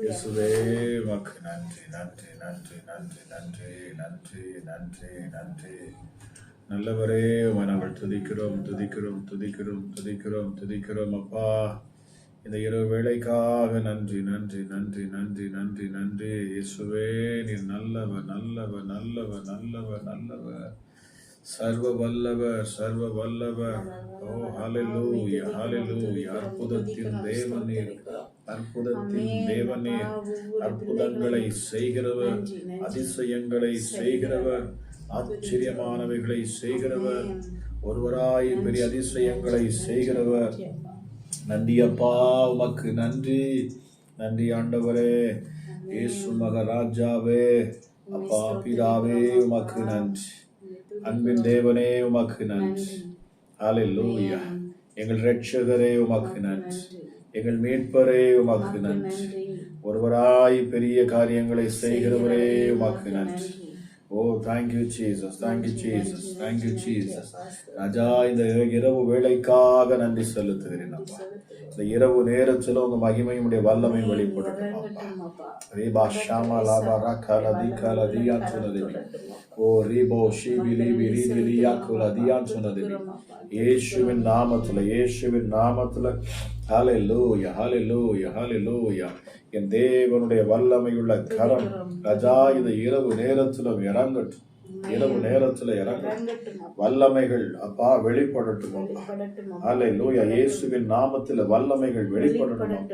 இயேசுவே உமக்கு நன்றி நன்றி நன்றி நன்றி நன்றி நன்றி நன்றி நன்றி. நல்லவரே நாங்கள் துதிக்கிறோம் துதிக்கிறோம் துதிக்கிறோம் துதிக்கிறோம் துதிக்கிறோம் அப்பா. இந்த இரவு வேளைக்காக நன்றி நன்றி நன்றி நன்றி நன்றி நன்றி. இயேசுவே நீர் நல்லவர் நல்லவர் நல்லவர் நல்லவர் நல்லவர், சர்வ வல்லவர் சர்வ வல்லவர். ஓ ஹல்லேலூயா ஹல்லேலூயா. அற்புதத்தின் தேவன் நீர், அற்புதத்தின் தேவன் நீர். அற்புதங்களை செய்கிறவர், அதிசயங்களை செய்கிறவர், ஆச்சரியமானவைகளை செய்கிறவர், ஒருவராய் பெரிய அதிசயங்களை செய்கிறவர். நன்றி அப்பா, உமக்கு நன்றி நன்றி ஆண்டவரே. இயேசு மகராஜாவே, அப்பா பிதாவே உமக்கு நன்றி. அன்பின் தேவனே உமக்கு நன்றி. ஹல்லேலூயா. எங்கள் இரட்சகரே உமக்கு நன்றி. எங்கள் மீட்பரே உமக்கு நன்றி. ஒருவராய் பெரிய காரியங்களை செய்கிறவரே உமக்கு நன்றி. ஓ thank you Jesus, thank you Jesus, thank you Jesus. ராஜா, இந்த இரவு வேளைக்காக நன்றி செலுத்துகிறேன் அப்பா. இந்த இரவு நேரத்தில் உங்க மகிமையுடைய வல்லமை வெளிப்படட்டும் அப்பா. ரீபா ஷாமா லாபா ராகால தீகால தியான் சொன்னது. ஓ ரீபோ ஷீபிலி பிரிதிலியா குல தியான் சொன்னது. இயேசுவின் நாமத்துல, இயேசுவின் நாமத்துல. ஹல்லேலூயா ஹல்லேலூயா ஹல்லேலூயா. என் தேவனுடைய வல்லமையுள்ள கரம் ராஜா இந்த இரவு நேரத்திலும் இறங்கட்டும், இரவு நேரத்துல இறங்கட்டும். வல்லமைகள் அப்பா வெளிப்படட்டும். ஹல்லேலூயா. இயேசுவின் நாமத்துல வல்லமைகள் வெளிப்படட்டும்.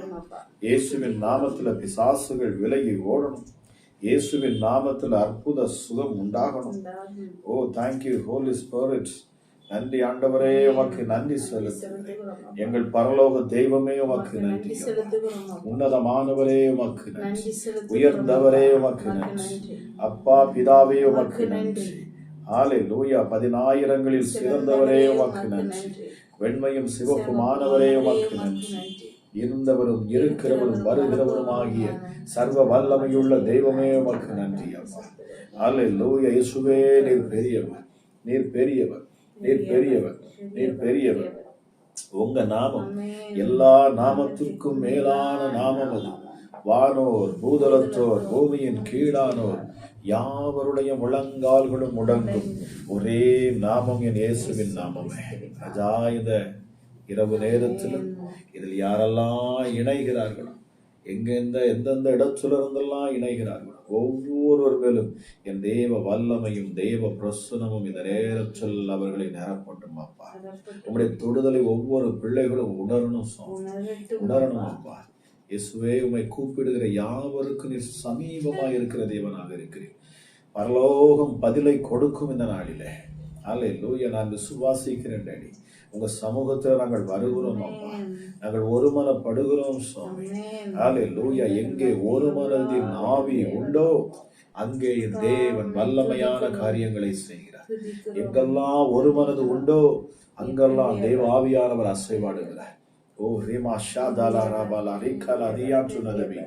இயேசுவின் நாமத்துல பிசாசுகள் விலகி ஓடணும். இயேசுவின் நாமத்துல அற்புத சுகம் உண்டாகணும். ஓ தேங்க்யூ ஹோலி ஸ்பிரிட். நன்றி ஆண்டவரே, உமக்கு நன்றி செலுத்துகிறேன். எங்கள் பரலோக தெய்வமே உமக்கு நன்றி. உன்னதமானவரே உமக்கு நன்றி. உயர்ந்தவரே உமக்கு நன்றி. அப்பா பிதாவே உமக்கு நன்றி. ஹல்லேலூயா. 10,000களில் சிறந்தவரே உமக்கு நன்றி. வெண்மையும் சிவப்புமானவரே உமக்கு நன்றி. இருந்தவரும் இருக்கிறவரும் வருகிறவரும் ஆகிய சர்வ வல்லமையுள்ள தெய்வமே உமக்கு நன்றி அப்பா. ஹல்லேலூயா. இயேசுவே நீர் பெரியவர், நீர் பெரியவர், நீர் பெரியவர், நீர் பெரியவர். உங்க நாமம் எல்லா நாமத்திற்கும் மேலான நாமம் அது. வானோர் பூதலத்தோர் பூமியின் கீழானோர் யாவருடைய முழங்கால்களும் முடங்கும் ஒரே நாமம் என் இயேசுவின் நாமமே. ராஜா, இந்த இரவு நேரத்திலும் இதில் யாரெல்லாம் இணைகிறார்களோ, எந்தெந்த இடத்துல இருந்தெல்லாம் இணைகிறார்களோ, ஒவ்வொருவர் மேலும் என் தேவ வல்லமையும் தேவ பிரசனமும் இந்த நேரத்தில் அவர்களை நிரப்பட்டும் அப்பா. உங்களுடைய தொடுதலை ஒவ்வொரு பிள்ளைகளும் உணரணும், உணரணும் அப்பா. இயேசுவே, உம்மை கூப்பிடுகிற யாவருக்கும் நீர் சமீபமாக இருக்கிற தேவனாக இருக்கிறேன். பரலோகம் பதிலை கொடுக்கும் இந்த நாளிலே. ஹல்லேலூயா. நான் விசுவாசிக்கிறேன் டாடி. உங்க சமூகத்துல நாங்கள் வருகிறோம் அப்பா. நாங்கள் ஒருமனப்படுகிறோம் சுவாமி. ஹல்லேலூயா. எங்கே ஒரு மனதின் ஆவி உண்டோ அங்கே தேவன் வல்லமையான காரியங்களை செய்கிறார். எங்கெல்லாம் ஒரு மனது உண்டோ அங்கெல்லாம் தேவ ஆவியானவர் அசைவாடுகிறார். ஓ ரீமா ஷாதாலா ராபாலா ரிகாலா தியான் சொன்னதவி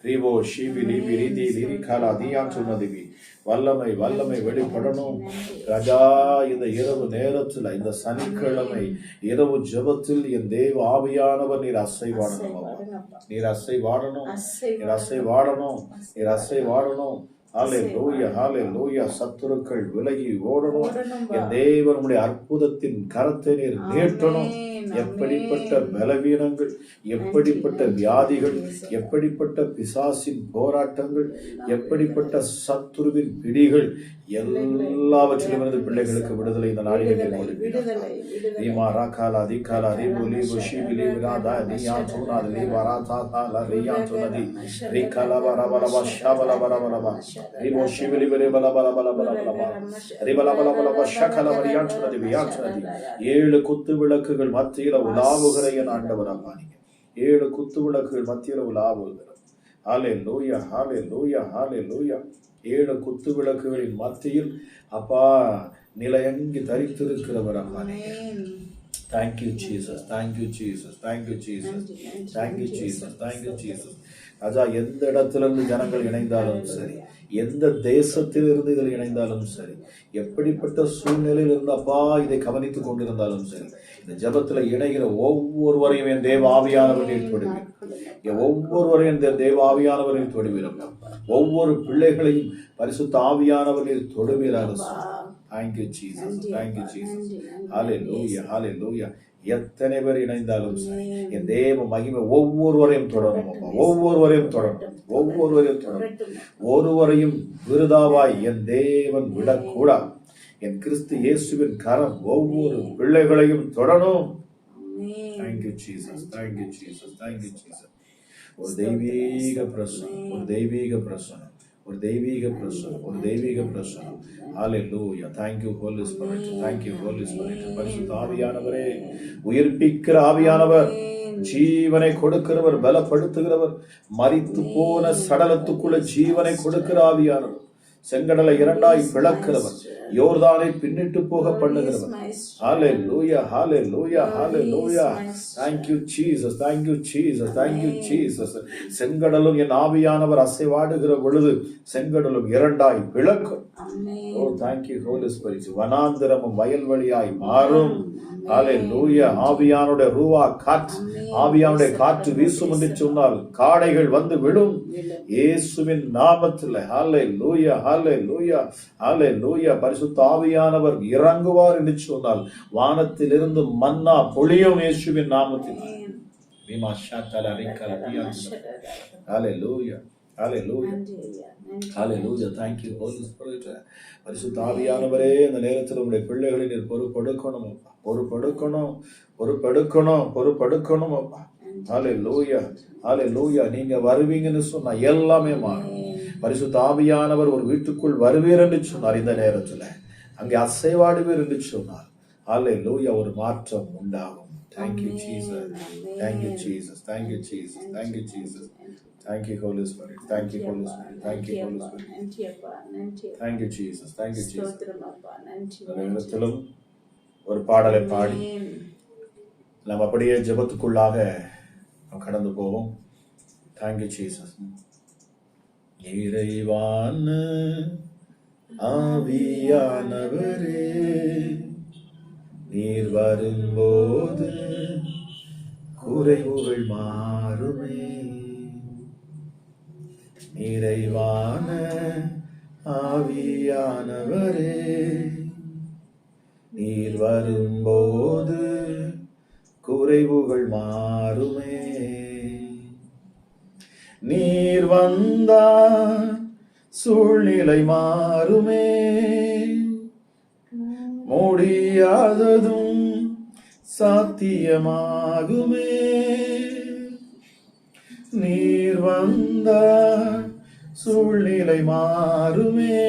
ரீவோ ஷீபிலி பிரிதி லிரிகாலா தியான் சொன்னதவி. வல்லமை வல்லமை வெளிப்படணும் ராஜா. இந்த இரவு நேரத்தில், இந்த சனிக்கிழமை இரவு ஜெபத்தில் என் தேவ ஆவியானவர் நீர் அசைவாடணும், நீர் அசைவாடணும், நீர் அசைவாடணும், நீர் அசைவாடணும். ஹல்லேலூயா ஹல்லேலூயா. சத்துருக்கள் விலகி ஓடணும். என் தேவனுடைய அற்புதத்தின் கரத்தை நீர் நீட்டணும். எப்படிப்பட்ட பலவீனங்கள், எப்படிப்பட்ட வியாதிகள், எப்படிப்பட்ட பிசாசின் போராட்டங்கள், எப்படிப்பட்ட சத்துருவின் பிடிகள் எல்லாவற்றிலிருந்து பிள்ளைகளுக்கு விடுதலை இந்த நாளிலே ஏழு குத்து விளக்குகள் மத்தியில உலாவுகிற என் ஆண்டவர் அம்மா. நீங்க 7 குத்து விளக்குகள் மத்தியில உலாவுகிற. ஹல்லேலூயா ஹல்லேலூயா ஹல்லேலூயா. 7 குத்து விளக்குகளின் மத்தியில் அப்பா நிலையங்கி தரித்திருக்கிறவர் அம்மா. Thank you Jesus, thank you Jesus, thank you Jesus, thank you Jesus, thank you Jesus. ராஜா, எந்த இடத்திலிருந்து ஜனங்கள் இணைந்தாலும் சரி, எந்த தேசத்திலிருந்து இதில் இணைந்தாலும் சரி, எப்படிப்பட்ட சூழ்நிலையில் இருந்தப்பா இதை கவனித்துக் கொண்டிருந்தாலும் சரி, இந்த ஜபத்துல இணைகிற ஒவ்வொருவரையும் என் தேவ ஆவியானவரில் தொடுவீர். ஒவ்வொருவரையும் இந்த தேவ ஆவியானவரில் தொடுவீர். ஒவ்வொரு பிள்ளைகளையும் பரிசுத்த ஆவியானவரில் தொடுவீராக. Thank you, Jesus. Thank you, Jesus. Hallelujah, hallelujah. எத்தனை பேர் இணைந்தாலும் சரி, என் தேவ மகிமை ஒவ்வொருவரையும் தொடரும். ஒவ்வொருவரையும் தொடரும். ஒவ்வொருவரையும் தொடரும். ஒருவரையும் விருதாவாய் என் தேவன் விடக்கூடாது. என் கிறிஸ்து இயேசுவின் கரம் ஒவ்வொரு பிள்ளைகளையும் தொடரும். Thank you, Jesus. Thank you, Jesus. Thank you, Jesus. ஒரு தெய்வீக பிரசன்னம், ஒரு தெய்வீக பிரசன்னம், ஒரு தெய்வீக பிரசன்னம், ஒரு தெய்வீக பிரசன்னம். ஹalleluya. Thank you Holy Spirit. Thank you Holy Spirit. பரிசுத்த ஆவியானவரே, உயிர்ப்பிக்கிற ஆவியானவர், ஜீவனை கொடுக்கிறவர், பலப்படுத்துகிறவர், மரித்து போன சடலத்துக்குள்ள ஜீவனை கொடுக்கிற ஆவியானவர், செங்கடலை இரண்டாய் பிளக்கிறவர், யோர்தானை பின்னிட்டு போக பண்ணுகிறவர். ஹalleluya, hallelujah, hallelujah. Thank you Jesus. Thank you Jesus. Thank you Jesus. செங்கடலும் என் ஆவியானவர் அசைவாடுகிற பொழுது செங்கடலும் இரண்டாய் பிளக்கும். Oh, thank you Holy Spirit. வனாந்திரமும் வயல்வெளியாய் மாறும். ஹalleluya. ஆவியானுடைய ரூவா காற்று, ஆவியானுடைய காற்று வீசும் என்று சொன்னால் காடைகள் வந்து விடும் இயேசுவின் நாமத்தில். ஹalleluya, hallelujah, hallelujah. பரிசுத்த ஆவியானவர் இறங்குவார் என்று சொன்னால் வானத்திலிருந்து மன்னா பொழியும் இயேசுவின் நாமத்தில். ஹalleluya, hallelujah, hallelujah. Thank you Holy Spirit. பரிசுத்த ஆவியானவரே, இந்த நேரத்தில் உங்களுடைய பிள்ளைகளை நீர் பொறுப்பெடுக்கணும் அப்பா, பொறுப்பெடுக்கணும், பொறுப்பெடுக்கணும், பொறுப்பெடுக்கணும் அப்பா. ஹalleluya, hallelujah. நீங்க வருவீங்கன்னு சொன்னா எல்லாமே மாறும். பரிசுத்த ஆவியானவர் ஒரு வீட்டுக்குள் வருவீர் என்று சொன்னார். இந்த நேரத்தில் அங்கே அசைவாடுவீர் என்று சொன்னார். ஹalleluya, ஒரு மாற்றம் உண்டாகும். Thank you Jesus. Thank you Jesus. Thank you Jesus. Thank you Jesus. Thank you Holy Spirit. Thank you Holy Spirit. Thank you Holy Spirit. Thank you Jesus. Thank you Jesus. நேரத்திலும் ஒரு பாடலை பாடி நாம் அப்படியே ஜெபத்துக்குள்ளாக கடந்து போவோம். Thank you Jesus. இறைவான ஆவியானவரே, நீர் வரும்போது குறைவுகள் மாறுமே. நிறைவான ஆவியானவரே, நீர் வரும்போது குறைவுகள் மாறுமே. நீர் வந்தால் சூழ்நிலை மாறுமே. முடியாததும் சாத்தியமாகுமே. நீர் வந்தால் சூழ்நிலை மாறுமே.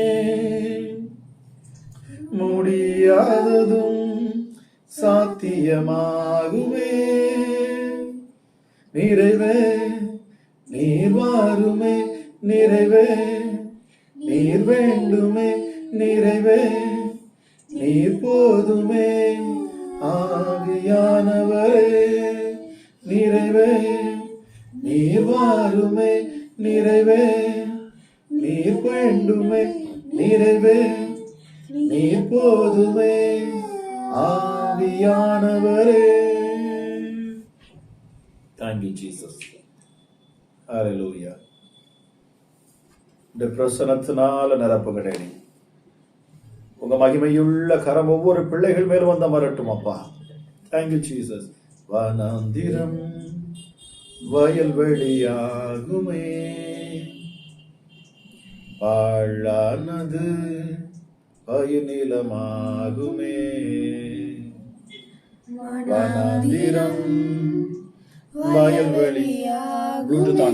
முடியாததும் சாத்தியமாகுமே. நிறைவே நீர் வாருமே. நிறைவே நீர் வேண்டுமே. நிறைவே நீர் போதுமே. ஆவியானவரே, நிறைவே நீர் வாருமே. நிறைவே நீர் வேண்டுமே. நிறைவே நீர் போதுமே. ஆவியானவரே. Thank you Jesus. Hallelujah. இந்த பிரசன்னத்தினால நிரப்புகிறேன். உங்க மகிமையுள்ள கரம் ஒவ்வொரு பிள்ளைகள் மேலும் வந்த மரட்டும் அப்பா. Thank you Jesus. வனாந்திரம் வயல்வெளியாகுமே. பாழானது பயனிலமாகுமே. வனாந்திரம் வயல்வெளியாகுமே.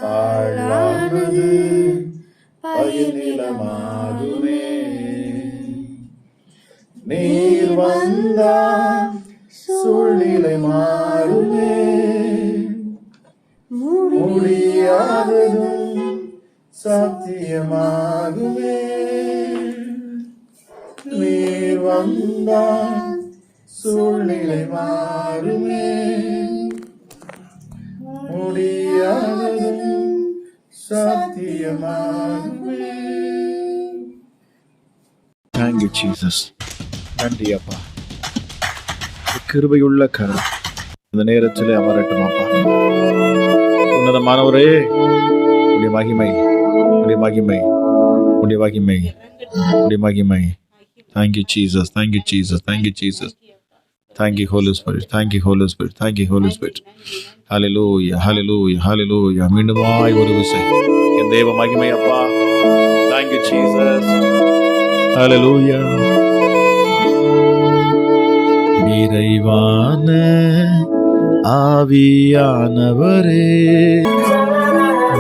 பாழானது பயனிலமாகுமே. நீர் வந்தால் சூழ்நிலை மாறுமே. முடியாததும் சாத்தியமாகுமே. நீர் வந்தால் சூழ்நிலை மாறுமே. முடியாததும் சாத்தியமாகுமே. Thank you, Jesus. நன்றி அப்பா. கிருபையுள்ள கரம் இந்த நேரத்தில் அமரட்டும் அப்பா. உன்னதமானவரே, உடைய மகிமை, உடைய மகிமை, உடைய மகிமை, உடைய மகிமை. Thank you, Jesus. Thank you, Jesus. Thank you, Jesus. Thank you, Holy Spirit. Thank you, Holy Spirit. Thank you, Holy Spirit. Hallelujah, hallelujah, hallelujah. மீண்டுமாய் ஒரு விசை என் தேவ மகிமை அப்பா. Thank you, Jesus. Hallelujah. நிறைவான ஆவியானவரே,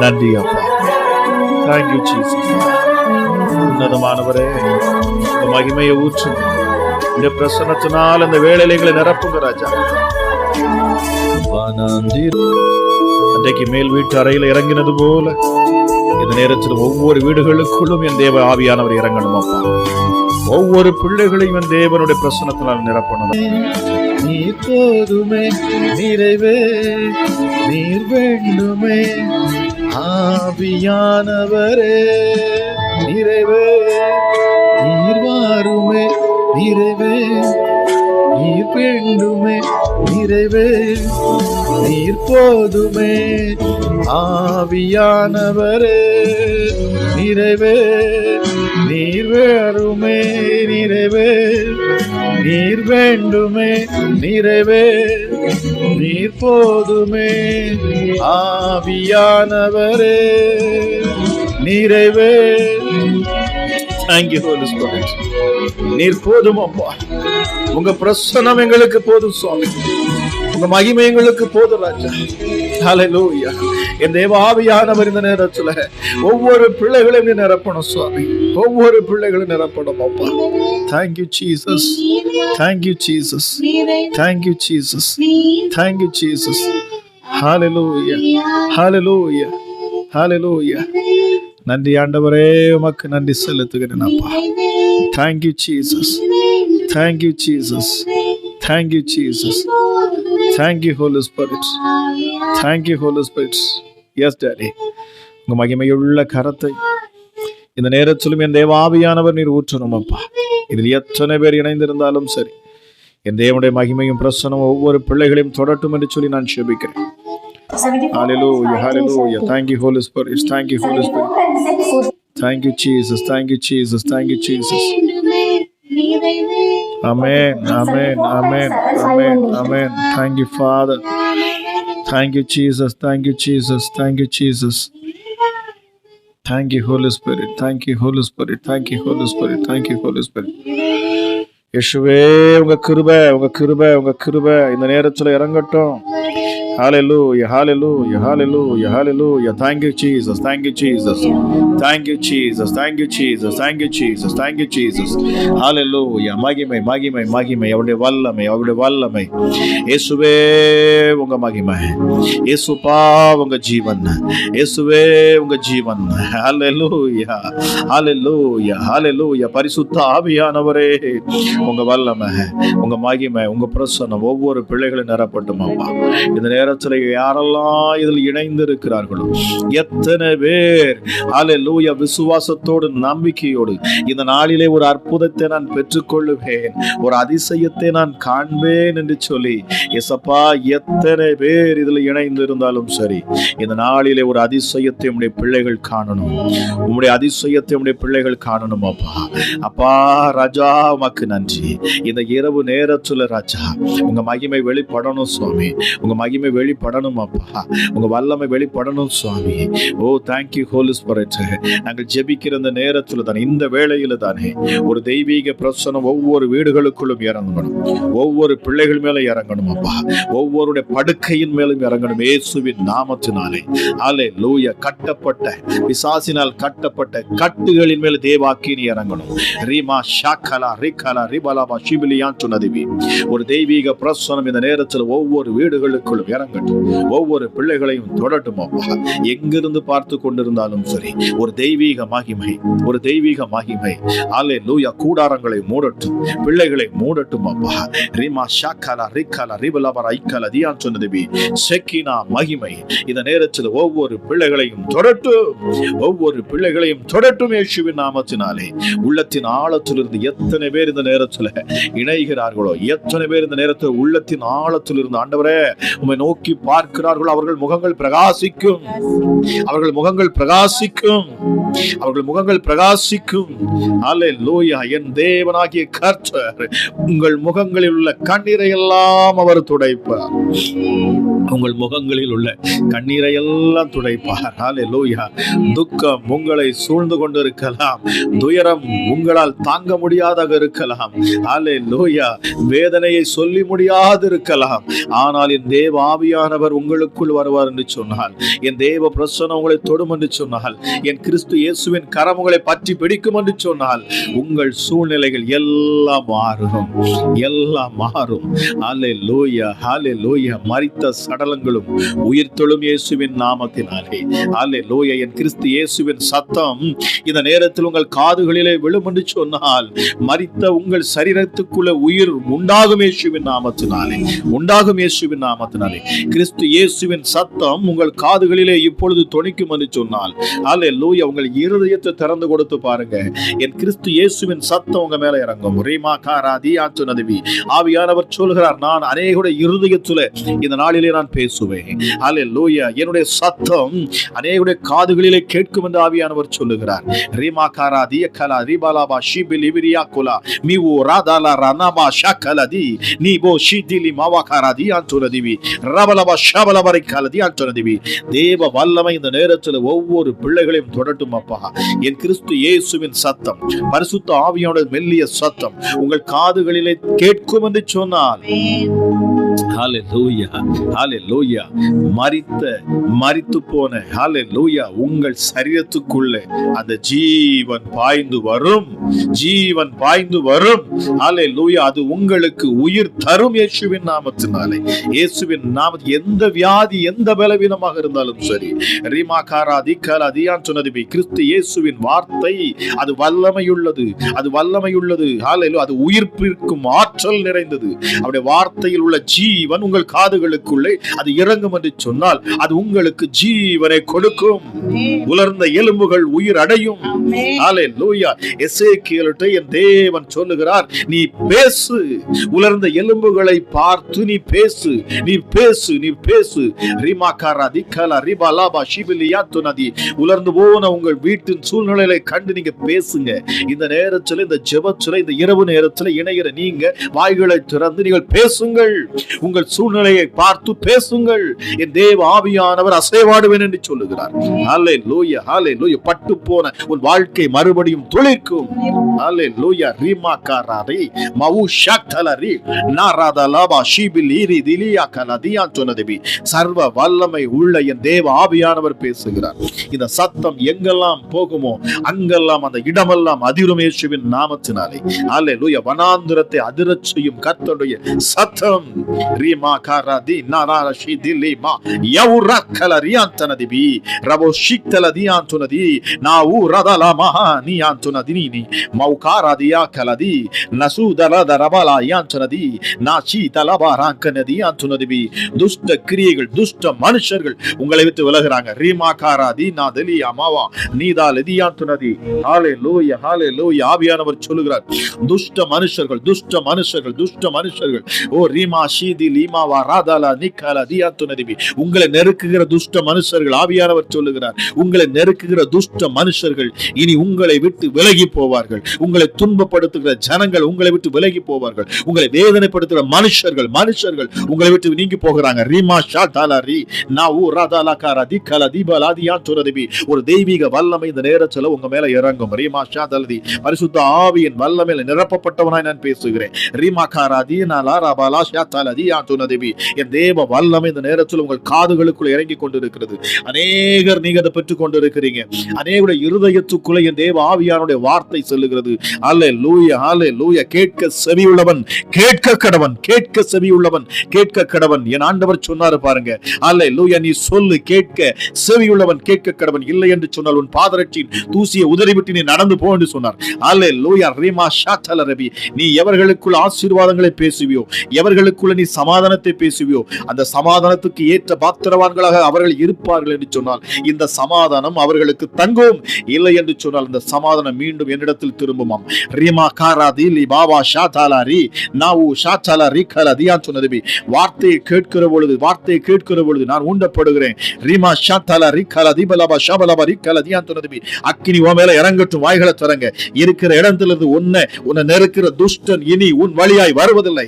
நன்றி அப்பா. Thank you, Jesus. உன்னதமானவரே, இந்த மகிமையை ஊற்றுங்க. இந்த பிரசன்னத்தினால் இந்த வேளைகளை நிரப்புங்க ராஜா. அன்றைக்கு மேல் வீட்டு அறையில் இறங்கினது போல இந்த நேரத்தில் ஒவ்வொரு வீடுகளுக்குள்ளும் என் தேவ ஆவியானவர் இறங்கணும் அப்பா. ஒவ்வொரு பிள்ளைகளையும் என் தேவனுடைய பிரசன்னத்தினால் நிரப்பணும். நீர் போதுமே, நிறைவே நீர் வேண்டுமே, ஆவியானவரே நிறைவே நீர் வாருமே, நிறைவே நீர் வேண்டுமே, நிறைவே நீர் போதுமே, ஆவியானவரே நிறைவே நீர் வேறுமே, நிறைவே நீர் வேண்டுமே, நிறைவே நீர் போதுமே, ஆவியானவரே நிறைவே. Thank you, Holy Spirit. நீர் போதும் அப்பா. உங்க பிரசன்னம் எங்களுக்கு போதும் சுவாமி. உங்க மகிமை எங்களுக்கு போதும் ராஜா. ஹல்லேலூயா. என் தேவ ஆவியானவர் இந்த நேரத்துல ஒவ்வொரு பிள்ளைகளையும் நிரப்பணும் சுவாமி. ஒவ்வொரு பிள்ளைகளும் நிரப்பணும் அப்பா. Thank you, Jesus. Thank you, Jesus. Thank you, Jesus. Thank you, Jesus. Hallelujah. Hallelujah. Hallelujah. நன்றி ஆண்டவரே, உமக்கு நன்றி செலுத்துகிறேன் அப்பா. Thank you, Jesus. Thank you, Jesus. Thank you, Jesus. Thank you, Holy Spirit. Thank you, Holy Spirit. Yes, Daddy. உங்க மகிமையுள்ள கரத்தை இந்த நேரத்திலும் என் தேவ ஆவியானவர் நீர் ஊற்றணும் அப்பா. இதில் எத்தனை பேர் இணைந்திருந்தாலும் சரி, என் தேவனுடைய மகிமையும் பிரசன்னம் ஒவ்வொரு பிள்ளைகளையும் தொடட்டும் என்று சொல்லி நான் ஜெபிக்கிறேன். Hallelujah, hallelujah. Thank you, Holy Spirit. Thank you, Holy Spirit. Thank you, Jesus. Thank you, Jesus. Thank you, Jesus. Amen, amen, amen, amen, amen. Thank you, Father. Thank you, Jesus. Thank you, Jesus. Thank you, Jesus. Thank you, Holy Spirit. Thank you, Holy Spirit. Thank you, Holy Spirit. Thank you, Holy Spirit. இயேசுவே, உங்க கிருபை, உங்க கிருபை, உங்க கிருபை இந்த நேரத்துல இறங்கட்டும். Hallelujah, hallelujah, hallelujah, hallelujah. Thank you, Jesus. Thank you, Jesus. Thank you, Jesus. Thank you, Jesus. Thank you, Jesus. Thank you, Jesus. Hallelujah. மகிமை, மகிமை, மகிமை. அவருடைய வல்லமை, அவருடைய வல்லமை. இயேசுவே, உங்க மகிமை. இயேசுப்பா, உங்க ஜீவன். இயேசுவே, உங்க ஜீவன். Hallelujah. Hallelujah. Hallelujah. பரிசுத்த ஆவியானவரே, உங்க வல்லமை, உங்க மகிமை, உங்க பிரசன்னம் ஒவ்வொரு பிள்ளைகளும் நிரப்பட்டும் அப்பா. இந்த நேரத்தில் யாரெல்லாம் இதில் இணைந்து இருக்கிறார்களோ, எத்தனை பேர் ஹல்லேலூயா விசுவாசத்தோடு நம்பிக்கையோடு இந்த நாளிலே ஒரு அற்புதத்தை நான் பெற்றுக்கொள்ளுவேன், ஒரு அதிசயத்தை நான் காண்பேன் என்று சொல்லி, ஏசப்பா எத்தனை பேர் இதில் இணைந்து இருந்தாலும் சரி, இந்த நாளிலே ஒரு அதிசயத்தை உம்முடைய பிள்ளைகள் காணணும். உம்முடைய அதிசயத்தை உம்முடைய பிள்ளைகள் காணணும் அப்பா. அப்பா ராஜா, உமக்கு நன்றி. இந்த இரவு நேரத்துல ராஜா உங்க மகிமை வெளிப்படணும் சுவாமி. உங்க மகிமை வெளிப்படணும் அப்பா. உங்க வல்லமை வெளிப்படணும் சுவாமி. ஓ தேங்க்யூ ஹோலி ஸ்பிரிட். நாங்கள் ஜெபிக்கிற இந்த நேரத்துல தானே, இந்த வேளையில தானே ஒரு தெய்வீக பிரசன்னம் ஒவ்வொரு வீடுகளுக்குள்ளும் இறங்கணும். ஒவ்வொரு பிள்ளைகள் மேல இறங்கணும் அப்பா. ஒவ்வொருடைய படுக்கையின் மேலும் இறங்கணும் இயேசுவின் நாமத்தினாலே. ஹல்லேலூயா. கட்டப்பட்ட பிசாசினால் கட்டப்பட்ட கட்டுகளின் மேல தேவாக்கினி இறங்கணும். ரீமா ஷாக்கலா ரிகலா ரிபலாபா ஷிபிலியான் சொன்னதிவி. ஒரு தெய்வீக பிரசன்னம் இந்த நேரத்தில் ஒவ்வொரு வீடுகளுக்குள்ளும் இறங்கட்டும். ஒவ்வொரு பிள்ளைகளையும் தொடட்டும் அப்பா. எங்கிருந்து பார்த்து கொண்டிருந்தாலும் சரி, ஒரு தெய்வீக மகிமை, ஒரு தெய்வீக மகிமை. அல்லேலூயா. கூடாரங்களை மூடட்டும், பிள்ளைகளை மூடட்டும் அப்பா. ரிமா ஷாக்கலா ரிக்கலா ரிபலபர ஐக்கலா தியான் சொன்னதுபி செக்கினா மகிமை இந்த நேரத்தில் ஒவ்வொரு பிள்ளைகளையும் தொடட்டும், ஒவ்வொரு பிள்ளைகளையும் தொடட்டும் இயேசுவின் நாமத்தினாலே. உள்ளத்தின் ஆழத்திலிருந்து எத்தனை பேர் இந்த நேரத்தில் இணைகிறார்களோ, எத்தனை பேர் இந்த நேரத்தில் உள்ளத்தின் ஆழத்திலிருந்து ஆண்டவரே உம்மை நோக்கி பார்க்கிறார்களோ, அவர்கள் முகங்கள் பிரகாசிக்கும், அவர்கள் முகங்கள் பிரகாசிக்கும், அவர்கள் முகங்கள் பிரகாசிக்கும். அல்லேலூயா. என் தேவனாகிய கர்த்தர் உங்கள் முகங்களில் உள்ள கண்ணீரை எல்லாம் அவர் துடைப்பார். உங்கள் முகங்களில் உள்ள கண்ணீரை எல்லாம் துடைப்பார். அல்லேலூயா. துக்கம் உங்களை சூழ்ந்து கொண்டிருக்கலாம், துயரம் உங்களால் தாங்க முடியாதாக இருக்கலாம், அல்லேலூயா, வேதனையை சொல்லி முடியாது இருக்கலாம். ஆனால் என் தேவ ஆவியானவர் உங்களுக்குள் வருவார் என்று சொன்னால், என் தேவ பிரசன்னம் உங்களை தொடும் என்று சொன்னால், என் கிறிஸ்து இயேசுவின் கரம் உங்களை பற்றி பிடிக்கும் என்று சொன்னால், உங்கள் சூழ்நிலைகள் எல்லாம் மாறும், எல்லாம் மாறும். அல்லேலூயா, அல்லேலூயா. மரித்த சடலங்களும் உயிர்த்தெழும் இயேசுவின் நாமத்தினாலே. அல்லேலூயா. என் கிறிஸ்து இயேசுவின் சத்தம் இந்த நேரத்தில் உங்கள் காதுகளிலே விழும் என்று சொன்னால், மரித்த உங்கள் சரீரத்துக்குள்ள உயிர் உண்டாகும் இயேசுவின் நாமத்தினாலே, உண்டாகும் இயேசுவின் நாமத்தினாலே. கிறிஸ்து இயேசுவின் சத்தம் உங்கள் காதுகளிலே இப்பொழுது தொனிக்கும் என்று சொன்னால், அல்லேலூயா, உங்கள் இருதயத்தை திறந்து கொடுத்து பாருங்க. என் கிறிஸ்து இயேசுவின் சத்தம் உங்க மேல இறங்கும். ரீமா காராதி ஆச்சுனதுவி. ஆவியானவர் சொல்கிறார், நான் அநேகருடைய இருதயத்துல இந்த நாளிலே நான் பேசுவேன். அல்லேலூயா. என்னுடைய சத்தம் அநேகருடைய காதுகளிலே கேட்கும் என்று ஆவியானவர் சொல்லுகிறார். ரீமா காராதி கலா ரிபாலாபா ஷிபில் இபிரியா குலா மிவு ராதாலா ரனாபா ஷக்கலதி நீபோ ஷிதிலி மாவா காராதி ஆச்சுனதுவி ரபலபா ஷபலபரை காலதி ஆச்சுனதுவி. தேவ வல்லமை இந்த நேரத்தில் ஒவ்வொரு பிள்ளைகளையும் தொடட்டும் அப்பா. என் கிறிஸ்து இயேசுவின் சத்தம், பரிசுத்த ஆவியானோட மெல்லிய சத்தம் உங்கள் காதுகளிலே கேட்கும் என்று சொன்னால், ஹல்லேலூயா, ஹல்லேலூயா, மரித்து போன ஹல்லேலூயா உங்கள் சரீரத்துக்குள்ளே அந்த ஜீவன் பாய்ந்து வரும், ஜீவன் பாய்ந்து வரும். ஹல்லேலூயா. அது உங்களுக்கு உயிர் தரும் இயேசுவின் நாமத்தினாலே. இயேசுவின் நாமத்தில் எந்த வியாதி, எந்த பலவீனமாக இருந்தாலும் சரி, ரீமாகாரா திகலா தியான் சொன்னதுபி கிறிஸ்து இயேசுவின் வார்த்தை அது வல்லமையுள்ளது, அது வல்லமையுள்ளது. ஹல்லேலூயா. அது உயிர்ப்பிற்கும் ஆற்றல் நிறைந்தது. அவருடைய வார்த்தையில் உள்ள ஜீவன் உங்கள் காதுகளுக்குள்ளே அது இறங்கும் என்று சொன்னால், அது உங்களுக்கு ஜீவனை கொடுக்கும். உலர்ந்த எலும்புகள் உயிர் அடையும். ஹல்லேலூயா. எசேக்கியேலுக்கு என் தேவன் சொல்லுகிறார், நீ பேசு, உலர்ந்த எலும்புகளை பார்த்து நீ பேசு, நீ பேசு, நீ பேசு. ரிமாகாரா திகலா ரிபாலாபா ஷிபிலியா துனதி. உலர்ந்து போன உங்கள் வீட்டின் சூழ்நிலைகளை கண்டு நீங்க பேசுங்க. இந்த நேரத்தில், இந்த ஜெபத்தில், இந்த இரவு நேரத்தில் இணைகிற நீங்க வாய்களை திறந்து நீங்கள் பேசுங்கள். உங்கள் சூழ்நிலையை பார்த்து பேசுங்கள். என் தேவ ஆவியானவர் அசைவாடுவேன் என்று சொல்லுகிறார். ஹல்லேலூயா, ஹல்லேலூயா. பட்டு போன உன் வாழ்க்கை மறுபடியும் துளிர்க்கும். ஹல்லேலூயா. ரிமாகாராரி மவு ஷக்தலரி நாராதலபா ஷிபிலிரி திலியா கலதியா சொன்னதுபி. சர்வ வல்லமை உள்ள என் தேவ ஆவியானவர் பேசுகிறார். இந்த சத்தம் எங்கெல்லாம் போகுமோ அங்கெல்லாம் அந்த இடமெல்லாம் அதிரும் இயேசுவின் நாமத்தினாலே. ஹல்லேலூயா. வனாந்திரத்தை அதிரச் செய்யும் கர்த்தருடைய சத்தம். ரீமா காராதி நாரார ஷிதிலி மா யவுரா கலரியாந்தனதிபி ரபோ ஷிக்தலதியாந்துனதி நாவு ரதலமா நியாந்துனதினி மௌகாராதியா கலதி நசூதலத ரபலா யாந்துனதி நாசி தலபாராங்கனதி யாந்துனதிபி. துஷ்ட கிரியைகள், துஷ்ட மனுஷர்கள் உங்களை விட்டு விலகுறாங்க. ரீமா காராதி நாதலி அமாவா நீதாலதியாந்துனதி. ஹல்லேலூயா, ஹல்லேலூயா. ஆவியானவர் சொல்லுகிறார், துஷ்ட மனுஷர்கள், துஷ்ட மனுஷர்கள், துஷ்ட மனுஷர்கள். ஓ ரீமா ஷீதி லீமாவா ராதாலா நிக்காலா தியாந்துனதிபி. உங்களை நெருக்குகிற துஷ்ட மனுஷர்கள், ஆவியானவர் சொல்லுகிறார், உங்களை நெருக்குகிற துஷ்ட மனுஷர்கள் இனி உங்களை விட்டு விலகி போவார்கள். உங்களை துன்பப்படுத்துகிற ஜனங்கள் உங்களை விட்டு விலகி போவார்கள். உங்களை வேதனைப்படுத்துகிற மனுஷர்கள் உங்களை விட்டு நீங்கி போகிறாங்க. ரீமா ஷாதாலரி நாவு ராதாலா காரா திக்காலா தீபாலா தியாந்துனதிபி. ஒரு தெய்வீக வல்லமை இந்த நேரத்தில் உங்க மேல இறங்கும். ரீமா ஷாதாலதி. பரிசுத்த ஆவியின் வல்லமையில் நிரப்பப்பட்டவனாய் நான் பேசுகிறேன். ரீமா காரா தீனாலா ரபாலா ஷாதாலதி சொன்னதேவி. என் தேவ வல்லமை இந்த நேரத்தில் உங்கள் காதுகளுக்குள்ள இறங்கி கொண்டிருக்கிறது. அநேகர் நீங்க அதை பெற்றுக் கொண்டிருக்கிறீங்க. அநேகருடைய இருதயத்துக்குள்ள என் தேவ ஆவியானுடைய வார்த்தை சொல்லுகிறது. அல்லேலூயா, அல்லேலூயா. கேட்க செவியுள்ளவன் கேட்க கடவன், கேட்க செவியுள்ளவன் கேட்க கடவன். என் ஆண்டவர் சொன்னாரு பாருங்க. அல்லேலூயா. நீ சொல்லு, கேட்க செவியுள்ளவன் கேட்க கடவன். இல்லை என்று சொன்னால் உன் பாதரட்சியின் தூசியை உதறிவிட்டு நீ நடந்து போ என்று சொன்னார். அல்லேலூயா. ரீமா ஷாத்தல ரபி. நீ எவர்களுக்குள் ஆசீர்வாதங்களை பேசுவியோ, எவர்களுக்குள்ள நீ சமாதானத்தை பேசுவியோ, அந்த சமாதானத்துக்கு ஏற்ற பாத்திரவான்களாக அவர்கள் இருப்பார்கள் என்று சொன்னால் இந்த சமாதானம் அவர்களுக்கு தங்கும். இல்லை என்று சொன்னால் இந்த சமாதானம் மீண்டும் என்னிடத்தில் திரும்புமாம். ரீமா காராதி லி பாபா ஷாத்தாலாரி நாவு ஷாத்தாலாரி கலதியான் சொன்னது. வார்த்தையை கேட்கிற பொழுது, வார்த்தையை கேட்கிற பொழுது நான் ஊண்டப்படுகிறேன். ரீமா ஷாத்தாலாரி கலதி பலபா ஷபலபரி கலதியான் சொன்னது. அக்கினி உன் மேல இறங்கட்டும், வாய்களை திறங்க. இருக்கிற இடத்திலிருந்து உன்னை நெருக்கிற துஷ்டன் இனி உன் வழியாய் வருவதில்லை.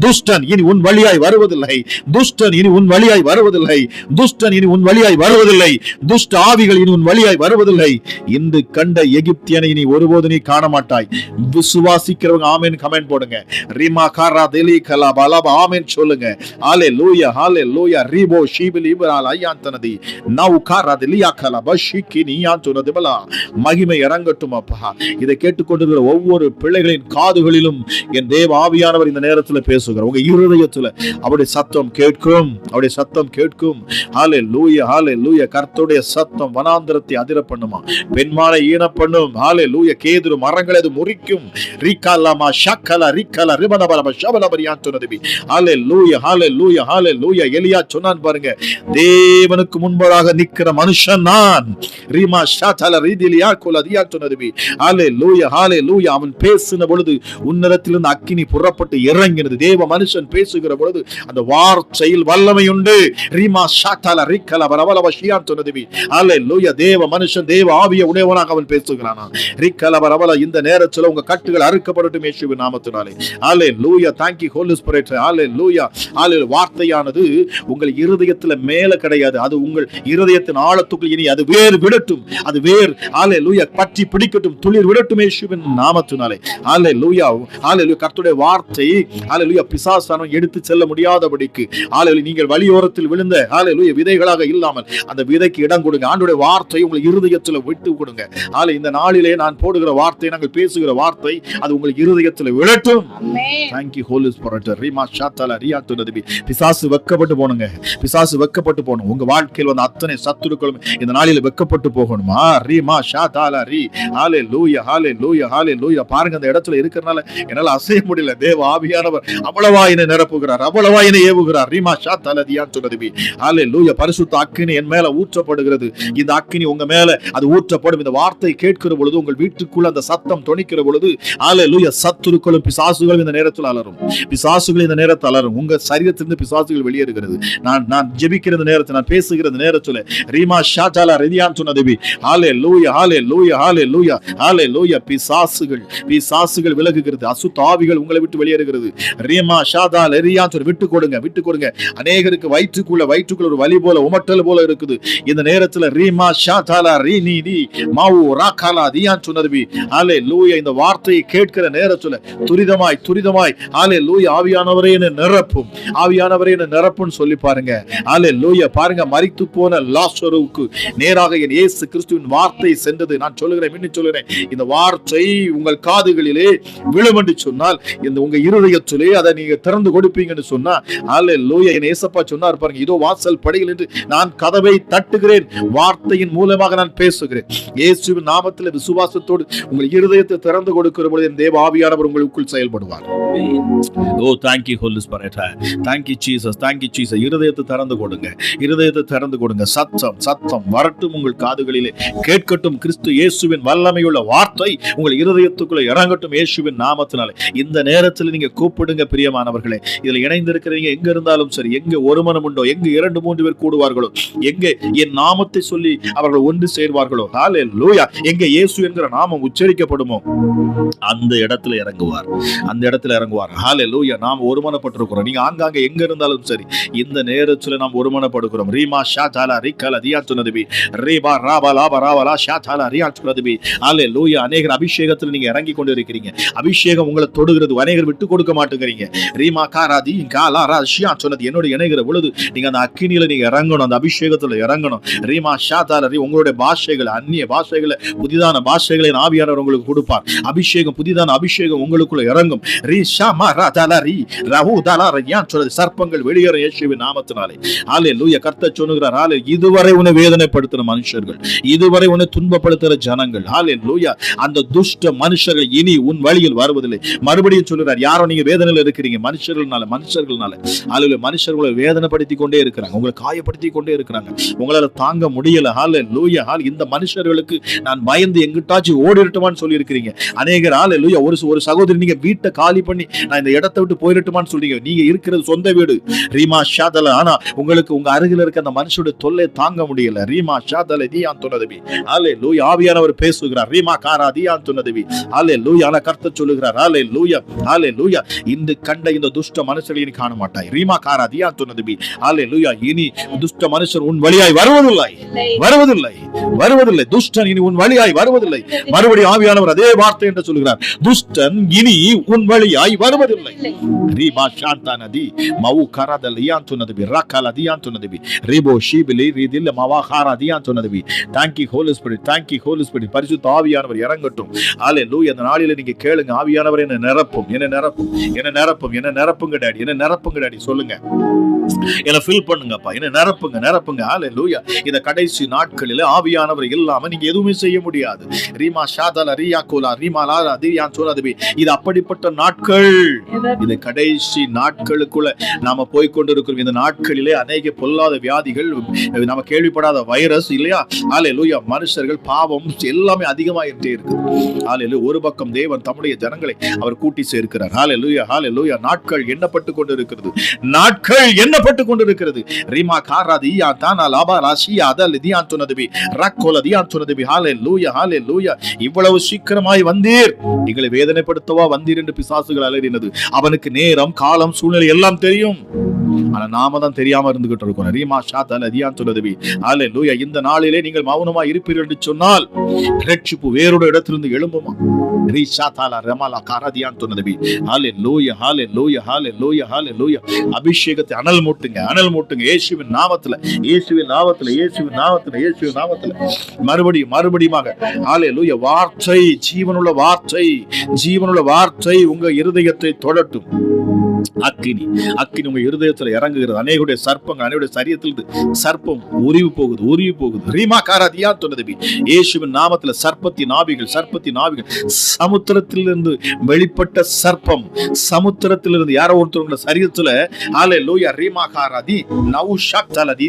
துஷ்டன் இனி உன் வழியாய் வருவதில்லை. துஷ்டன் இனி உன் வழியாய் வருவதில்லை. துஷ்டன் இனி உன் வழியாய் வருவதில்லை. துஷ்ட ஆவிகள் இனி உன் வழியாய் வருவதில்லை. இன்று கண்ட எகிப்தியனை இனி ஒருபோது நீ காண மாட்டாய். விசுவாசிக்கிறவங்க ஆமென் கமெண்ட் போடுங்க. ரிமா காரா தெலி கலா பலபா ஆமென் சொல்லுங்க. ஹalleluya, ஹalleluya. ரிபோ ஷீபிலி பரால் ஐயாந்தனதி நவ் காரா தெலியா கலா பஷிகி நீயான் சொன்னது பல. மகிமை இறங்கட்டும் அப்பா. இதை கேட்டுக்கொண்டிருக்கிற ஒவ்வொரு பிள்ளைகளின் காதுகளிலும் என் தேவ ஆவியானவர் இந்த நேரத்தில் பேசுகிறார். உங்க இருதயத்தில் அவருடைய சத்தம் கேட்கும், அவருடைய சத்தம் கேட்கும். ஹalleluya, ஹalleluya. கர்த்தருடைய சத்தம் வனாந்தரத்தை அதிர பண்ணுமா, பெண்மானை ஈன பண்ணும். ஹalleluya. கேதுரு மரங்களை அது முறிக்கும். ரிகலமா ஷக்கல ரிகல ரிபனபல ஷபலபரியான் சொன்னது. ஹalleluya, ஹalleluya, ஹalleluya. எலியா சொன்னான் பாருங்க, தேவனுக்கு முன்பதாக நிற்கிற மனுஷன் நான். ரிமா ஷாதல ரிதிலியா குலதியா சொன்னது. ஹalleluya, ஹalleluya. அவன் பேசின பொழுது உன்னதத்திலிருந்து அக்கினி புறப்பட்டு இறங்கினது. தேவ மனுஷன் பேசுகிற பொழுது அந்த வார்த்தையில் வல்லமை உண்டு. ரீமா ஷாதல ரிகல பரவலவ ஷியான் சொன்னது. ஹalleluya. தேவ மனுஷன் தேவ ஆவிய உடையவனாக அவன் பேசுகிறான். ரிகல பரவல. இந்த நேரத்தில் உங்க கட்டுகள் அறுக்கப்படட்டும் இயேசுவின் நாமத்தினாலே. ஹalleluya. thank you holy spirit. ஹalleluya, ஹalleluya. வார்த்தையானது உங்கள் இருதயத்தில் மேல கிடையாது, அது உங்கள் இருதயத்தின் ஆழத்துக்குள் இனி அது வேர் விடட்டும். அது வேர் ஹalleluya பற்றி பிடிக்கட்டும், துளிர் விடட்டும் இயேசுவின் நாமத்தினாலே. ஹalleluya, ஹalleluya. கர்த்தருடைய வார்த்தை ஹalleluya பிசாசானவன் எடுத்து செல்ல முடியாதபடிக்கு ஹalleluya நீங்கள் வழியோரத்தில் விழுந்த ஹalleluya விதைகளாக இல்லாமல் அந்த விதைக்கு இடம் கொடுங்க. ஆண்டவருடைய வார்த்தை உங்கள் இருதயத்தில் விட்டு கொடுங்க. ஹalleluya. இந்த நாளிலே நான் போடுகிற வார்த்தை, நாங்கள் பேசுகிற வார்த்தை அது உங்கள் இருதயத்தில் விழட்டும். ஆமென். thank you holy spirit. Reema ஷாத்தல Riya துனதி. பிசாசு வெக்கப்பட்டு போணுங்க, பிசாசு வெக்கப்பட்டு போணும். உங்க வாழ்க்கையில் வந்து அத்தனை சத்துருக்களும் இந்த நாளில வெக்கப்பட்டு போகணுமா. ரீமா ஷாதல ரி. ஹalleluya, ஹalleluya, ஹalleluya. பாருங்க, அந்த இடத்துல இருக்கிறனால என்னால அசைய முடியல. தேவ ஆவியானவர் அவ்வளவா என்னை நிரப்புகிறார், அவ்வளவா என்னை ஏவுகிறார். ரீமா ஷாதல தியான் சொன்னது. ஹalleluya. பரிசுத்த அக்கினி என் மேல ஊற்றப்படுகிறது. இந்த அக்கினி உங்க மேல அது ஊற்றப்படும். இந்த வார்த்தை கேட்கிற பொழுது உங்கள் வீட்டுக்குள்ள அந்த சத்தம் தொனிக்கிற பொழுது ஹalleluya சத்துருக்களும் பிசாசுகளும் இந்த நேரத்தில் அலறும். பிசாசுகள் இந்த நேரத்தில் அலறும். உங்க சரீரத்திலிருந்து பிசாசுகள் வெளியேறுகிறது. நான் ஜெபிக்கிற நேரத்தில், நான் பேசுகிற நேரத்தில் ரீமா ஷாதல ரிதியான் சொன்னது. ஹalleluya, ஹalleluya, ஹalleluya, ஹalleluya. பிசாசுகள் விலகுகிறது. அசுத்த ஆவிகள் உங்களை விட்டு வெளியேறுகிறது. ரீமா ஷாதல ரிதியான் சொன்ன விட்டு கொடுங்க, விட்டு கொடுங்க. அநேகருக்கு வயிற்றுக்குள்ள ஒரு வலி போல, உமட்டல் போல இருக்குது. இந்த நேரத்தில் ரீமா ஷாதல ரினி டி மாவு ராகலா தியான் சொன்னது. ஹalleluya. இந்த வார்த்தையை கேட்கிற நேரத்தில் துரிதமாய் ஹalleluya ஆவியானவரே என்னை நிரப்பும், ஆவியானவரே என்னை நிரப்புன்னு சொல்லி பாருங்க. ஹalleluya. பாருங்க, மரித்து போன லாசருவுக்கு நேராக என் இயேசு கிறிஸ்துவின் வார்த்தை சென்றது. நான் சொல்லுகிறேன், இன்னும் சொல்லுகிறேன், இந்த வார்த்தை உங்கள் காதுகளிலே விழும் என்று சொன்னால் இந்த உங்க இருதயத்திலே அதை நீங்க திறந்து கொடுப்பீங்கன்னு சொன்னா ஹalleluya. என் இயேசப்பா சொன்னார் பாருங்க, இதோ வாசல் படியில் என்று நான் கதவை தட்டுகிறேன், வார்த்தையின் மூலமாக நான் பேசுகிறேன். இயேசுவின் நாமத்தில் விசுவாசத்தோடு உங்கள் இருதயத்தை திறந்து கொடுக்கிற பொழுது என் தேவ ஆவியானவர் உங்களுக்குள் செயல்படுவார். ஓ thank you holy spirit. thank you jesus, thank you jesus. இருதயத்தை திறந்து கொடுங்க, இருதயத்தை திறந்து கொடுங்க. சத்தம் வரட்டும், உங்கள் காதுகளிலே கேட்கட்டும். கிறிஸ்து இயேசுவின் வல்லமையுள்ள வார்த்தை உங்கள் இருதயத்துக்குள்ள இறங்கட்டும் இயேசுவின் நாமத்தினாலே. இந்த நேரத்தில் நீங்க கூப்பிடுங்க பிரியமானவர்களே. இதில் இணைந்திருக்கிறீங்க எங்க இருந்தாலும் சரி, எங்க ஒரு மனம் உண்டோ, எங்க 2-3 பேர் கூடுவார்களோ, எங்க என் நாமத்தை சொல்லி அவர்கள் ஒன்று சேர்வார்களோ, ஹalleluya, எங்க இயேசு என்கிற நாமம் உச்சரிக்கப்படுமோ அந்த இடத்துல இறங்குவார், அந்த இடத்துல இறங்குவார். ஹalleluya. நாம் ஒருமனப்பட்டிருக்கிறோம். நீங்க ஆங்காங்க எங்க இருந்தாலும் சரி, இந்த நேரத்தில் நாம் ஒருமனப்படுகிறோம். ரீமா ஷாதல ரிகல தியா சொன்னது. ரீபா ராபா லாபா ராபா ஷாதல ரியா சொன்னது. ஹalleluya. அநேகர் அபிஷேகத்தில் நீங்க இறங்கி கொண்டு இருக்கிறீங்க. அபிஷேகம் உங்களை தொடுகிறது, அநேகர் விட்டு கொடுக்க மாட்டேங்கிறீங்க. ரீமா காரா காராதி காலாரா ஷியா சொன்னது என்னோட இணைகிற பொழுது நீங்க அந்த அக்கினியில நீங்க இறங்கணும், அந்த அபிஷேகத்துல இறங்கணும். ரீமா ஷாதாலரி உங்களுடைய பாஷைகள், அந்நிய பாஷைகளை, புதிதான பாஷைகளை ஆவியானவர் உங்களுக்கு கொடுப்பார். அபிஷேகம், புதிதான அபிஷேகம் உங்களுக்குள்ள இறங்கும். ரீ ஷாமா ராதாலரி ரஹு தாலாரியான் சொன்னது சர்ப்பங்கள் வெளியேற இயேசுவின் நாமத்தினாலே. ஹல்லேலூயா. கர்த்தர் சொல்லுகிறார், ஹல்லே, இதுவரை உன்னை வேதனைப்படுத்தின மனுஷர்கள், இதுவரை உன்னை துன்பப்படுத்துகிற ஜனங்கள், ஹல்லேலூயா, அந்த துஷ்ட மனுஷர்கள் இனி உன் வழியில் வருவதில்லை. மறுபடியும் சொல்லுகிறார், யாரோ நீங்க வேதனையில் இருக்கிறீங்க, மனுஷர்களால ஹல்லேலூயா, மனுஷர்களை வேதனைப்படுத்தி கொண்டே இருக்கிறாங்க, உங்களை காயப்படுத்தி கொண்டே இருக்கிறாங்க, உங்களால தாங்க முடியல. ஹல்லேலூயா. இந்த மனுஷர்களுக்கு நான் பயந்து எங்கிட்டாச்சும் ஓடிரட்டுமான்னு சொல்லி இருக்கிறீங்க அநேகர். ஹல்லேலூயா. ஒரு சகோதரி நீங்க வீட்டை காலி பண்ணி நான் இந்த இடத்தை விட்டு போயிரட்டுமான்னு சொல்றீங்க. நீங்க இருக்கிறது சொந்த வீடு, ரீமா ஷாதல, ஆனா உங்களுக்கு உங்க அருகில் இருக்க அந்த மனுஷனுடைய தொல்லை தாங்க முடியல. ரீமா ஷாதல தியான் துனதவி. ஹல்லேலூயா. ஆவியானவர் பேசுகிறார். ரீமா காரா தியான் துனதவி. ஹல்லேலூயா. ஆனா கர்த்தர் சொல்லுகிறார், ஹல்லேலூயா, ஹல்லேலூயா, இந்த கண்ட இந்த துஷ்ட மனுஷரை நீ காண மாட்டாய். ரீமா காரா தியான் துனதவி. ஹல்லேலூயா. இனி துஷ்ட மனுஷர் உன் வழியாய் வருவதில்லை, வருவதில்லை, வருவதில்லை. துஷ்டன் இனி உன் வழியாய் வருவதில்லை. மறுபடியும் ஆவியானவர் அதே வார்த்தை என்று சொல்கிறார், துஷ்டன் இனி உன் வழியாய் வருவதில்லை. ரீமா ஷாந்தானதி மவு கரதலியான் துனதவி ரக்கலதியான் துனதவி ரிபோ ஷீபிலி ரிதில்ல மவா ஹாரதியான் துனதவி. Thank you Holy Spirit, thank you Holy Spirit. பரிசுத்த ஆவியானவர் இறங்கட்டும். ஹல்லேலூயா. இந்த நாளிலே நீங்க கேளுங்க, ஆவியானவர் என்ன நிரப்பும், என்ன நிரப்பும், என்ன நிரப்பும், என்ன நிரப்புங்க டாடி, என்ன நிரப்புங்க டாடி சொல்லுங்க. என்ன ஃபில் பண்ணுங்கப்பா, என்ன நிரப்புங்க, நிரப்புங்க. ஹல்லேலூயா. இந்த கடைசி நாட்களில் ஆவியானவர் இல்லாம நீங்க எதுவுமே செய்ய முடியாது. ரீமா ஷாதல ரியா கோலா ரீமா லாரா தியான் சொன்னது இது அப்படிப்பட்ட நாட்கள். இது கடைசி நாட்களுக்குள்ள நாம போய் கொண்டிருக்கிறோம். இந்த நாட்களிலே அநேக பொல்லாத வியாதிகள், நாம கேள்விப்படாத வைரஸ் இல்லையா, ஹல்லேலூயா, மனுஷர்கள் பாவம் எல்லாமே அதிகமாயிட்டே இருக்கு. ஹல்லேலூயா. ஒரு பக்கம் தேவன் தம்முடைய ஜனங்களை அவர் கூட்டி சேர்க்கிறார். ஹல்லேலூயா, ஹல்லேலூயா. நாட்கள் எண்ணப்பட்டு கொண்டிருக்கிறது, நாட்கள் எண்ணப்பட்டு கொண்டிருக்கிறது. ரீமா காராதியா தானா லாபா ராசியா அதல் தியான் சொன்னதுபி ரக்கோல தியான் சொன்னதுபி. ஹல்லேலூயா, ஹல்லேலூயா. இவ்வளவு சீக்கிரமாய் வந்தீர், எங்களை வேதனைப்படுத்தவா வந்தீர் என்று பிசாசுகள் அலறினது. அவனுக்கு நேரம், காலம், சூழ்நிலை எல்லாம் தெரியும். ஆனா நாம தான் தெரியாம இருந்துகிட்டு இருக்கோம். ரீமா ஷாதல தியான் சொன்னதுபி. ஹல்லேலூயா. இந்த நாளிலே நீங்கள் மௌனமா இருப்பீர்கள் என்று சொன்னால் ரட்சிப்பு வேறொரு இடத்திலிருந்து எழும்புமா. ரீஷாதாலா ரமாலா காராதியான் சொன்னதுபி. ஹல்லேலூயா, ஹல்லேலூயா, ஹல்லேலூயா, ஹல்லேலூயா. அபிஷேகத்தை அனல் மூட்டுங்க, அனல் மூட்டுங்க இயேசுவின் நாமத்துல, இயேசுவின் நாமத்துல, இயேசுவின் நாமத்துல, இயேசுவின் நாமத்துல. மறுபடியும் மறுபடியுமாக ஹல்லேலூயா. வார்த்தை, ஜீவனுள்ள வார்த்தை, ஜீவனுள்ள வார்த்தை உங்க இருதயத்தை தொடட்டும். அக்கினி, அக்கினி உங்க இருதயத்துல இறங்குகிறது. அநேகருடைய சர்ப்பங்கள், அநேகருடைய சரீரத்திலிருந்து சர்ப்பம் உருவி போகுது, உருவி போகுது. ரீமா காராதியா சொன்னதுபி. இயேசுவின் நாமத்துல சர்ப்பத்தின் ஆவிகள், சர்ப்பத்தின் ஆவிகள், சமுத்திரத்திலிருந்து வெளிப்பட்ட சர்ப்பம், சமுத்திரத்திலிருந்து யாரோ ஒருத்தவங்க சரீரத்துல, ஹல்லேலூயா, ரீமா காராதி நவு ஷக்தலதி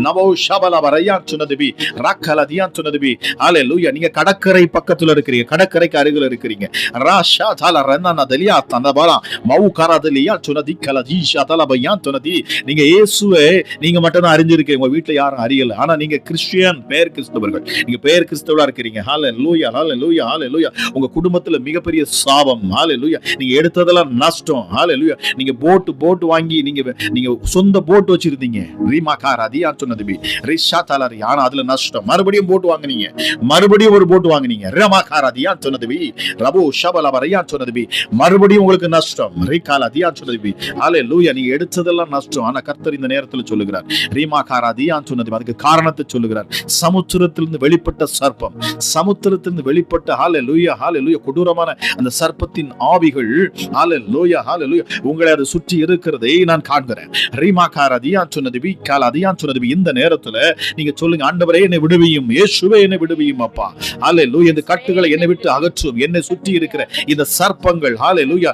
நவோ ஷபலவரையா சொன்னதுபி ரக்கலதியா சொன்னதுபி. ஹல்லேலூயா. நீங்க கடற்கரை பக்கத்துல இருக்கிறீங்க, கடற்கரைக்கு அருகில் இருக்கிறீங்க. ராஷா தல ரன்னா தலியா தனபலா மவு காராதலியா சொன்னதி கலதி ஷதல பையான் சொன்னதி. நீங்க இயேசுவை நீங்க மட்டும் தான் அறிஞ்சிருக்கீங்க, உங்க வீட்டுல யாரும் அறியல. ஆனா நீங்க கிறிஸ்டியன், பேர் கிறிஸ்தவர்கள், நீங்க பேர் கிறிஸ்தவரா இருக்கிறீங்க. ஹல்லேலூயா, ஹல்லேலூயா, ஹல்லேலூயா. உங்க குடும்பத்துல மிகப்பெரிய சாபம். ஹல்லேலூயா. நீங்க எடுத்ததெல்லாம் நஷ்டம். ஹல்லேலூயா. நீங்க போட் வாங்கி நீங்க சொந்த போட் வச்சிருந்தீங்க. ரீமா காராதியா சொன்னதுபி ரிஷா தலரி. ஆனா அதுல நஷ்டம். மறுபடியும் போட் வாங்குனீங்க, மறுபடியும் ஒரு போட் வாங்குனீங்க. ரமா காராதியா சொன்னதுபி ரபோ ஷபலவரையா சொன்னதுபி. மறுபடியும் உங்களுக்கு நஷ்டம். ரிகாலதியா சொன்னதுபி. ஹல்லேலூயா. நீங்க எடுத்ததெல்லாம் நஷ்டம். ஆனா கர்த்தர் இந்த நேரத்தில் சொல்லுகிறார், ரீமா காராதியா சொன்னதுபி. அதுக்கு காரணத்தை சொல்லுகிறார். சமுத்திரத்திலிருந்து வெளிப்பட்ட சர்ப்பம், சமுத்திரத்திலிருந்து வெளிப்பட்ட ஹல்லேலூயா, ஹல்லேலூயா, கொடூரமான அந்த சர்ப்பத்தின் ஆவிகள், ஹல்லேலூயா, ஹல்லேலூயா, உங்களை அது சுற்றி இருக்கிறதை நான் காண்கிறேன். ரீமா காராதியா சொன்னதுபி காலாதியா சொன்னதுபி. இந்த நேரத்துல நீங்க சொல்லுங்க, ஆண்டவரே என்னை விடுவியும், இயேசுவே என்னை விடுவியும் அப்பா. ஹல்லேலூயா. இந்த கட்டுகளை என்னை விட்டு அகற்றும். என்னை சுற்றி இருக்கிற இந்த சர்ப்பங்கள், ஹல்லேலூயா,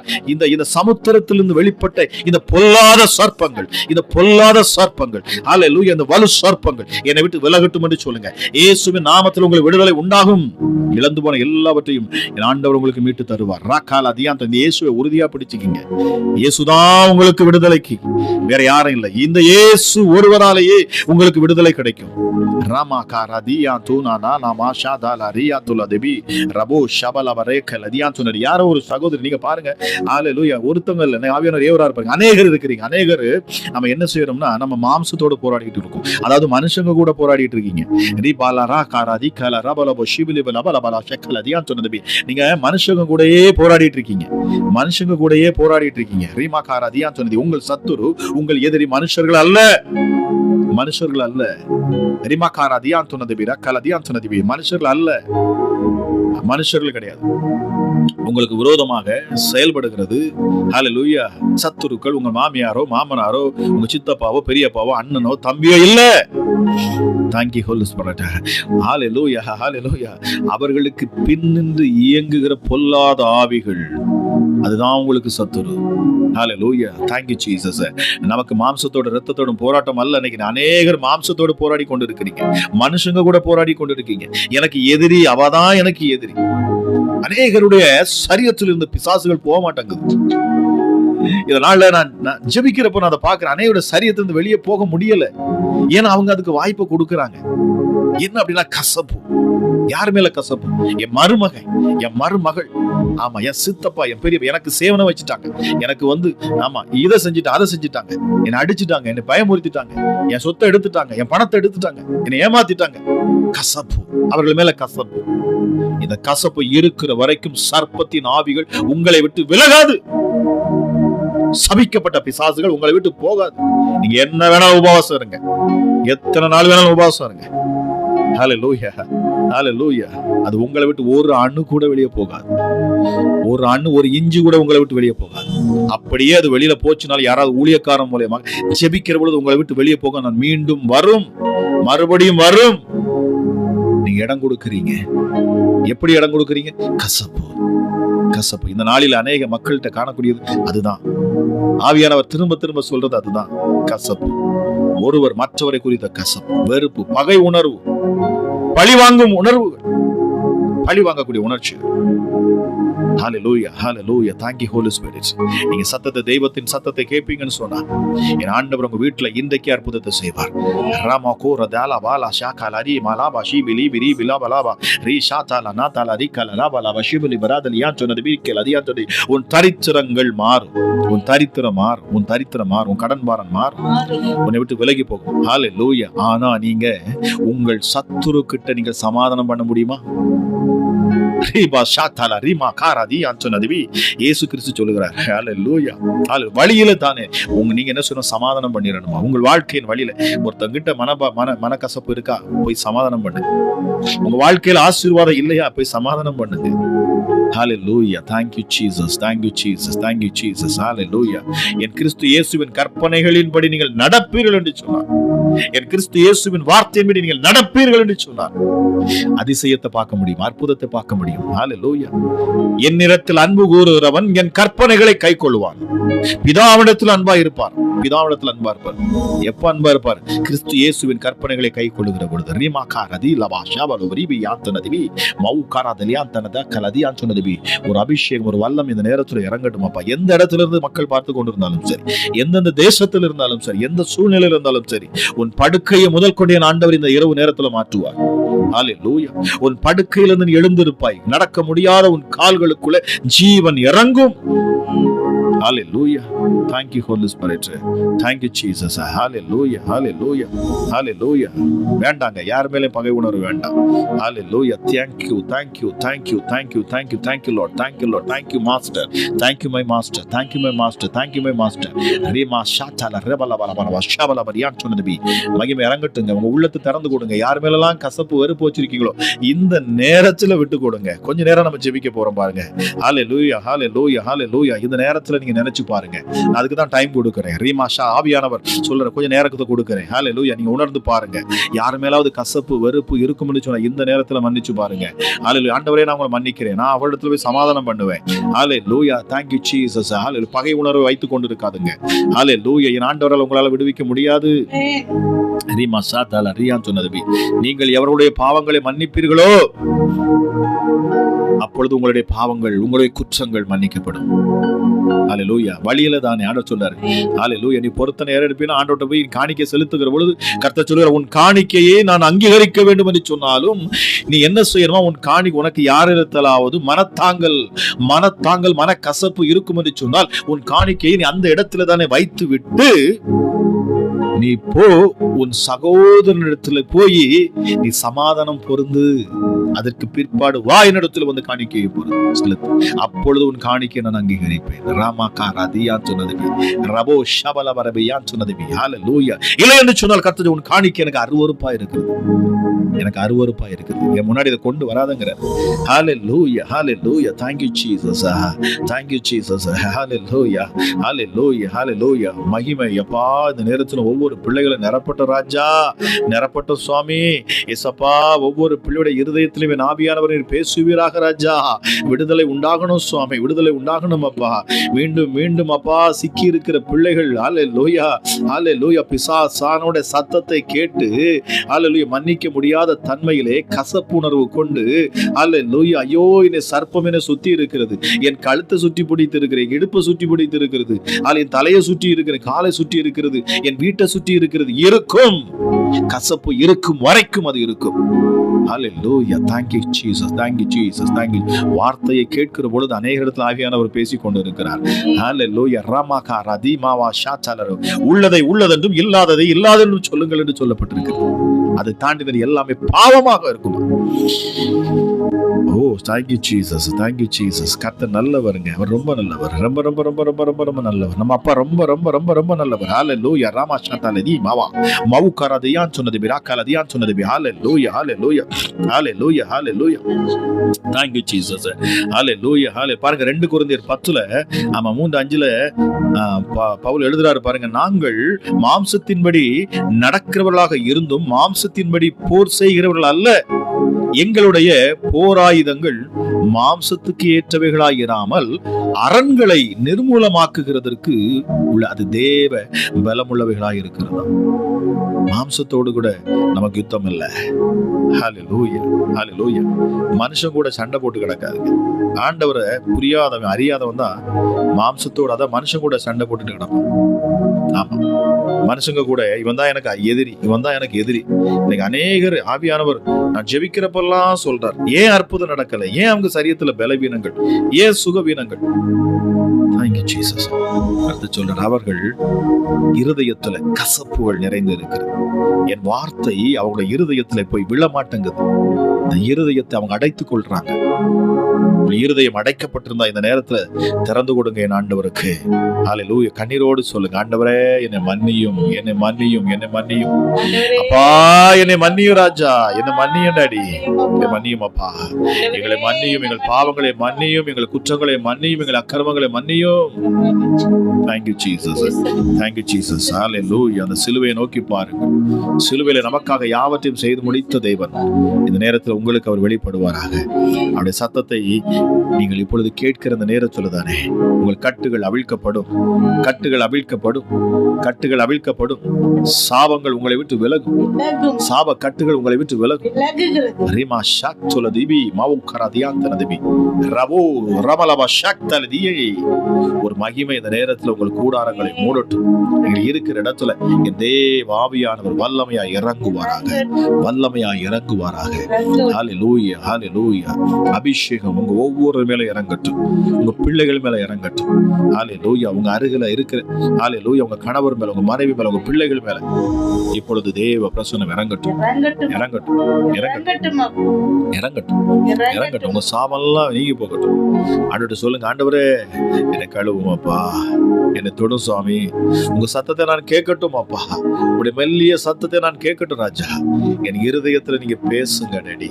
இந்த சமுத்திரத்திலிருந்து வெளிப்பட்ட இந்த பொல்லாத சர்ப்பங்கள், இந்த பொல்லாத சர்ப்பங்கள், ஹல்லேலூயா, இந்த வலு சர்ப்பங்கள் என்னை விட்டு விலகட்டும் என்று சொல்லுங்க. இயேசுவின் நாமத்தில் உங்களுக்கு விடுதலை உண்டாகும். இழந்து போன எல்லாவற்றையும் என் ஆண்டவர் உங்களுக்கு மீட்டு தருவார். ராக்கால் அதியான். இந்த இயேசுவை உறுதியா பிடிச்சுக்கிங்க. இயேசுதான் உங்களுக்கு விடுதலைக்கு, வேற யாரும் இல்லை. இந்த இயேசு ஒருவராலேயே உங்களுக்கு விடுதலை கிடைக்கும். ராமா காராதியா தூனானா நாமா ஷாதாலா ரியா துலதபி ரபோ ஷபலவரே கலதியான் சொன்னார். யாரோ ஒரு சகோதரி நீங்க பாருங்க, ஹல்லேலூயா, ஒருத்தவங்க இல்ல, ஆவியானவர் ஏவரா இருப்பாங்க. அநேகர் இருக்கிறீங்க. அநேகர் நம்ம என்ன செய்யறோம்னா, நம்ம மாம்சத்தோட போராடிட்டு இருக்கோம். அதாவது மனுஷங்க கூட போராடிட்டு இருக்கீங்க. ரி பாலரா காராதி கலரா பலபோ ஷிபிலி பலபல நீங்க மனுஷங்க கூடயே போராடிட்டு இருக்கீங்க, மனுஷங்க கூடயே போராடிட்டு இருக்கீங்க. ரீமாகாரா தியான் சொன்னது, உங்கள் சத்துரு உங்கள் எதிரி மனுஷர்கள் அல்ல, மனுஷர்கள் அல்ல. ரிமாகாரா தியான் சொன்னது வீரா கல தியான் சொன்னது வீ மனுஷர்கள் அல்ல, மனுஷர்கள் கிடையாது. உங்களுக்கு விரோதமாக செயல்படுகிறது ஹல்லேலூயா சத்துருக்கள் உங்க மாமியாரோ மாமனாரோ உங்க சித்தப்பாவோ பெரியப்பாவோ அண்ணனோ தம்பியோ இல்ல. Thank you Holy Spirit. ஹல்லேலூயா ஹல்லேலூயா. அவர்களுக்கு பின்னின்று இயங்குகிற பொல்லாத ஆவிகள், அதுதான் உங்களுக்கு சத்துரு. ஹல்லேலூயா. Thank you Jesus. நமக்கு மாம்சத்தோட இரத்தத்தோட போராட்டம் அல்ல. இன்னைக்கு அநேகர் மாம்சத்தோட போராடி கொண்டு இருக்கிறீங்க, மனுஷங்க கூட போராடி கொண்டு இருக்கீங்க. எனக்கு எதிரி அவதான், எனக்கு எதிரி. அநேகருடைய சரீரத்தில் இருந்து பிசாசுகள் போக மாட்டேங்குது. இதனால நான் ஜெபிக்கிறப்ப நான் அதை பார்க்கிறேன், அநேகருடைய சரீரத்திலிருந்து வெளியே போக முடியல. ஏன்னா அவங்க அதுக்கு வாய்ப்பு கொடுக்கறாங்க. என்ன அப்படின்னா கசப்பு. யார் மேல கசப்பு? என் மருமகன், என் மருமகள், ஆமா என் சித்தப்பா, என் பெரிய, எனக்கு சேவனை வச்சுட்டாங்க, எனக்கு ஆமா இதை செஞ்சுட்டாங்க, அதை செஞ்சுட்டாங்க, என்னை அடிச்சுட்டாங்க, என்னை பயமுறுத்திட்டாங்க, என் சொத்தை எடுத்துட்டாங்க, என் பணத்தை எடுத்துட்டாங்க, என்னை ஏமாத்திட்டாங்க. கசப்பு, அவர்கள் மேல கசப்பு. இந்த கசப்பு இருக்கிற வரைக்கும் சர்ப்பத்தின் ஆவிகள் உங்களை விட்டு விலகாது. சபிக்கப்பட்ட பிசாசுகள் உங்களை விட்டு போகாது. நீங்க என்ன வேணாலும் உபவாசம் இருங்க, எத்தனை நாள் வேணாலும் உபவாசம் இருங்க. ஹல்லேலூயா ஹல்லேலூயா. அது உங்களை விட்டு ஒரு அணு கூட வெளியே போகாது, ஒரு அணு ஒரு இஞ்சி கூட உங்களை விட்டு வெளியே போகாது. அப்படியே அது வெளியில போச்சுனாலும் யாராவது ஊழியக்காரன் மூலமாக ஜெபிக்கிற பொழுது உங்களை விட்டு வெளியே போக நான் மீண்டும் வரும், மறுபடியும் வரும். நீங்க இடம் கொடுக்கறீங்க. எப்படி இடம் கொடுக்கறீங்க? கசப்பு, கசப்பு. இந்த நாளில் அநேக மக்கள்கிட்ட காணக்கூடியது அதுதான். ஆவியானவர் திரும்ப திரும்ப சொல்றது அதுதான், கசப்பு. ஒருவர் மற்றவரை குறித்த கசப்பு, வெறுப்பு, பகை உணர்வு, பழி வாங்கும் உணர்வு, பழி வாங்கக்கூடிய உணர்ச்சி. ஹல்லேலூயா ஹல்லேலூயா. Thank you Holy Spirit. நீங்க சத்தத்தை, தெய்வத்தின் சத்தத்தை கேட்பீங்கன்னு சொன்னா என் ஆண்டவர் உங்க வீட்டுல இன்றைக்கு அற்புதத்தை செய்வார். ராமா கோர தாலா பாலா ஷாகா லரி மலாபா ஷீபிலி பிரி பிலா பலாபா ரீ ஷாதாலா நாதாலா ரி கலலா பலாபா ஷீபிலி பராதலியான் சொன்னது வீக்கல் அதியான் சொன்னது. உன் தரித்திரங்கள் மாறும், உன் தரித்திரம் மாறும், உன் தரித்திரம் மாறும், உன் கடன் பாரம் மாறும், உன்னை விட்டு விலகி போகும். ஹல்லேலூயா. ஆனா நீங்க உங்கள் சத்துரு கிட்ட நீங்க சமாதானம் பண்ண முடியுமா? இயேசு கிறிஸ்து சொல்லுகிறார், ஹல்லேலூயா. வழியில தானே நீங்க என்ன சொன்ன, சமாதானம் பண்ணிடணுமா? உங்கள் வாழ்க்கையின் வழியில ஒருத்தங்கிட்ட மனக்கசப்பு இருக்கா, போய் சமாதானம் பண்ணுங்க. உங்க வாழ்க்கையில ஆசீர்வாதம் இல்லையா, போய் சமாதானம் பண்ணுங்க. ஹல்லேலூயா. Thank you Jesus. Thank you Jesus. Thank you Jesus. ஹல்லேலூயா. என் கிறிஸ்து இயேசுவின் கற்பனைகளின்படி நீங்கள் நடப்பீர்கள் என்று சொன்னார். என் கிறிஸ்து இயேசுவின் வார்த்தையின்படி நீங்கள் நடப்பீர்கள் என்று சொன்னார். அதிசயத்தை பார்க்க முடியும், அற்புதத்தை பார்க்க முடியும். ஹல்லேலூயா. என்னிடத்தில் அன்பு கூறுகிறவன் என் கற்பனைகளை கைக்கொள்வான். பிதாவிடத்தில் அன்பா இருப்பார், பிதாவிடத்தில் அன்பா இருப்பார். எப்ப அன்பா இருப்பார்? கிறிஸ்து இயேசுவின் கற்பனைகளை கைக்கொள்ளுகிற பொழுது. ரீமாகாரதி லபாஷா வலுவரிபி யாத்தனதிபி மௌகாரதலியாந்தனத கலதியான். ஒரு அபிஷேகம், ஒரு வல்லம் இந்த நேரத்தில் இறங்கட்டும் அப்பா. எந்த இடத்துல இருந்து மக்கள் பார்த்து கொண்டிருந்தாலும் சரி, எந்தெந்த தேசத்தில் இருந்தாலும் சரி, எந்த சூழ்நிலையில் இருந்தாலும் சரி, உன் படுக்கையை முதல் கொண்டு என் ஆண்டவர் இந்த இரவு நேரத்தில் மாற்றுவார். ஹல்லேலூயா. உன் படுக்கையிலிருந்து நீ எழுந்திருப்பாய். நடக்க முடியாத உன் கால்களுக்குள்ள ஜீவன் இறங்கும். ஹல்லேலூயா. Thank you Holy Spirit. Thank you Jesus. Hallelujah. Hallelujah. Hallelujah. வேண்டாங்க, யார் மேலே பகை உணர்வு வேண்டாம். Hallelujah. Thank you. Thank you. Thank you. Thank you. Thank you. Thank you Lord. Thank you Lord. Thank you Master. Thank you my Master. Thank you my Master. Thank you my Master. Reema ஷாதால ரபல பலபல வஷபல பரியான் சொன்னது. மகிமை இறங்கட்டுங்க. உங்க உள்ளத்தை திறந்து கொடுங்க. யார் மேலலாம் கசப்பு வெறுப்பு வச்சிருக்கீங்களோ இந்த நேரத்துல விட்டு கொடுங்க. கொஞ்ச நேரம் நம்ம ஜெபிக்க போறோம் பாருங்க. Hallelujah. Hallelujah. Hallelujah. இந்த நேரத்துல நீங்க நினைச்சு பாருங்க. அதுக்கு தான் டைம் கொடுக்கிறேன். ரீமாஷா ஆவியானவர் சொல்ற கொஞ்ச நேரத்தை கொடுக்கிறேன். ஹல்லேலூயா. நீங்க உணர்ந்து பாருங்க. யார் மேலாவது கசப்பு வெறுப்பு இருக்கும்னு சொன்னா இந்த நேரத்துல மன்னிச்சு பாருங்க. ஹல்லேலூயா. ஆண்டவரே, நான் உங்களை மன்னிக்கிறேன். நான் அவரிடத்துல போய் சமாதானம் பண்ணுவேன். ஹல்லேலூயா. Thank you Jesus. ஹல்லேலூயா. பகை உணர்வை வைத்துக் கொண்டு இருக்காதுங்க. ஹல்லேலூயா. என் ஆண்டவரால் உங்களால விடுவிக்க முடியாது. ரீமாஷா தால ரியான் சொன்னது. நீங்கள் எவருடைய பாவங்களை மன்னிப்பீர்களோ அப்பொழுது உங்களுடைய பாவங்கள், உங்களுடைய குற்றங்கள் மன்னிக்கப்படும். ஹல்லேலூயா. வழியில தானே ஆண்டவர் சொல்றாரு. ஹல்லேலூயா. நீ பொருத்தனை ஏறெடுப்பினா ஆண்டவர்ட்ட போய் காணிக்கை செலுத்துகிற பொழுது கர்த்தர் சொல்றார், உன் காணிக்கையை நான் அங்கீகரிக்க வேண்டும் என்று சொன்னாலும் நீ என்ன செய்யணுமா, உன் காணிக்கை உனக்கு யாரிடத்திலாவது மனத்தாங்கல் மனக்கசப்பு இருக்கும் என்று சொன்னால் உன் காணிக்கையை நீ அந்த இடத்துல தானே வைத்து விட்டு நீ போ, உன் சகோதரனிடத்துல போய் நீ சமாதானம் பொருந்து, அதற்கு பிற்பாடு வா என்னிடத்துல வந்து காணிக்கையை செலுத்து, அப்பொழுது உன் காணிக்கையை நான் அங்கீகரிப்பேன். ராமாக்கா ரதியான் சொன்னது, ரபோ ஷபல வரபியான் சொன்னது. ஹல்லேலூயா. இல்லை என்று சொன்னால் கர்த்தர், உன் காணிக்கை எனக்கு அருவருப்பா இருக்குது, எனக்கு அருவருப்பா இருக்குது, என் முன்னாடி இதை கொண்டு வராதங்கிறார். ஹல்லேலூயா, ஹல்லேலூயா. Thank you Jesus, thank you Jesus. ஹல்லேலூயா, ஹல்லேலூயா, ஹல்லேலூயா. மகிமை அப்பா. இந்த நேரத்துல ஒவ்வொரு பிள்ளைகளை நிரப்பட்ட ராஜா, நிரப்பட்ட சுவாமி இயேசப்பா. ஒவ்வொரு பிள்ளையுடைய இருதயத்திலுமே ஆவியானவர் பேசுவீராக ராஜா. விடுதலை உண்டாகணும் சுவாமி, விடுதலை உண்டாகணும் அப்பா. மீண்டும் மீண்டும் அப்பா சிக்கி இருக்கிற பிள்ளைகள் ஹல்லேலூயா, ஹல்லேலூயா, பிசாசானோட சத்தத்தை கேட்டு ஹல்லேலூயா மன்னிக்க முடியாத தன்மையிலே கசப்புணர்வு கொண்டு ஹல்லேலூயா, ஐயோ என்னை சர்ப்பம் என சுத்தி இருக்கிறது, என் கழுத்தை சுற்றி பிடித்து இருக்கிறது, என் இடுப்பை சுற்றி பிடித்து இருக்கிறது, என் தலையை சுற்றி இருக்கிறது, காலை சுற்றி இருக்கிறது, என் வீட்டை சுற்றி இருக்கிறது, இருக்கும் கசப்பு இருக்கும் வரைக்கும் அது இருக்கும். ஹல்லேலூயா. Thank you Jesus, thank you Jesus, thank you. வார்த்தையை கேட்கிற பொழுது அநேக இடத்துல ஆவியானவர் பேசிக் கொண்டு இருக்கிறார். ஹல்லேலூயா. ரமாகா ரதிமாவா ஷாச்சலரு. உள்ளதை உள்ளதென்றும் இல்லாததை இல்லாதென்றும் சொல்லுங்கள் என்று சொல்லப்பட்டிருக்கிறது. அதை தாண்டினது எல்லாமே பாவமாக இருக்கும். ஓ, thank you Jesus, thank you Jesus. கர்த்தர் நல்லவருங்க, அவர் ரொம்ப நல்லவர், ரொம்ப ரொம்ப ரொம்ப ரொம்ப ரொம்ப ரொம்ப நல்லவர். நம்ம அப்பா ரொம்ப ரொம்ப ரொம்ப ரொம்ப நல்லவர். ஹல்லேலூயா. ராமா ஷாத்தலதி மாவா மவுகரதியான் சொன்னது, பிராக்கலதியான் சொன்னது. ஹல்லேலூயா, ஹல்லேலூயா, ஹல்லேலூயா, ஹல்லேலூயா. Thank you Jesus. ஹல்லேலூயா, ஹல்லே. பாருங்க 2 கொரிந்தியர் 10ல 3:5ல பவுல் எழுதுறாரு பாருங்க, நாங்கள் மாம்சத்தின்படி நடக்கிறவர்களாக இருந்தும் மாம்சத்தின்படி போர் செய்கிறவர்கள் அல்ல. எங்களுடைய போராயுதங்கள் மாம்சத்துக்கு ஏற்றவைகளாயிராமல் அரண்களை நிர்மூலமாக்குகிறதற்கு உள்ள அது தேவ பலமுள்ளவைகளாய் இருக்கிறதா. மாம்சத்தோடு கூட நமக்கு யுத்தம் இல்லை. ஹல்லேலூயா, ஹல்லேலூயா. மனுஷன் கூட சண்டை போட்டு கிடக்காதுங்க. ஆண்டவரை புரியாதவன் அறியாதவன் தான் மாம்சத்தோடு, அதான் மனுஷன் கூட சண்டை போட்டுட்டு கிடப்பான். ஆமா, மனுஷங்க கூட இவன் தான் எனக்கு எதிரி, இவன் தான் எனக்கு எதிரி. இன்னைக்கு அநேகர் ஆவியானவர் நான் ஜெபிக்கிறப்பெல்லாம் சொல்றார், ஏன் அற்புதம் நடக்கல, ஏன் அவங்க சரீரத்துல பலவீனங்கள், ஏன் சுகவீனங்கள். Thank you Jesus. அடுத்து சொல்றார், அவர்கள் இருதயத்துல கசப்புகள் நிறைந்து இருக்கிறது. என் வார்த்தை அவங்க இருதயத்துல போய் விழ மாட்டேங்குது. இந்த இருதயத்தை அவங்க அடைத்துக் கொள்றாங்க. இருதயம் அடைக்கப்பட்டிருந்தா இந்த நேரத்துல திறந்து கொடுங்க என் ஆண்டவருக்கு. ஹல்லேலூயா. கண்ணீரோடு சொல்லுங்க, ஆண்டவரே என்னை மன்னியும், என்னை மன்னியும், என்னை மன்னியும் அப்பா, என்னை மன்னியும் ராஜா, என்னை மன்னியும் டாடி, என்னை மன்னியும் அப்பா, எங்களை மன்னியும், எங்கள் பாவங்களை மன்னியும், எங்கள் குற்றங்களை மன்னியும், எங்கள் அக்கிரமங்களை மன்னியும். Thank you Jesus, thank you Jesus. ஹல்லேலூயா. அந்த சிலுவையை நோக்கி பாருங்க. சிலுவையில நமக்காக யாவற்றையும் செய்து முடித்த தேவன் இந்த நேரத்தில் உங்களுக்கு அவர் வெளிப்படுவாராக. அவருடைய சத்தத்தை நீங்கள் இப்பொழுது கேட்கிற அந்த நேரத்தில் தானே உங்கள் கட்டுகள் அவிழ்க்கப்படும், கட்டுகள் அவிழ்க்கப்படும், கட்டுகள் அவிழ்க்கப்படும். சாபங்கள் உங்களை விட்டு விலகும், சாப கட்டுகள் உங்களை விட்டு விலகும். ரீமா ஷாக் சொல்லதிபி மாவுக்கரா தியாந்தனதிபி ரவோ ரமலபா ஷாக் தலதியை. ஒரு மகிமை இந்த நேரத்தில் உங்கள் கூடாரங்களை மூடட்டும். நீங்கள் இருக்கிற இடத்துல என் தேவ ஆவியானவர் வல்லமையா இறங்குவாராக, வல்லமையா இறங்குவாராக. ஹல்லேலூயா, ஹல்லேலூயா. அபிஷேகம் உங்க ஒவ்வொரு மேல இறங்கட்டும், உங்க பிள்ளைகள் மேல இறங்கட்டும். ஹல்லேலூயா. உங்க அருகில இருக்கிற ஹல்லேலூயா உங்க கணவர் மேல, உங்க மனைவி மேல, உங்க பிள்ளைகள் மேல இப்பொழுது தேவ பிரசன்னம் இறங்கட்டும், இறங்கட்டும், இறங்கட்டும், இறங்கட்டும், இறங்கட்டும். உங்க சாபெல்லாம் நீங்கி போகட்டும். ஆண்டவர்ட்ட சொல்லுங்க, ஆண்டவரே என்னை கழுவும் அப்பா, என்னை தொடும் சுவாமி, உங்க சத்தத்தை நான் கேட்கட்டும் அப்பா, உங்களுடைய மெல்லிய சத்தத்தை நான் கேட்கட்டும் ராஜா. என் இருதயத்துல நீங்க பேசுங்க டாடி.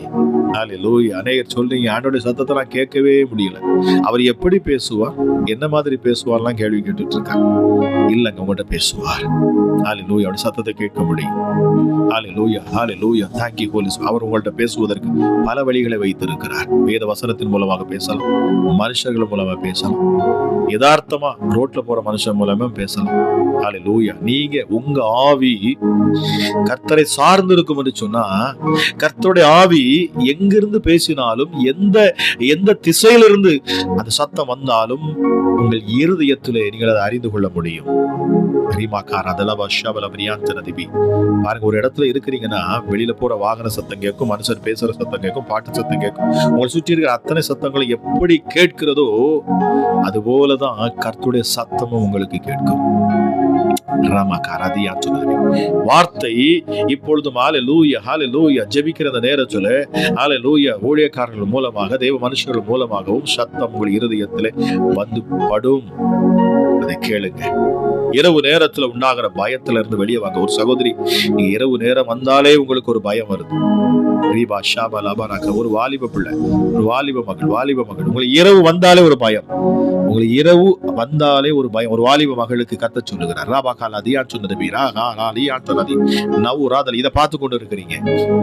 ஹல்லேலூயா. அநேகர் சொல்றீங்க, ஆண்டவருடைய சத்தத்தை நான் கேட்கவே முடியல, அவர் எப்படி பேசுவார், என்ன மாதிரி பேசுவார்லாம் கேள்வி கேட்டுட்டு இருக்காங்க. இல்லங்க, உங்கள்கிட்ட பேசுவார். ஹல்லேலூயா. அவருடைய சத்தத்தை கேட்க முடியும். ஹல்லேலூயா, ஹல்லேலூயா. Thank you Holy Spirit. அவர் உங்கள்கிட்ட பேசுவதை பேசுவதற்கு பல வழிகளை வைத்திருக்கிறார். வேத வசனத்தின் மூலமாக பேசலாம், மனுஷர்கள் மூலமா பேசலாம், யதார்த்தமா ரோட்ல போற மனுஷன் மூலமா பேசலாம். ஹல்லேலூயா. நீங்க உங்க ஆவி கர்த்தரை சார்ந்து இருக்கும் என்று சொன்னா, கர்த்தருடைய ஆவி எங்கிருந்து பேசினாலும், எந்த திசையிலிருந்து அந்த சத்தம் வந்தாலும் உங்கள் இருதயத்திலே நீங்கள் அதை அறிந்து கொள்ள முடியும். பாருங்க, ஒரு இடத்துல இருக்கிறீங்கன்னா வெளியில போற வாகன சத்தம் கேட்கும், மனுஷர் பேசுற சத்தம் கேட்கும், பாட்டு சத்தம் கேட்கும். உங்களை சுற்றி இருக்கிற அத்தனை சத்தங்களும் எப்படி கேட்கிறதோ அது போலதான் கர்த்தருடைய சத்தமும் உங்களுக்கு கேட்கும். வார்த்தை இப்பொழுதும் ஹல்லேலூயா ஹல்லேலூயா ஜெபிக்கிற அந்த நேரத்துல ஹல்லேலூயா ஊழியக்காரர்கள் மூலமாக, தேவ மனுஷர்கள் மூலமாகவும் சத்தம் உங்கள் இருதயத்திலே வந்து படும். அதை கேளுங்க. இரவு நேரத்துல உண்டாகிற பயத்துல இருந்து வெளியே வாங்க. ஒரு சகோதரி, நீங்க இரவு நேரம் வந்தாலே உங்களுக்கு ஒரு பயம் வருது. ஒரு வாலிப பிள்ளை, ஒரு வாலிப மகள், உங்களுக்கு இரவு வந்தாலே ஒரு பயம், உங்களுக்கு இரவு வந்தாலே ஒரு பயம். ஒரு வாலிப மகளுக்கு கத்த சொல்லுகிறார், இதை பார்த்து கொண்டு இருக்கிறீங்க.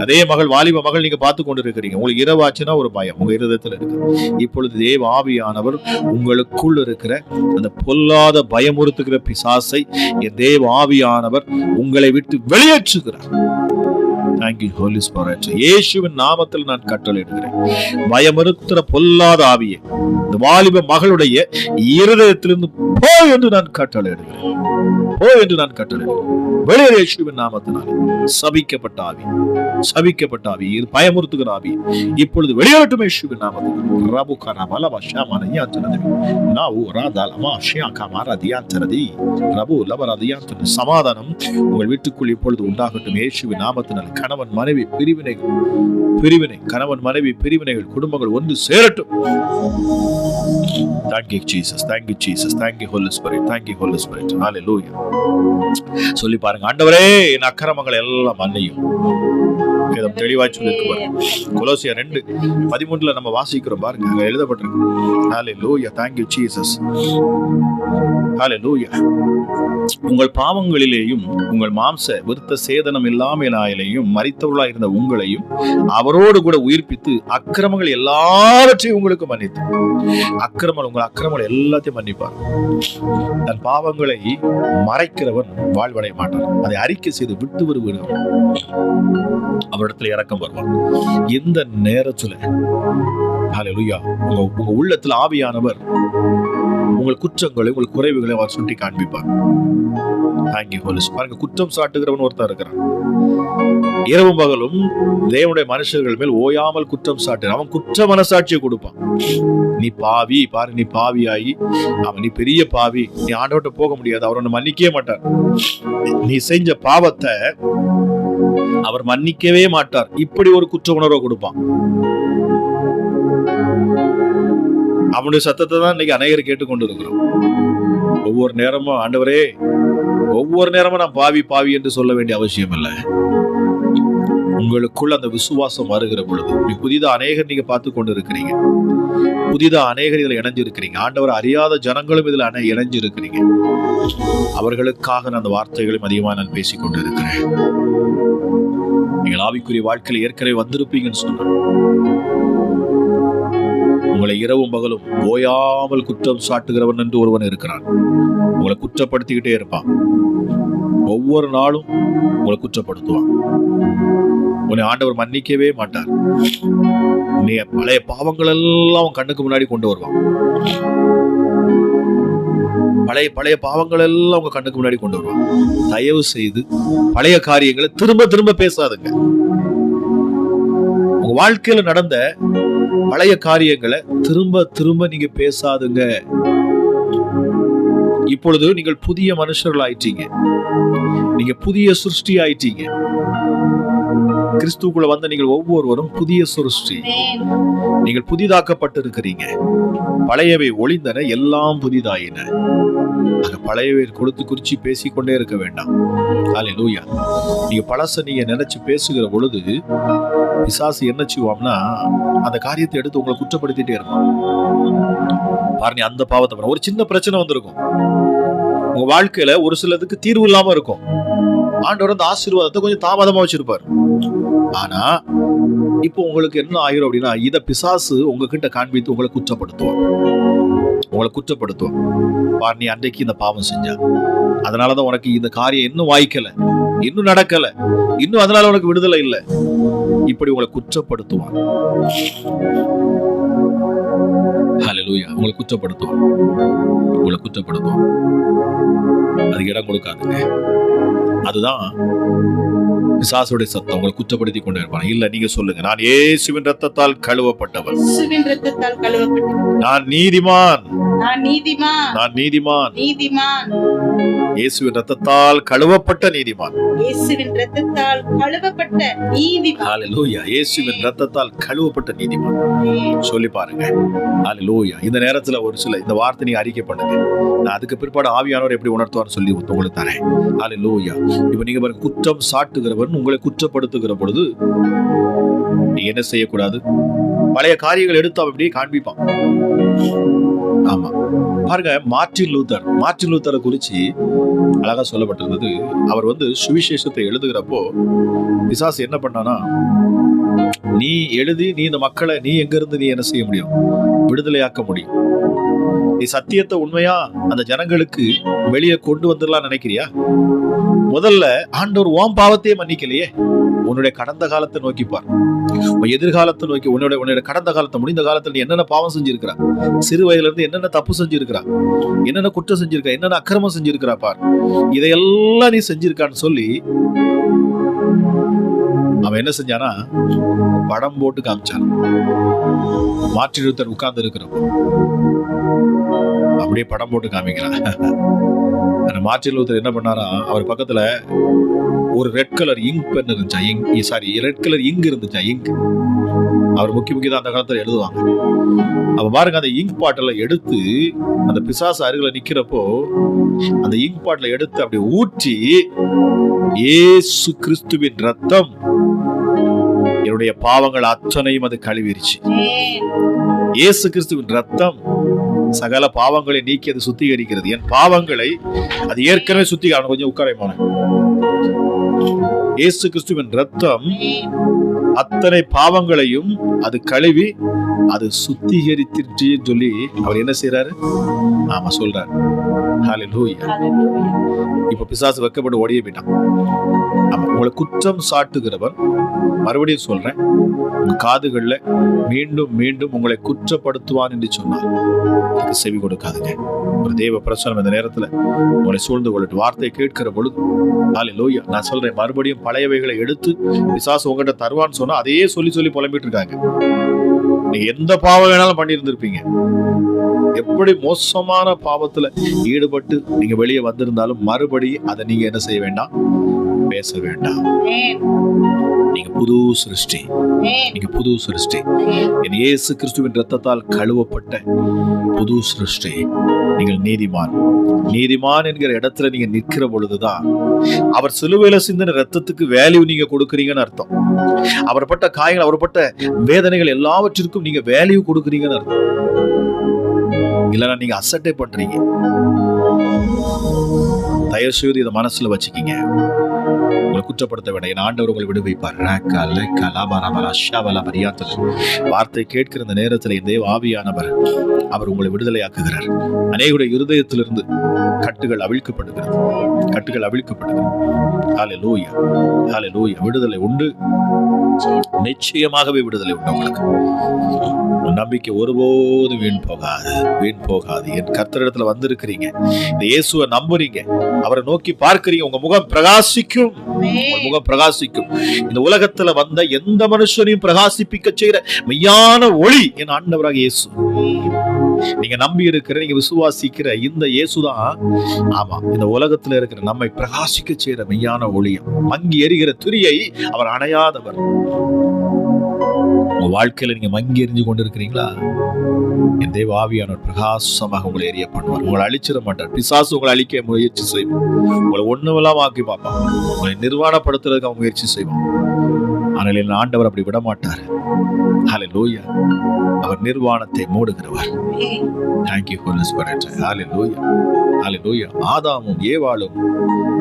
அதே வாலிப மகள் நீங்க பார்த்து கொண்டு இருக்கிறீங்க. உங்களுக்கு இரவாச்சுன்னா ஒரு பயம் உங்க இருதயத்துல இருக்கு. இப்பொழுது தேவ ஆவியானவர் உங்களுக்குள் இருக்கிற அந்த பொல்லாத பயமுறுத்துகிற பிசாசை என் தேவ ஆவியானவர் உங்களை விட்டு வெளியேற்றுகிறார். Thank you, Holy Spirit. இயேசுவின் நாமத்தில் நான் கட்டளையிடுகிறேன். பயமுறுத்துகிற பொல்லாத ஆவியே இந்த வாலிப மகளுடைய இருதயத்திலிருந்து போ என்று நான் கட்டளையிடுகிறேன். போ என்று நான் கட்டளையிடுகிறேன். வெளியே இயேசுவின் நாமத்தினாலே சபிக்கப்பட்ட ஆவி, சபிக்கப்பட்ட ஆவி, பயமுறுத்துகிற ஆவி இப்பொழுது வெளியேறட்டும் இயேசுவின் நாமத்தினாலே. ரபு கரமல வஷமனயாந்தனதி நாவு ராதலமா ஷியாகமாரதியாந்தனதி ரபு லபரதியாந்தன. சமாதானம் உங்கள் வீட்டுக்குள் இப்பொழுது உண்டாகட்டும் இயேசுவின் நாமத்தினாலே. கணவன் மனைவி கணவன் மனைவி பிரிவினைகள், குடும்பங்கள் ஒன்று சேரட்டும். Thank you Jesus, thank you Jesus, thank you Holy Spirit, thank you Holy Spirit. Hallelujah. சொல்லி பாருங்க, ஆண்டவரே என் அக்கிரமங்களை எல்லாம் மன்னியும். தெளிவாய் சொல்லிருக்கு. கொலோசியர் 2:13 நம்ம வாசிக்கிறோம் பாருங்க, அங்க எழுதப்பட்டிருக்கு. Hallelujah, thank you Jesus. Hallelujah. உங்கள் பாவங்களிலேயும் உங்கள் மாம்ச விருத்த சேதனம் இல்லாமலேயும் மரித்தவர்களாய் இருந்த உங்களையும் அவரோடு கூட உயிர்ப்பித்து அக்கிரமங்கள் எல்லாவற்றையும் உங்களுக்கு மன்னித்து. உங்கள் அக்கிரமங்கள் எல்லாத்தையும் மன்னிப்பார். தன் பாவங்களை மறைக்கிறவன் வாழ்வடைய மாட்டான். அதை அறிக்கை செய்து விட்டு வருவான், அவரிடத்துல இரக்கம் வருவான். இந்த நேரத்துல ஹல்லேலூயா உங்க உள்ளத்துல ஆவியானவர் உங்கள் குற்றங்களை, உங்கள் குறைவுகளை அவர் சுட்டி காண்பிப்பார். பாருங்க, குற்றம் சாட்டுகிறவன் ஒருத்தர் இருக்கிறான். இரவும் பகலும் தேவனுடைய மனுஷர்கள் மேல் ஓயாமல் குற்றம் சாட்டு அவன் குற்ற மனசாட்சியை கொடுப்பான். நீ பாவி, பாரு நீ பாவியாயி, அவன் நீ பெரிய பாவி, நீ ஆண்டவர்கிட்ட போக முடியாது, அவர் ஒன்னு மன்னிக்கவே மாட்டார். நீ செஞ்ச பாவத்தை அவர் மன்னிக்கவே மாட்டார். இப்படி ஒரு குற்ற உணர்வை கொடுப்பான். அவனுடைய சத்தத்தை தான் இன்னைக்கு அநேகர் கேட்டுக்கொண்டு இருக்கிறோம். ஒவ்வொரு நேரமும் ஆண்டவரே, ஒவ்வொரு நேரமும் நான் பாவி பாவி என்று சொல்ல வேண்டிய அவசியம் இல்லை. உங்களுக்குள்ள அந்த விசுவாசம் வருகிற பொழுது புதிதா அநேகர் நீங்க பார்த்து கொண்டு இருக்கிறீங்க. புதிதா அநேகர் இதுல இணைஞ்சிருக்கிறீங்க. ஆண்டவர் அறியாத ஜனங்களும் இதுல இணைஞ்சிருக்கிறீங்க. அவர்களுக்காக நான் அந்த வார்த்தைகளையும் அதிகமாக நான் பேசிக் கொண்டு இருக்கிறேன். நீங்கள் ஆவிக்குரிய வாழ்க்கையில் ஏற்கனவே வந்திருப்பீங்கன்னு சொன்னார். உங்களை இரவும் பகலும் ஓயாமல் குற்றம் சாட்டுகிறவன் என்று ஒருவன் இருக்கிறான். உங்களை குற்றப்படுத்திக்கிட்டே இருப்பான். ஒவ்வொரு நாளும் உங்களை குற்றப்படுத்துவான். உன்னை ஆண்டவர் மன்னிக்கவே மாட்டார். நீ பழைய பாவங்கள் எல்லாம் அவன் கண்ணுக்கு முன்னாடி கொண்டு வருவான். பழைய பாவங்கள் எல்லாம் உங்க கண்ணுக்கு முன்னாடி கொண்டு வருவான். தயவு செய்து பழைய காரியங்களை திரும்ப திரும்ப பேசாதுங்க. உங்க வாழ்க்கையில நடந்த பழைய காரியங்களை திரும்ப திரும்ப நீங்க பேசாதுங்க. இப்பொழுது நீங்கள் புதிய மனுஷர்கள் ஆயிட்டீங்க. நீங்க புதிய சிருஷ்டி ஆயிட்டீங்க. கிறிஸ்துக்குள்ள வந்த நீங்கள் ஒவ்வொருவரும் புதிய சிருஷ்டி. நீங்கள் புதிதாக்கப்பட்டு இருக்கிறீங்க. பழையவை ஒளிந்தன, எல்லாம் புதிதாயின. அந்த பழையவை கொடுத்து குறிச்சி பேசிக்கொண்டே இருக்க வேண்டாம். ஹல்லேலூயா. நீங்க பழச நீங்க நினைச்சு பேசுகிற பொழுது பிசாசு என்ன செய்வான்னா அந்த காரியத்தை எடுத்து உங்களை குற்றப்படுத்திட்டே இருக்கும். பாருங்க, அந்த பாவத்தை ஒரு சின்ன பிரச்சனை வந்திருக்கும். உங்க வாழ்க்கையில ஒரு சிலதுக்கு தீர்வு இல்லாம இருக்கும். ஆண்டவர் அந்த ஆசீர்வாதத்தை கொஞ்சம் தாமதமா வச்சிருப்பார். ஆனா இப்போ உங்களுக்கு என்ன ஆயிரும் அப்படின்னா, இத பிசாசு உங்ககிட்ட காண்பித்து உங்களை குற்றப்படுத்துவான். பார், நீ அன்றைக்கு இந்த பாவம் செஞ்ச, அதனாலதான் உனக்கு இந்த காரியம் இன்னும் வாய்க்கல, இன்னும் நடக்கல, இன்னும் அதனால உனக்கு விடுதலை இல்லை. இப்படி உங்களை குற்றப்படுத்துவான். ஹல்லேலூயா. உங்களை குற்றப்படுத்துவான். அதுக்கு இடம் கொடுக்காதுங்க. அதுதான் பிசாசுடைய சத்தம். உங்களை குற்றப்படுத்தி கொண்டே இருப்பான். இல்ல, நீங்க சொல்லுங்க, நான் இயேசுவின் இரத்தத்தால் கழுவப்பட்டவன், நான் நீதிமான், இயேசுவின் இரத்தத்தால் கழுவப்பட்ட நீதிமான். ஹல்லேலூயா. இயேசுவின் இரத்தத்தால் கழுவப்பட்ட நீதிமான். சொல்லி பாருங்க. ஹல்லேலூயா. இந்த நேரத்துல ஒரு சில இந்த வார்த்தை நீங்க அறிக்கை பண்ணுங்க. நான் அதுக்கு பிற்பாடு ஆவியானவர் எப்படி உணர்த்துவார்னு சொல்லி உங்களுக்கு தரேன். ஹல்லேலூயா. இப்ப நீங்க பாருங்க, குற்றம் சாட்டுகிறவன் உங்களை குற்றப்படுத்துகிற பொழுது நீ என்ன செய்யக்கூடாது? பழைய காரியங்கள் எடுத்து அவன் அப்படியே காண்பிப்பான். ஆமா, பாருங்க, மார்ட்டின் லூத்தரை குறிச்சு அழகா சொல்லப்பட்டிருந்தது. அவர் சுவிசேஷத்தை எழுதுகிறப்போ பிசாசு என்ன பண்ணானா, நீ எழுதி நீ இந்த மக்களை நீ எங்க இருந்து நீ என்ன செய்ய முடியும்? விடுதலையாக்க முடியும். நீ சத்தியத்தை உண்மையா அந்த ஜனங்களுக்கு வெளியே கொண்டு வந்துடலாம் நினைக்கிறியா? முதல்ல ஆண்டவர் உன் பாவத்தையே மன்னிக்கலையே. உன்னுடைய கடந்த காலத்தை நோக்கிப்பார், உன் எதிர்காலத்தை நோக்கி. உன்னுடைய கடந்த காலத்தை, முடிந்த காலத்தில் நீ என்னென்ன பாவம் செஞ்சிருக்கிறா, சிறு வயதுல இருந்து என்னென்ன தப்பு செஞ்சிருக்கிறா, என்னென்ன குற்றம் செஞ்சிருக்கா, என்னென்ன அக்கிரமம் செஞ்சிருக்கிறா பார், இதையெல்லாம் நீ செஞ்சிருக்கான்னு சொல்லி அவன் என்ன செஞ்சானா, படம் போட்டு காமிச்சான். மார்ட்டின் லூத்தர் உட்கார்ந்து இருக்கிறப்போ அப்படியே படம் போட்டு காமிக்கிறான். மார்ட்டின் லூத்தர் என்ன பண்ணாரா, அவர் பக்கத்துல ஒரு ரெட் கலர் இங்க் பென் இருந்துச்சா, ரெட் கலர் இங்க் இருந்துச்சா, இங்க். அவர் முக்கியதான் அந்த காலத்துல எழுதுவாங்க. அப்ப பாருங்க, அந்த இங்க் பாட்டில எடுத்து அந்த பிசாசு அருகில நிக்கிறப்போ அந்த இங்க் பாட்டில எடுத்து அப்படி ஊற்றி, இயேசு கிறிஸ்துவின் ரத்தம் என்னுடைய பாவங்கள் அத்தனையும் அது கழுவிருச்சு. இயேசு கிறிஸ்துவின் ரத்தம் சகல பாவங்களை நீக்கி அது சுத்திகரிக்கிறது. என் பாவங்களை அது ஏற்கனவே சுத்திகரிக்க. கொஞ்சம் உட்காரமான. இயேசு கிறிஸ்துவின் ரத்தம் அத்தனை பாவங்களையும் அது கழுவி அது சுத்திகரித்திருச்சு சொல்லி அவர் என்ன செய்யறாரு? ஆமா, சொல்றாரு. ஹல்லேலூயா. இப்ப பிசாசு வெக்கப்பட்டு ஓடியே போயிட்டான். உங்களை குற்றம் சாட்டுகிறவன், மறுபடியும் சொல்றேன், உங்க காதுகள்ல மீண்டும் மீண்டும் உங்களை குற்றப்படுத்துவான் என்று சொன்னார். செவி கொடுக்காதுங்க. ஒரு தேவ பிரசனம் இந்த நேரத்துல உங்களை சூழ்ந்து கொள்ளட்டு. வார்த்தையை கேட்கிற பொழுது ஹல்லேலூயா, நான் சொல்றேன், மறுபடியும் பழையவைகளை எடுத்து பிசாசு உங்ககிட்ட தருவான்னு சொன்னா அதையே சொல்லி புலம்பிட்டு இருக்காங்க. நீங்க எந்த பாவம் வேணாலும் பண்ணி இருந்திருப்பீங்க. எப்படி மோசமான பாவத்துல ஈடுபட்டு நீங்க வெளியே வந்திருந்தாலும் மறுபடியும் அதை நீங்க என்ன செய்ய வேண்டாம், பேச வேண்டாம். நீங்க புது சிருஷ்டி. என் இயேசு கிறிஸ்துவின் இரத்தத்தால் கழுவப்பட்ட புது சிருஷ்டி. நீங்கள் நீதிமான் என்கிற இடத்துல நீங்க நிற்கிற பொழுதுதான் அவர் சிலுவையில சிந்தின இரத்தத்துக்கு வேல்யூ நீங்க கொடுக்கறீங்கன்னு அர்த்தம். அவர் பட்ட காயங்கள், அவர் பட்ட வேதனைகள் எல்லாவற்றிற்கும் நீங்க வேல்யூ கொடுக்கறீங்கன்னு அர்த்தம். இல்லைன்னா நீங்க அசட்டை பண்றீங்க. தயவு செய்து இதை மனசுல வச்சுக்கீங்க. உங்களை குற்றப்படுத்த வேண்டாம். என் ஆண்டவர் உங்களை விடுவிப்பார். வார்த்தை கேட்கிற இந்த நேரத்தில் இந்த தேவ ஆவியானவர் அவர் உங்களை விடுதலையாக்குகிறார். அநேகருடைய இருதயத்திலிருந்து கட்டுகள் அவிழ்க்கப்படுகிறது. ஹல்லேலூயா. விடுதலை உண்டு. நிச்சயமாகவே விடுதலை உண்டு. உங்களுக்கு நம்பிக்கை ஒருபோது வீண் போகாது. என் கர்த்தரிடத்துல வந்திருக்கிறீங்க, இந்த இயேசுவை நம்புறீங்க, அவரை நோக்கி பார்க்கிறீங்க, உங்க முகம் பிரகாசிக்கும். இந்த உலகத்துல வந்த எந்த மனுஷனையும் பிரகாசிப்பிக்க செய்யற மெய்யான ஒளி என் ஆண்டவராக இயேசு. நீங்க நம்பி இருக்கிற, நீங்க விசுவாசிக்கிற இந்த இயேசுதான், ஆமா, இந்த உலகத்துல இருக்கிற நம்மை பிரகாசிக்க செய்யற மெய்யான ஒளியம். மங்கி எரிகிற திரியை அவர் அணையாதவர். உங்க வாழ்க்கையில நீங்க மங்கி எரிஞ்சு கொண்டு இருக்கிறீங்களா? என் தேவ ஆவியானவர் பிரகாசமாக உங்களை எரிய பண்ணுவார். உங்களை அழிச்சிட மாட்டார். பிசாசு உங்களை அழிக்க முயற்சி செய்வான். உங்களை ஒண்ணுமெல்லாம் ஆக்கி பார்ப்பான். உங்களை நிர்வாணப்படுத்துறதுக்கு அவன் முயற்சி செய்வான். ஆனால் என் ஆண்டவர் அப்படி விட மாட்டார். ஹல்லேலூயா. அவர் நிர்வாணத்தை மூடுகிறவர். Thank you Holy Spirit. ஹல்லேலூயா. ஹல்லேலூயா. ஆதாமும் ஏவாளும்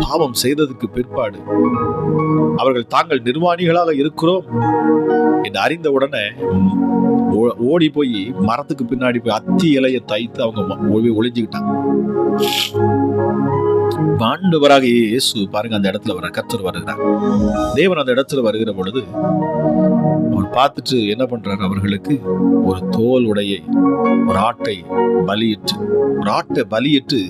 பாவம் செய்ததுக்கு பிற்பாடு அவர்கள் தாங்கள் நிர்வாணிகளாக இருக்கிறோம் என்று அறிந்த உடனே ஓடி போய் மரத்துக்கு பின்னாடி போய் அத்தி இலையை தைத்து அவங்க ஒளிஞ்சுக்கிட்டாங்க. ஆண்டவராக இயேசு பாருங்க அந்த இடத்துல வர கர்த்தர் வருகிறார். தேவன் அந்த இடத்துல வருகிற பொழுது அவர் பார்த்துட்டு என்ன பண்றாரு, அவர்களுக்கு ஒரு தோல் உடையை, ஒரு ஆட்டை பலியிட்டு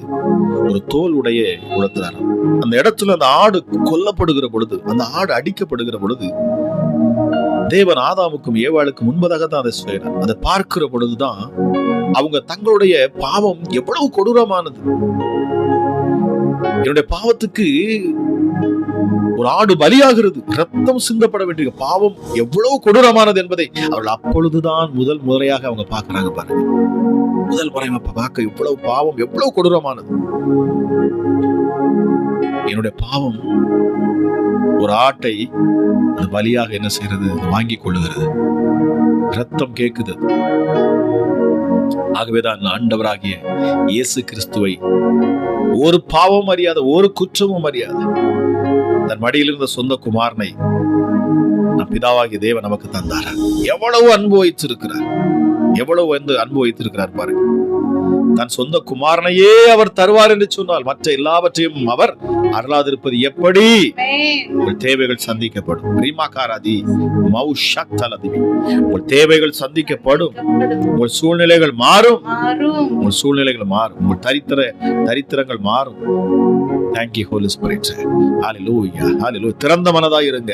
ஒரு தோல் உடையை உடுத்துறாரு. அந்த இடத்துல அந்த ஆடு கொல்லப்படுகிற பொழுது, அந்த ஆடு அடிக்கப்படுகிற பொழுது தேவன் ஆதாமுக்கும் ஏவாளுக்கும் முன்பதாக தான் அதை செய்யறார். அதை பார்க்கிற பொழுதுதான் அவங்க தங்களுடைய பாவம் எவ்வளவு கொடூரமானது, என்னுடைய பாவத்துக்கு ஒரு ஆடு பலியாகிறது, ரத்தம் சிந்தப்பட வேண்டிய பாவம் எவ்வளவு கொடூரமானது என்பதை அவர்கள் அப்பொழுதுதான் முதல் முறையாக அவங்க பார்க்கிறாங்க. பாருங்க, முதல் முறை பார்க்க இவ்வளவு பாவம் எவ்வளவு கொடூரமானது. என்னுடைய பாவம் ஒரு ஆட்டை பலியாக என்ன செய்யறது, வாங்கி கொள்ளுகிறது, ரத்தம் கேட்குது. ஆகவேதான் ஆண்டவராகிய இயேசு கிறிஸ்துவை ஒரு பாவம் அறியாத, ஒரு குற்றமும் அறியாத தன் மடியில் இருந்த சொந்த குமாரனை நம் பிதாவாகிய தேவன் நமக்கு தந்தார். எவ்வளவு அன்பு வைத்திருக்கிறார், எவ்வளவு அன்பு வைத்திருக்கிறார் பாருங்க. தன் சொந்த குமாரனையே அவர் தருவார் என்று சொன்னால் மற்ற எல்லாவற்றையும் அவர் அருளாதிருப்பது எப்படி? உங்கள் தேவைகள் சந்திக்கப்படும். உங்கள் தேவைகள் சந்திக்கப்படும். உங்கள் சூழ்நிலைகள் மாறும். உங்கள் தரித்திரங்கள் மாறும். Thank you Holy Spirit. Hallelujah. Hallelujah. திறந்த மனதாய் இருங்க,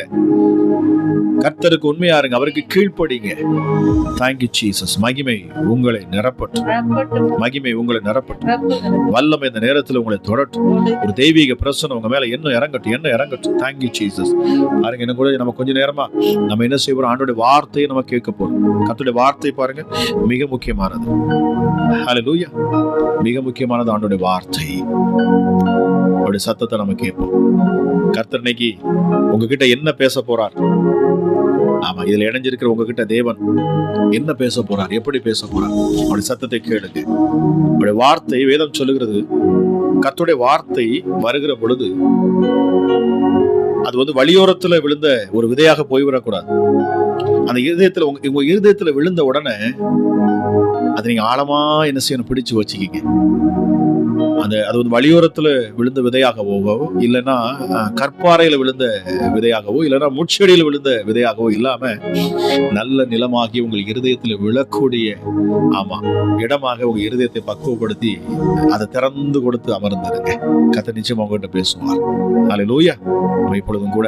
கர்த்தருக்கு உண்மையா இருங்க, அவருக்கு கீழ்ப்படிங்க. Thank you Jesus. மகிமை உங்களை நிரப்பட்டும். மகிமை உங்களை நிரப்பட்டும். வல்லமை இந்த நேரத்தில் உங்களை தொடட்டும். ஒரு தெய்வீக பிரசன்னம் உங்க மேல என்ன இறங்கட்டும். Thank you Jesus. பாருங்க, என்ன கூட நம்ம கொஞ்ச நேரமா நம்ம என்ன செய்வோம், ஆண்டோட வார்த்தையை நம்ம கேட்க போறோம். கர்த்தருடைய வார்த்தை பாருங்க மிக முக்கியமானது. ஹல்லேலூயா. மிக முக்கியமானது ஆண்டோட வார்த்தை. அவருடைய சத்தத்தை நம்ம கேட்போம். கர்த்தர் இன்னைக்கு உங்ககிட்ட என்ன பேச போறார்? ஆமா, இதுல இணைஞ்சிருக்கிற உங்ககிட்ட தேவன் என்ன பேச போறார், எப்படி பேச போறார்? அவருடைய சத்தத்தை கேளுங்க. அவருடைய வார்த்தை, வேதம் சொல்லுகிறது, கர்த்தருடைய வார்த்தை வருகிற பொழுது அது வழியோரத்துல விழுந்த ஒரு விதையாக போய்விடக்கூடாது. அந்த இருதயத்துல உங்க இருதயத்துல விழுந்த உடனே அதை நீங்க ஆழமா என்ன செய்யணும், பிடிச்சு வச்சுக்கிங்க. அது வழியோரத்துல விழுந்த விதையாகவோ, இல்லைன்னா கற்பாறையில விழுந்த விதையாகவோ, இல்லைன்னா முட்செடியில் விழுந்த விதையாகவோ இல்லாம நல்ல நிலமாகி உங்கள் இருதயத்துல விழக்கூடிய இடமாக உங்க இருதயத்தை பக்குவப்படுத்தி அதை திறந்து கொடுத்து அமர்ந்துருங்க. கர்த்தர் நிச்சயம் உங்ககிட்ட பேசுவார். ஹல்லேலூயா. நம்ம இப்பொழுதும் கூட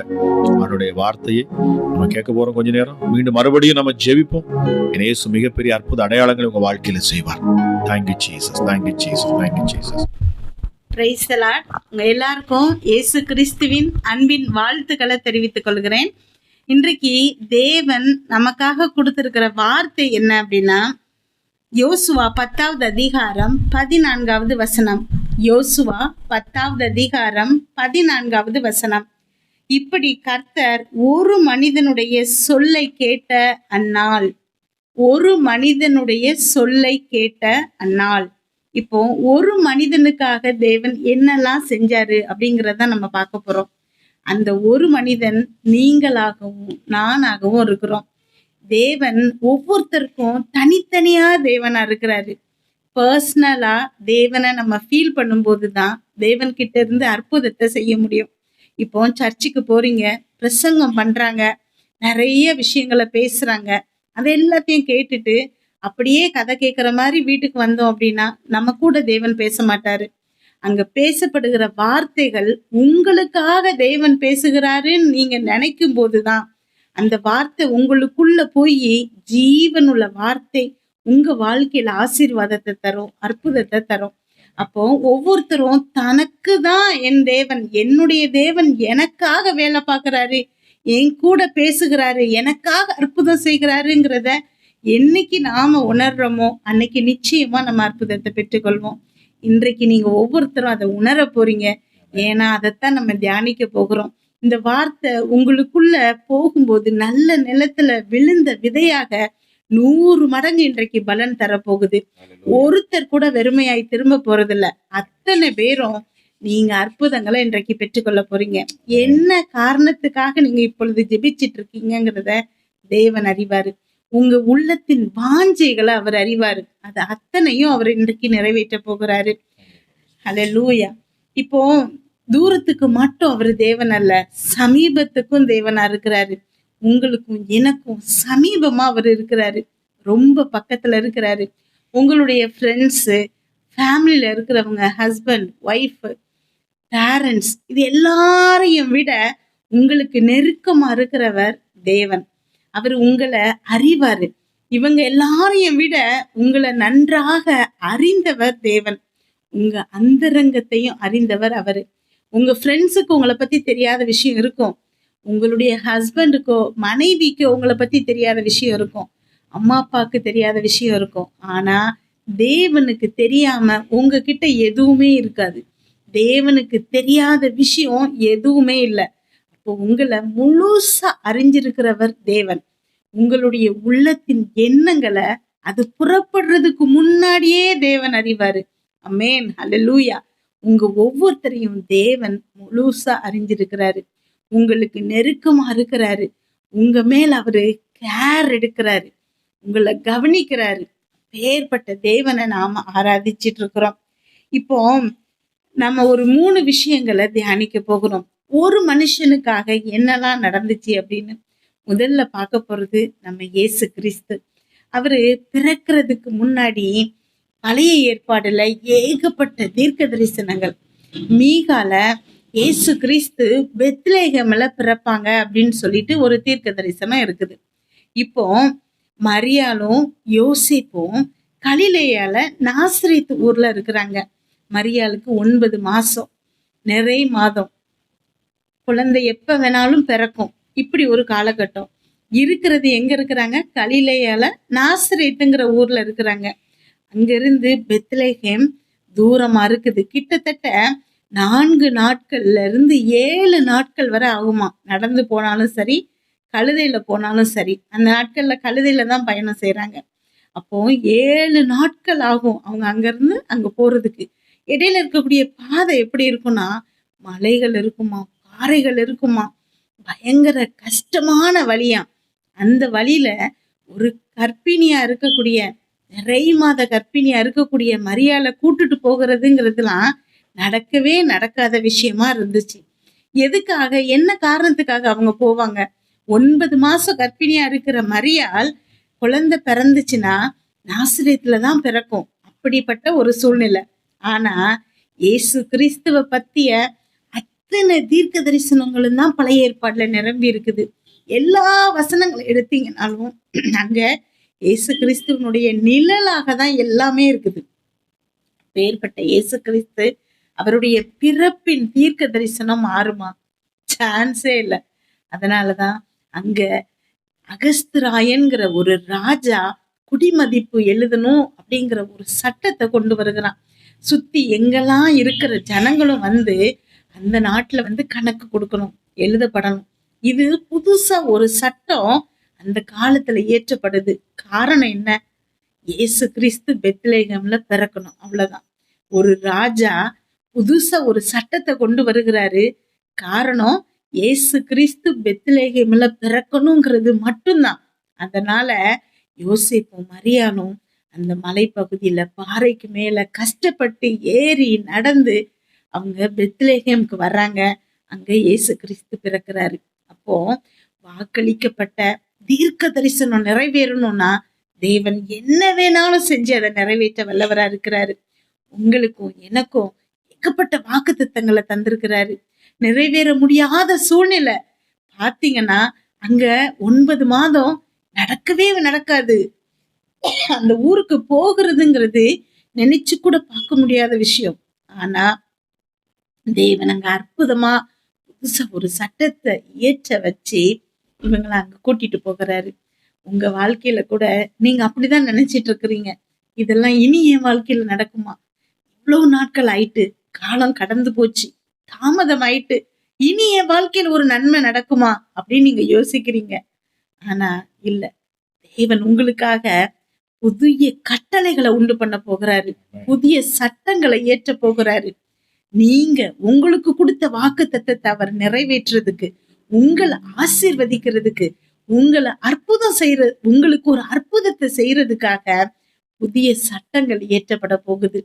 அவருடைய வார்த்தையை நம்ம கேட்க போறோம். கொஞ்ச நேரம் மீண்டும் மறுபடியும் நம்ம ஜெபிப்போம். இயேசு மிகப்பெரிய அற்புத அடையாளங்களை உங்க வாழ்க்கையில செய்வார். Thank you Jesus. Thank you Jesus. Thank you Jesus. Praise the Lord. உங்க எல்லாருக்கும் இயேசு கிறிஸ்துவின் அன்பின் வாழ்த்துக்களை தெரிவித்துக் கொள்கிறேன். இன்றைக்கு தேவன் நமக்காக கொடுத்திருக்கிற வார்த்தை என்ன அப்படின்னா, யோசுவா 10வது அதிகாரம் 14வது வசனம். யோசுவா 10வது அதிகாரம் 14வது வசனம். இப்படி கர்த்தர் ஒரு மனிதனுடைய சொல்லை கேட்ட அந்நாள், ஒரு மனிதனுடைய சொல்லை கேட்ட அந்நாள். இப்போ ஒரு மனிதனுக்காக தேவன் என்னெல்லாம் செஞ்சாரு அப்படிங்கிறத நம்ம பார்க்க போறோம். அந்த ஒரு மனிதன் நீங்களாகவும் நானாகவும் இருக்கிறோம். தேவன் ஒவ்வொருத்தருக்கும் தனித்தனியா தேவனா இருக்கிறாரு. பர்சனலா தேவனை நம்ம ஃபீல் பண்ணும்போது தான் தேவன் கிட்ட இருந்து அற்புதத்தை செய்ய முடியும். இப்போ சர்ச்சுக்கு போறீங்க, பிரசங்கம் பண்றாங்க, நிறைய விஷயங்களை பேசுறாங்க, அதை எல்லாத்தையும் கேட்டுட்டு அப்படியே கதை கேட்குற மாதிரி வீட்டுக்கு வந்தோம் அப்படின்னா நம்ம கூட தேவன் பேச மாட்டாரு. அங்க பேசப்படுகிற வார்த்தைகள் உங்களுக்காக தேவன் பேசுகிறாருன்னு நீங்க நினைக்கும் போதுதான் அந்த வார்த்தை உங்களுக்குள்ள போய் ஜீவனுள்ள வார்த்தை உங்க வாழ்க்கையில ஆசீர்வாதத்தை தரும், அற்புதத்தை தரும். அப்போ ஒவ்வொருத்தரும் தனக்கு தான் என் தேவன், என்னுடைய தேவன் எனக்காக வேலை பார்க்கறாரு, என் கூட பேசுகிறாரு, எனக்காக அற்புதம் செய்கிறாருங்கிறத என்னைக்கு நாம உணர்றோமோ அன்னைக்கு நிச்சயமா நம்ம அற்புதத்தை பெற்றுக்கொள்வோம். இன்றைக்கு நீங்க ஒவ்வொருத்தரும் அதை உணர போறீங்க. ஏன்னா அதைத்தான் நம்ம தியானிக்க போகிறோம். இந்த வார்த்தை உங்களுக்குள்ள போகும்போது நல்ல நிலத்துல விழுந்த விதையாக 100 மடங்கு இன்றைக்கு பலன் தரப்போகுது. ஒருத்தர் கூட வெறுமையாய் திரும்ப போறதில்ல. அத்தனை பேரும் நீங்க அற்புதங்களை இன்றைக்கு பெற்றுக்கொள்ள போறீங்க. என்ன காரணத்துக்காக நீங்க இப்பொழுது ஜெபிச்சிட்டு இருக்கீங்கிறத தேவன் அறிவாரு. உங்க உள்ளத்தின் வாஞ்சைகளை அவர் அறிவாரு. அது அத்தனையும் அவர் இன்றைக்கு நிறைவேற்ற போகிறாரு. ஹல்லேலூயா. இப்போ தூரத்துக்கு மட்டும் அவர் தேவன் அல்ல, சமீபத்துக்கும் தேவனா இருக்கிறாரு. உங்களுக்கும் எனக்கும் சமீபமா அவர் இருக்கிறாரு. ரொம்ப பக்கத்துல இருக்கிறாரு. உங்களுடைய ஃப்ரெண்ட்ஸு, ஃபேமிலியில இருக்கிறவங்க, ஹஸ்பண்ட், ஒய்ஃப், பேரண்ட்ஸ், இது எல்லாரையும் விட உங்களுக்கு நெருக்கமா இருக்கிறவர் தேவன். அவர் உங்களை அறிவாரு. இவங்க எல்லாரையும் விட உங்களை நன்றாக அறிந்தவர் தேவன். உங்க அந்தரங்கத்தையும் அறிந்தவர் அவரு. உங்க ஃப்ரெண்ட்ஸுக்கு உங்களை பத்தி தெரியாத விஷயம் இருக்கும். உங்களுடைய ஹஸ்பண்டுக்கோ மனைவிக்கோ உங்களை பத்தி தெரியாத விஷயம் இருக்கும். அம்மா அப்பாவுக்கு தெரியாத விஷயம் இருக்கும். ஆனா தேவனுக்கு தெரியாம உங்ககிட்ட எதுவுமே இருக்காது. தேவனுக்கு தெரியாத விஷயம் எதுவுமே இல்லை. அப்போ உங்களை முழுசா அறிஞ்சிருக்கிறவர் தேவன். உங்களுடைய உள்ளத்தின் எண்ணங்களை அது புறப்படுறதுக்கு முன்னாடியே தேவன் அறிவாரு. அமேன், ஹல்லேலூயா. உங்க ஒவ்வொருத்தரையும் தேவன் முழுசா அறிஞ்சிருக்கிறாரு. உங்களுக்கு நெருக்கமா இருக்கிறாரு. உங்க மேல அவரு கேர் எடுக்கிறாரு. உங்களை கவனிக்கிறாரு. பேர்பட்ட தேவனை நாம ஆராதிச்சிட்டு இருக்கிறோம். இப்போ நம்ம ஒரு 3 விஷயங்களை தியானிக்க போகிறோம். ஒரு மனுஷனுக்காக என்னெல்லாம் நடந்துச்சு அப்படின்னு முதல்ல பார்க்க போறது நம்ம இயேசு கிறிஸ்து. அவரு பிறக்கிறதுக்கு முன்னாடி பழைய ஏற்பாடுல ஏகப்பட்ட தீர்க்க தரிசனங்கள். மீகால இயேசு கிறிஸ்து பெத்லேகம்ல பிறப்பாங்க அப்படின்னு சொல்லிட்டு ஒரு தீர்க்க தரிசனம் இருக்குது. இப்போ மரியாளும் யோசேப்பும் கலிலேயால நாசரேத் ஊர்ல இருக்கிறாங்க. மரியாளுக்கு 9 மாசம், நிறை மாதம், குழந்தை எப்ப வேணாலும் பிறக்கும். இப்படி ஒரு காலகட்டம் இருக்கிறது. எங்க இருக்கிறாங்க? கலிலேயால நாசரேத்துங்கிற ஊர்ல இருக்கிறாங்க. அங்கிருந்து பெத்லேகேம் தூரமா இருக்குது. கிட்டத்தட்ட 4 நாட்கள்ல இருந்து 7 நாட்கள் வரை ஆகுமா. நடந்து போனாலும் சரி, கழுதையில போனாலும் சரி. அந்த நாட்கள்ல கழுதையில தான் பயணம் செய்யறாங்க. அப்போ 7 நாட்கள் ஆகும் அவங்க அங்கிருந்து அங்க போறதுக்கு. இடையில இருக்கக்கூடிய பாதை எப்படி இருக்கும்னா, மலைகள் இருக்குமா, பாறைகள் இருக்குமா, பயங்கர கஷ்டமான வழியா. அந்த வழியில ஒரு கர்ப்பிணியா இருக்கக்கூடிய, நிறை மாத கர்ப்பிணியா இருக்கக்கூடிய மரியாளை கூட்டுட்டு போகிறதுங்கிறதுலாம் நடக்கவே நடக்காத விஷயமா இருந்துச்சு. எதுக்காக, என்ன காரணத்துக்காக அவங்க போவாங்க? 9 மாசம் கர்ப்பிணியா இருக்கிற மரியாள் குழந்தை பிறந்துச்சுன்னா நாசரேத்துல தான் பிறக்கும். அப்படிப்பட்ட ஒரு சூழ்நிலை. ஆனா இயேசு கிறிஸ்துவ பத்திய அத்தனை தீர்க்க தரிசனங்களும் தான் பழைய ஏற்பாடுல நிரம்பி இருக்குது. எல்லா வசனங்களை எடுத்தீங்கன்னாலும் அங்க இயேசு கிறிஸ்துவனுடைய நிழலாக தான் எல்லாமே இருக்குது. பேர்பட்ட இயேசு கிறிஸ்து அவருடைய பிறப்பின் தீர்க்க தரிசனம் மாறுமா? சான்ஸே இல்லை. அதனாலதான் அங்க அகஸ்திராயன்கிற ஒரு ராஜா குடிமதிப்பு எழுதணும் அப்படிங்கிற ஒரு சட்டத்தை கொண்டு வருகிறான். சுத்தி எங்கெல்லாம் இருக்கிற ஜனங்களும் வந்து அந்த நாட்டுல வந்து கணக்கு கொடுக்கணும், எழுதப்படணும். இது புதுசா ஒரு சட்டம் அந்த காலத்துல இயற்றப்படுது. காரணம் என்ன? இயேசு கிறிஸ்து பெத்லேகம்ல பிறக்கணும், அவ்வளவுதான். ஒரு ராஜா புதுசா ஒரு சட்டத்தை கொண்டு வருகிறாரு. காரணம், இயேசு கிறிஸ்து பெத்லேகம்ல பிறக்கணுங்கிறது மட்டும்தான். அதனால யோசேப்பும் மரியாளும் அந்த மலைப்பகுதியில பாறைக்கு மேல கஷ்டப்பட்டு ஏறி நடந்து அவங்க பெத்லேகேமுக்கு வர்றாங்க. அங்க இயேசு கிறிஸ்து பிறக்கிறாரு. அப்போ வாக்களிக்கப்பட்ட தீர்க்க தரிசனம் நிறைவேறணும்னா தேவன் என்ன வேணாலும் செஞ்சு அதை நிறைவேற்ற வல்லவரா இருக்கிறாரு. உங்களுக்கும் எனக்கும் ஏகப்பட்ட வாக்குத்தத்தங்களை தந்திருக்கிறாரு. நிறைவேற முடியாத சூழ்நிலை பாத்தீங்கன்னா அங்க 9 மாதம் நடக்கவே நடக்காது. அந்த ஊருக்கு போகிறதுங்கிறது நினைச்சு கூட பார்க்க முடியாத விஷயம். ஆனா தேவன் அங்க அற்புதமா புதுசா ஒரு சட்டத்தை இயற்ற வச்சு இவங்களை அங்க கூட்டிட்டு போகிறாரு. உங்க வாழ்க்கையில கூட நீங்க அப்படிதான் நினைச்சிட்டு இருக்கிறீங்க. இதெல்லாம் இனி என் வாழ்க்கையில நடக்குமா? இவ்வளவு நாட்கள் ஆயிட்டு, காலம் கடந்து போச்சு, தாமதம் ஆயிட்டு, இனி என் வாழ்க்கையில ஒரு நன்மை நடக்குமா அப்படின்னு நீங்க யோசிக்கிறீங்க. ஆனா இல்ல, தேவன் உங்களுக்காக புதிய கட்டளைகளை உண்டு பண்ண போகிறாரு, புதிய சட்டங்களை ஏற்ற போகிறாரு. நீங்க உங்களுக்கு கொடுத்த வாக்கு தத்தத்தை அவர் நிறைவேற்றுறதுக்கு, உங்களை ஆசீர்வதிக்கிறதுக்கு, உங்களை அற்புதம் செய்யற, உங்களுக்கு ஒரு அற்புதத்தை செய்யறதுக்காக புதிய சட்டங்கள் இயற்றப்பட போகுது.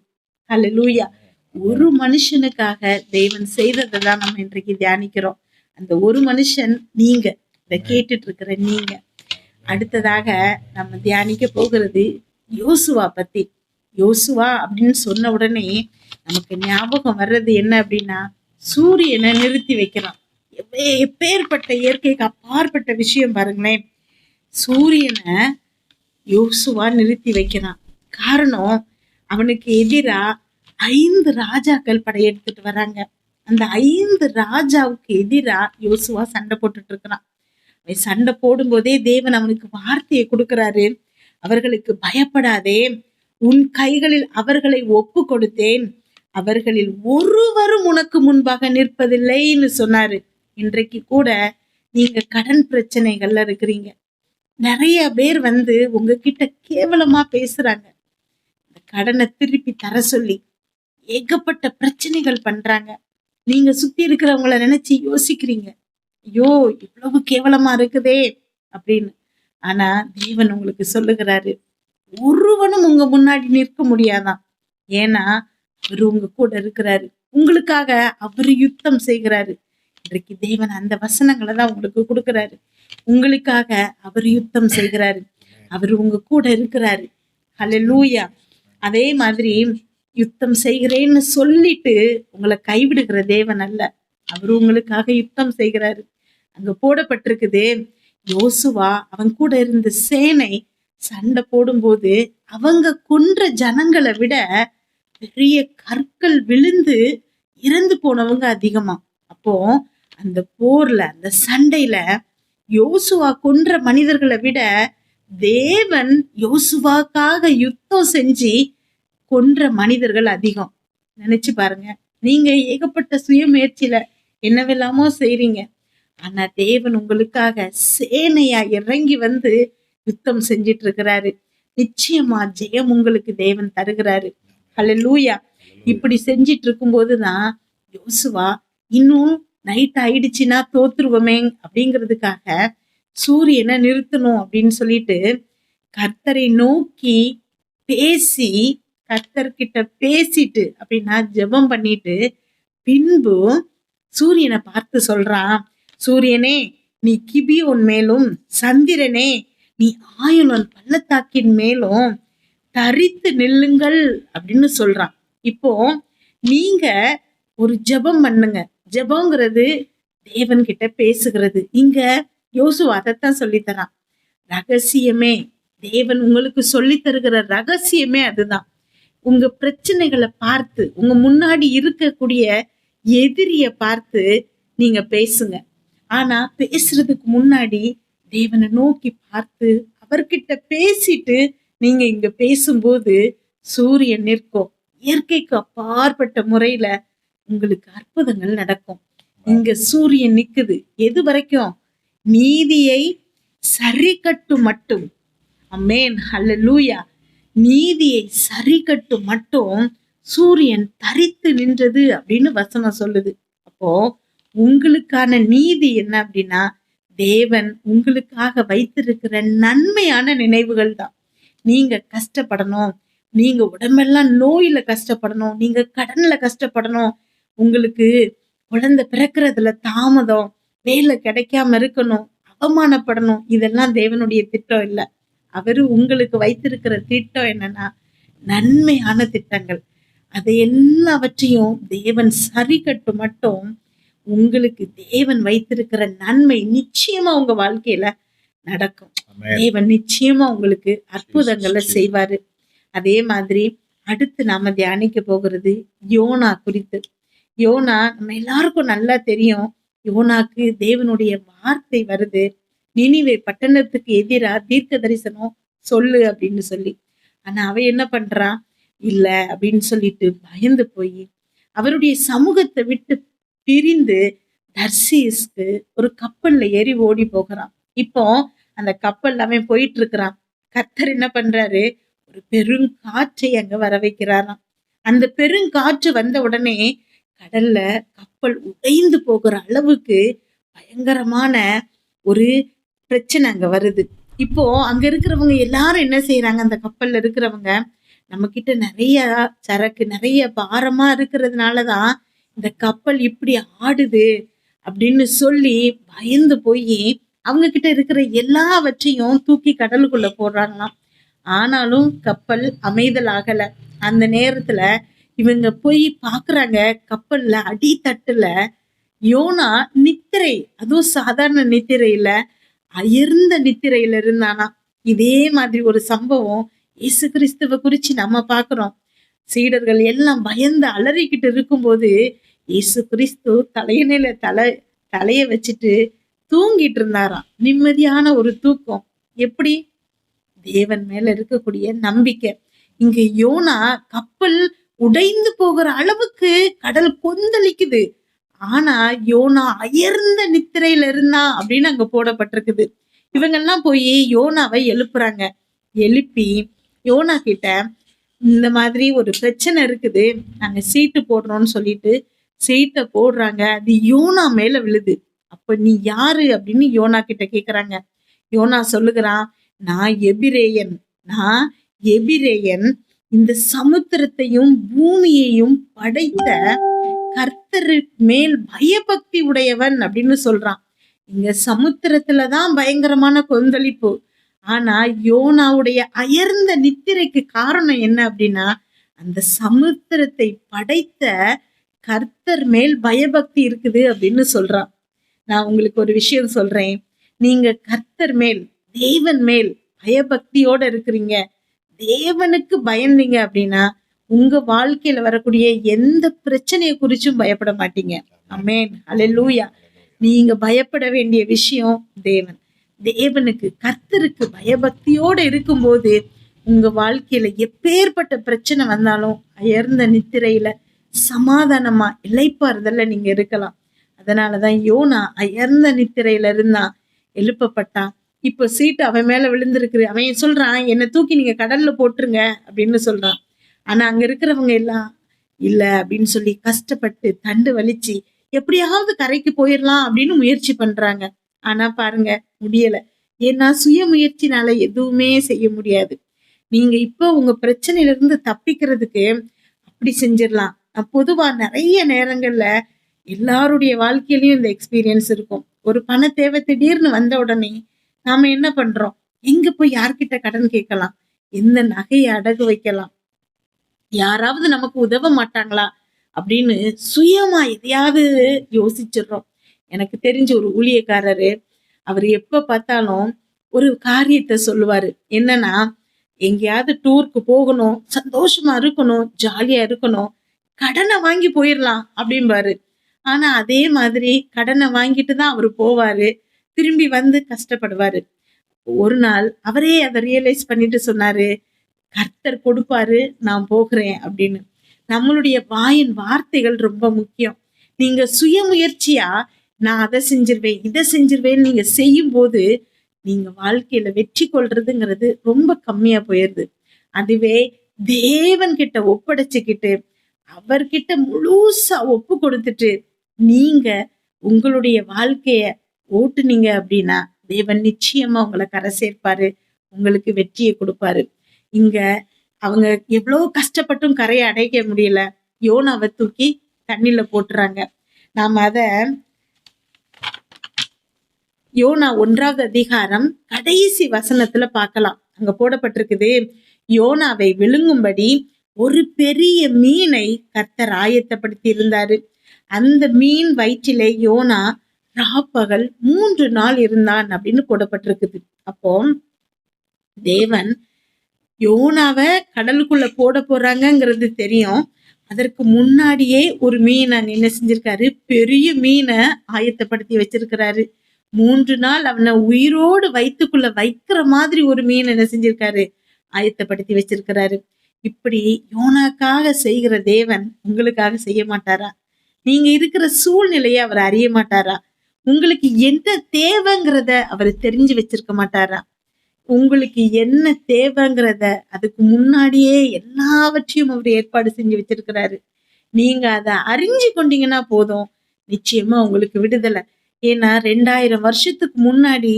ஹல்லேலூயா. ஒரு மனுஷனுக்காக தேவன் செய்ததை தான் நம்ம இன்றைக்கு தியானிக்கிறோம். அந்த ஒரு மனுஷன் நீங்க, இதை கேட்டுட்டு இருக்கிற நீங்க. அடுத்ததாக நம்ம தியானிக்க போகிறது யோசுவா பத்தி. யோசுவா அப்படின்னு சொன்ன உடனே நமக்கு ஞாபகம் வர்றது என்ன அப்படின்னா, சூரியனை நிறுத்தி வைக்கிறான். எப்பேற்பட்ட இயற்கைக்கு அப்பாற்பட்ட விஷயம் பாருங்களேன். சூரியனை யோசுவா நிறுத்தி வைக்கிறான். காரணம், அவனுக்கு எதிரா 5 ராஜாக்கள் படையெடுத்துட்டு வராங்க. அந்த 5 ராஜாவுக்கு எதிரா யோசுவா சண்டை போட்டுட்டு இருக்கிறான். அவன் சண்டை போடும்போதே தேவன் அவனுக்கு வார்த்தையை கொடுக்கிறாரு. அவர்களுக்கு பயப்படாதே, உன் கைகளில் அவர்களை ஒப்பு கொடுத்தேன், அவர்களில் ஒருவரும் உனக்கு முன்பாக நிற்பதில்லைன்னு சொன்னாரு. இன்றைக்கு கூட நீங்க கடன் பிரச்சனைகள்ல இருக்கிறீங்க. நிறைய பேர் வந்து உங்ககிட்ட கேவலமா பேசுறாங்க. இந்த கடனை திருப்பி தர சொல்லி ஏகப்பட்ட பிரச்சனைகள் பண்றாங்க. நீங்க சுத்தி இருக்கிறவங்கள நினைச்சு யோசிக்கிறீங்க, ஐயோ இவ்வளவு கேவலமா இருக்குதே அப்படின்னு. ஆனா தேவன் உங்களுக்கு சொல்லுகிறாரு, ஒருவனும் உங்க முன்னாடி நிற்க முடியாதான். ஏன்னா அவரு உங்க கூட இருக்கிறாரு, உங்களுக்காக அவரு யுத்தம் செய்கிறாரு. இன்றைக்கு தேவன் அந்த வசனங்களை தான் உங்களுக்கு கொடுக்கிறாரு. உங்களுக்காக அவர் யுத்தம் செய்கிறாரு, அவர் உங்க கூட இருக்கிறாரு. ஹல்லேலூயா. அதே மாதிரி யுத்தம் செய்கிறேன்னு சொல்லிட்டு உங்களை கைவிடுகிற தேவன் அல்ல, அவர் உங்களுக்காக யுத்தம் செய்கிறாரு. அங்க போடப்பட்டிருக்குது, யோசுவா அவன் கூட இருந்த சேனை சண்டை போடும்போது அவங்க கொன்ற ஜனங்களை விட பெரிய கற்கள் விழுந்து இறந்து போனவங்க அதிகமா. அப்போ அந்த போர்ல, அந்த சண்டையில யோசுவா கொன்ற மனிதர்களை விட தேவன் யோசுவாக்காக யுத்தம் செஞ்சு கொன்ற மனிதர்கள் அதிகம். நினைச்சு பாருங்க. நீங்க ஏகப்பட்ட சுயமுயற்சியில என்னவெல்லாமோ செய்றீங்க, ஆனா தேவன் உங்களுக்காக சேனையா இறங்கி வந்து யுத்தம் செஞ்சிட்டு இருக்கிறாரு. நிச்சயமா ஜெயம் உங்களுக்கு தேவன் தருகிறாரு. ஹல்லேலூயா. இப்படி செஞ்சிட்டு இருக்கும் போதுதான் யோசுவா, இன்னும் நைட் ஆயிடுச்சுன்னா தோத்துருவோமே அப்படிங்கிறதுக்காக சூரியனை நிறுத்தணும் அப்படின்னு சொல்லிட்டு கர்த்தரை நோக்கி பேசி, கர்த்தர்கிட்ட பேசிட்டு அப்படின்னா ஜெபம் பண்ணிட்டு பின்பு சூரியனை பார்த்து சொல்றான், சூரியனே நீ கிபியோன் மேலும், சந்திரனே நீ ஆயுளோன் பள்ளத்தாக்கின் மேலும் தரித்து நில்லுங்கள் அப்படின்னு சொல்றான். இப்போ நீங்க ஒரு ஜெபம் பண்ணுங்க. ஜெபங்கிறது தேவன் கிட்ட பேசுகிறது. இங்க யோசுவா அதைத்தான் சொல்லித்தரான். ரகசியமே, தேவன் உங்களுக்கு சொல்லி தருகிற ரகசியமே அதுதான். உங்க பிரச்சனைகளை பார்த்து, உங்க முன்னாடி இருக்கக்கூடிய எதிரிய பார்த்து நீங்க பேசுங்க. ஆனா பேசுறதுக்கு முன்னாடி தேவனை நோக்கி பார்த்து அவர்கிட்ட பேசிட்டு நீங்க இங்க பேசும்போது சூரியன் நிற்கும். இயற்கைக்கு அப்பாற்பட்ட முறையில உங்களுக்கு அற்புதங்கள் நடக்கும். இங்க சூரியன் நிக்குது எது வரைக்கும்? நீதியை சரி கட்டு மட்டும். அமேன், ஹல்லேலூயா. நீதியை சரி கட்டு மட்டும் சூரியன் தரித்து நின்றது அப்படின்னு வசனம் சொல்லுது. அப்போ உங்களுக்கான நீதி என்ன அப்படின்னா, தேவன் உங்களுக்காக வைத்திருக்கிற நன்மையான நினைவுகள் தான். நீங்க கஷ்டப்படணும், நீங்க உடம்பெல்லாம் நோயில கஷ்டப்படணும், நீங்க கடன்ல கஷ்டப்படணும், உங்களுக்கு குழந்தை பிறக்கிறதுல தாமதம், வேலை கிடைக்காம இருக்கணும், அவமானப்படணும், இதெல்லாம் தேவனுடைய திட்டம் இல்லை. அவரு உங்களுக்கு வைத்திருக்கிற திட்டம் என்னன்னா நன்மையான திட்டங்கள். அதை எல்லாவற்றையும் தேவன் சரி கட்டு மட்டும் உங்களுக்கு தேவன் வைத்திருக்கிற நன்மை நிச்சயமா உங்க வாழ்க்கையில நடக்கும். தேவன் நிச்சயமா உங்களுக்கு அற்புதங்களை செய்வாரு. அதே மாதிரி அடுத்து நாம தியானிக்க போகிறது யோனா குறித்து. யோனா நம்ம எல்லாருக்கும் நல்லா தெரியும். யோனாக்கு தேவனுடைய வார்த்தை வருது, நினிவே பட்டணத்துக்கு எதிரா தீர்க்க தரிசனம் சொல்லு அப்படின்னு சொல்லி. ஆனா அவ என்ன பண்றான்? இல்ல அப்படின்னு சொல்லிட்டு பயந்து போய் அவருடைய சமூகத்தை விட்டு பிரிந்து தர்சீஸ்க்கு ஒரு கப்பல்ல ஏறி ஓடி போகிறான். இப்போ அந்த கப்பல்ல அவன் போயிட்டு இருக்கிறான். கர்த்தர் என்ன பண்றாரு, ஒரு பெருங்காற்றை அங்க வர வைக்கிறாராம். அந்த பெருங்காற்று வந்த உடனே கடல்ல கப்பல் உடைந்து போகிற அளவுக்கு பயங்கரமான ஒரு பிரச்சனை அங்க வருது. இப்போ அங்க இருக்கிறவங்க எல்லாரும் என்ன செய்யறாங்க, அந்த கப்பல்ல இருக்கிறவங்க, நம்ம கிட்ட நிறைய சரக்கு, நிறைய பாரமா இருக்கிறதுனாலதான் இந்த கப்பல் இப்படி ஆடுது அப்படின்னு சொல்லி பயந்து போய் அவங்க கிட்ட இருக்கிற எல்லாவற்றையும் தூக்கி கடலுக்குள்ள போடுறாங்களாம். ஆனாலும் கப்பல் அமைதலாகல. அந்த நேரத்துல இவங்க போய் பாக்குறாங்க, கப்பல்ல அடித்தட்டுல யோனா நித்திரை, அதுவும் சாதாரண நித்திரை இல்ல, அயர்ந்த நித்திரையில இருந்தானா. இதே மாதிரி ஒரு சம்பவம் இயேசு கிறிஸ்துவ குறிச்சு நம்ம பாக்குறோம். சீடர்கள் எல்லாம் பயந்து அலறிக்கிட்டு இருக்கும்போது இயேசு கிறிஸ்து தலையணையில தலைய வச்சுட்டு தூங்கிட்டு இருந்தாராம். நிம்மதியான ஒரு தூக்கம். எப்படி? தேவன் மேல இருக்கக்கூடிய நம்பிக்கை. இங்க யோனா கப்பல் உடைந்து போகிற அளவுக்கு கடல் கொந்தளிக்குது. ஆனா யோனா அயர்ந்த நித்திரையில இருந்தான் அப்படின்னு அங்க போடப்பட்டிருக்குது. இவங்க எல்லாம் போய் யோனாவை எழுப்புறாங்க. எழுப்பி யோனா கிட்ட இந்த மாதிரி ஒரு பிரச்சனை இருக்குது, நாங்க சீட்டு போடுறோம்னு சொல்லிட்டு சீட்டை போடுறாங்க. அது யோனா மேல விழுது. அப்ப நீ யாரு அப்படின்னு யோனா கிட்ட கேக்குறாங்க. யோனா சொல்லுகிறான், நான் எபிரேயன். நான் எபிரேயன், இந்த சமுத்திரத்தையும் பூமியையும் படைத்த கர்த்தர் மேல் பயபக்தி உடையவன் அப்படின்னு சொல்றான். இங்க சமுத்திரத்துலதான் பயங்கரமான கொந்தளிப்பு. ஆனா யோனாவுடைய அயர்ந்த நித்திரைக்கு காரணம் என்ன அப்படின்னா, அந்த சமுத்திரத்தை படைத்த கர்த்தர் மேல் பயபக்தி இருக்குது அப்படின்னு சொல்றான். நான் உங்களுக்கு ஒரு விஷயம் சொல்றேன். நீங்க கர்த்தர் மேல், தேவன் மேல் பயபக்தியோட இருக்கிறீங்க, தேவனுக்கு பயந்தீங்க அப்படின்னா உங்க வாழ்க்கையில வரக்கூடிய எந்த பிரச்சனையை குறிச்சும் பயப்பட மாட்டீங்க. ஆமென், அல்லேலூயா. நீங்க பயப்பட வேண்டிய விஷயம் தேவன். தேவனுக்கு, கர்த்தருக்கு பயபக்தியோட இருக்கும்போது உங்க வாழ்க்கையில எப்பேற்பட்ட பிரச்சனை வந்தாலும் அயர்ந்த நித்திரையில சமாதானமா இளைப்பாறுதல்ல நீங்க இருக்கலாம். அதனாலதான் யோனா அயர்ந்த நித்திரையில இருந்தான், எழுப்பப்பட்டான். இப்போ சீட்டு அவன் மேல விழுந்திருக்கு. அவன் சொல்றான், என்னை தூக்கி நீங்க கடல்ல போட்டுருங்க அப்படின்னு சொல்றான். ஆனா அங்க இருக்கிறவங்க எல்லாம் இல்ல அப்படின்னு சொல்லி கஷ்டப்பட்டு தண்டு வலிச்சு எப்படியாவது கரைக்கு போயிடலாம் அப்படின்னு முயற்சி பண்றாங்க. ஆனா பாருங்க, முடியல. ஏன்னா சுய முயற்சினால எதுவுமே செய்ய முடியாது. நீங்க இப்போ உங்க பிரச்சனையில இருந்து தப்பிக்கிறதுக்கு அப்படி செஞ்சிடலாம். பொதுவா நிறைய நேரங்கள்ல எல்லாருடைய வாழ்க்கையிலயும் இந்த எக்ஸ்பீரியன்ஸ் இருக்கும். ஒரு பண தேவை திடீர்னு வந்த உடனே நாம என்ன பண்றோம், எங்க போய் யார்கிட்ட கடன் கேட்கலாம், எந்த நகையை அடகு வைக்கலாம், யாராவது நமக்கு உதவ மாட்டாங்களா அப்படின்னு சுயமா எதையாவது யோசிச்சிடுறோம். எனக்கு தெரிஞ்ச ஒரு ஊழியக்காரரு, அவர் எப்ப பார்த்தாலும் ஒரு காரியத்தை சொல்லுவாரு. என்னன்னா, எங்கேயாவது டூருக்கு போகணும், சந்தோஷமா இருக்கணும், ஜாலியா இருக்கணும், கடனை வாங்கி போயிடலாம் அப்படிம்பாரு. ஆனா அதே மாதிரி கடனை வாங்கிட்டு தான் அவரு போவாரு, திரும்பி வந்து கஷ்டப்படுவாரு. ஒரு நாள் அவரே அதை ரியலைஸ் பண்ணிட்டு சொன்னாரு, கர்த்தர் கொடுப்பாரு, நான் போகிறேன் அப்படின்னு. நம்மளுடைய வாயின் வார்த்தைகள் ரொம்ப முக்கியம். நீங்க சுயமுயற்சியா நான் அதை செஞ்சிருவேன், இதை செஞ்சிருவேன்னு நீங்க செய்யும் போது நீங்க வாழ்க்கையில வெற்றி கொள்றதுங்கிறது ரொம்ப கம்மியா போயிருது. அதுவே தேவன் கிட்ட ஒப்படைச்சுக்கிட்டு அவர்கிட்ட முழுசா ஒப்பு கொடுத்துட்டு நீங்க உங்களுடைய வாழ்க்கைய ஓட்டுனீங்க அப்படின்னா தேவன் நிச்சயமா உங்களை கரை சேர்ப்பாரு, உங்களுக்கு வெற்றியை கொடுப்பாரு. இங்க அவங்க எவ்வளவு கஷ்டப்பட்டும் கரையை அடைக்க முடியல. யோனாவை தூக்கி தண்ணில போட்டுறாங்க. நாம அத யோனா 1வது அதிகாரம் கடைசி வசனத்துல பார்க்கலாம். அங்க போடப்பட்டிருக்குது, யோனாவை விழுங்கும்படி ஒரு பெரிய மீனை கர்த்தர் ஆயத்தப்படுத்தி இருந்தாரு. அந்த மீன் வயிற்றிலே யோனா ராப்பகல் 3 நாள் இருந்தான் அப்படின்னு போடப்பட்டிருக்குது. அப்போ தேவன் யோனாவை கடலுக்குள்ள போட போறாங்கிறது தெரியும். அதற்கு முன்னாடியே ஒரு மீனை என்ன செஞ்சிருக்காரு, பெரிய மீனை ஆயத்தப்படுத்தி வச்சிருக்கிறாரு. 3 நாள் அவனை உயிரோடு வயிற்றுக்குள்ள வைக்கிற மாதிரி ஒரு மீன் என்ன செஞ்சிருக்காரு, ஆயத்தப்படுத்தி வச்சிருக்கிறாரு. இப்படி யோனாக்காக செய்கிற தேவன் உங்களுக்காக செய்ய மாட்டாரா? நீங்க இருக்கிற சூழ்நிலையை அவர் அறிய மாட்டாரா? உங்களுக்கு என்ன தேவைங்கிறத அவர் தெரிஞ்சு வச்சிருக்க மாட்டாரா? உங்களுக்கு என்ன தேவைங்கிறத அதுக்கு முன்னாடியே எல்லாவற்றையும் அவர் ஏற்பாடு செஞ்சு வச்சிருக்கிறாரு. நீங்க அதை அறிஞ்சு கொண்டீங்கன்னா போதும், நிச்சயமா உங்களுக்கு விடுதலை. ஏன்னா 2000 வருஷத்துக்கு முன்னாடி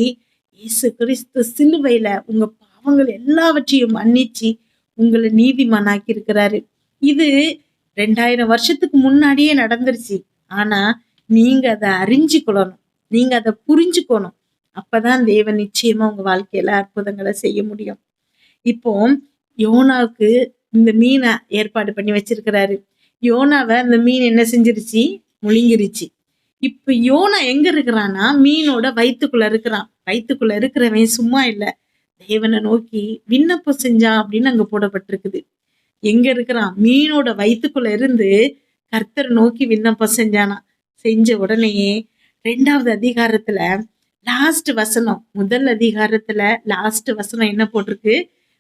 இயேசு கிறிஸ்து சிலுவையில உங்க பாவங்கள் எல்லாவற்றையும் மன்னிச்சு உங்களை நீதிமானாக்கி இருக்கிறாரு. இது 2000 வருஷத்துக்கு முன்னாடியே நடந்துருச்சு. ஆனா நீங்க அதை அறிஞ்சுக்கொள்ளணும், நீங்க அதை புரிஞ்சுக்கணும். அப்பதான் தேவன் நிச்சயமா உங்க வாழ்க்கையில அற்புதங்களை செய்ய முடியும். இப்போ யோனாவுக்கு இந்த மீனை ஏற்பாடு பண்ணி வச்சிருக்கிறாரு. யோனாவை அந்த மீன் என்ன செஞ்சிருச்சு? முழுங்கிருச்சு. இப்ப யோனா எங்க இருக்கிறான்னா மீனோட வயிற்றுக்குள்ள இருக்கிறான். வயிற்றுக்குள்ள இருக்கிறவன் சும்மா இல்ல, தேவனை நோக்கி விண்ணப்பம் செஞ்சான் அப்படின்னு அங்க போடப்பட்டிருக்குது. எங்க இருக்கிறான்? மீனோட வயிற்றுக்குள்ள இருந்து கர்த்தர் நோக்கி விண்ணப்பம் செஞ்சானா. செஞ்ச உடனேயே 2வது அதிகாரத்துல லாஸ்ட் வசனம், முதல் அதிகாரத்துல லாஸ்ட் வசனம் என்ன போட்டிருக்கு?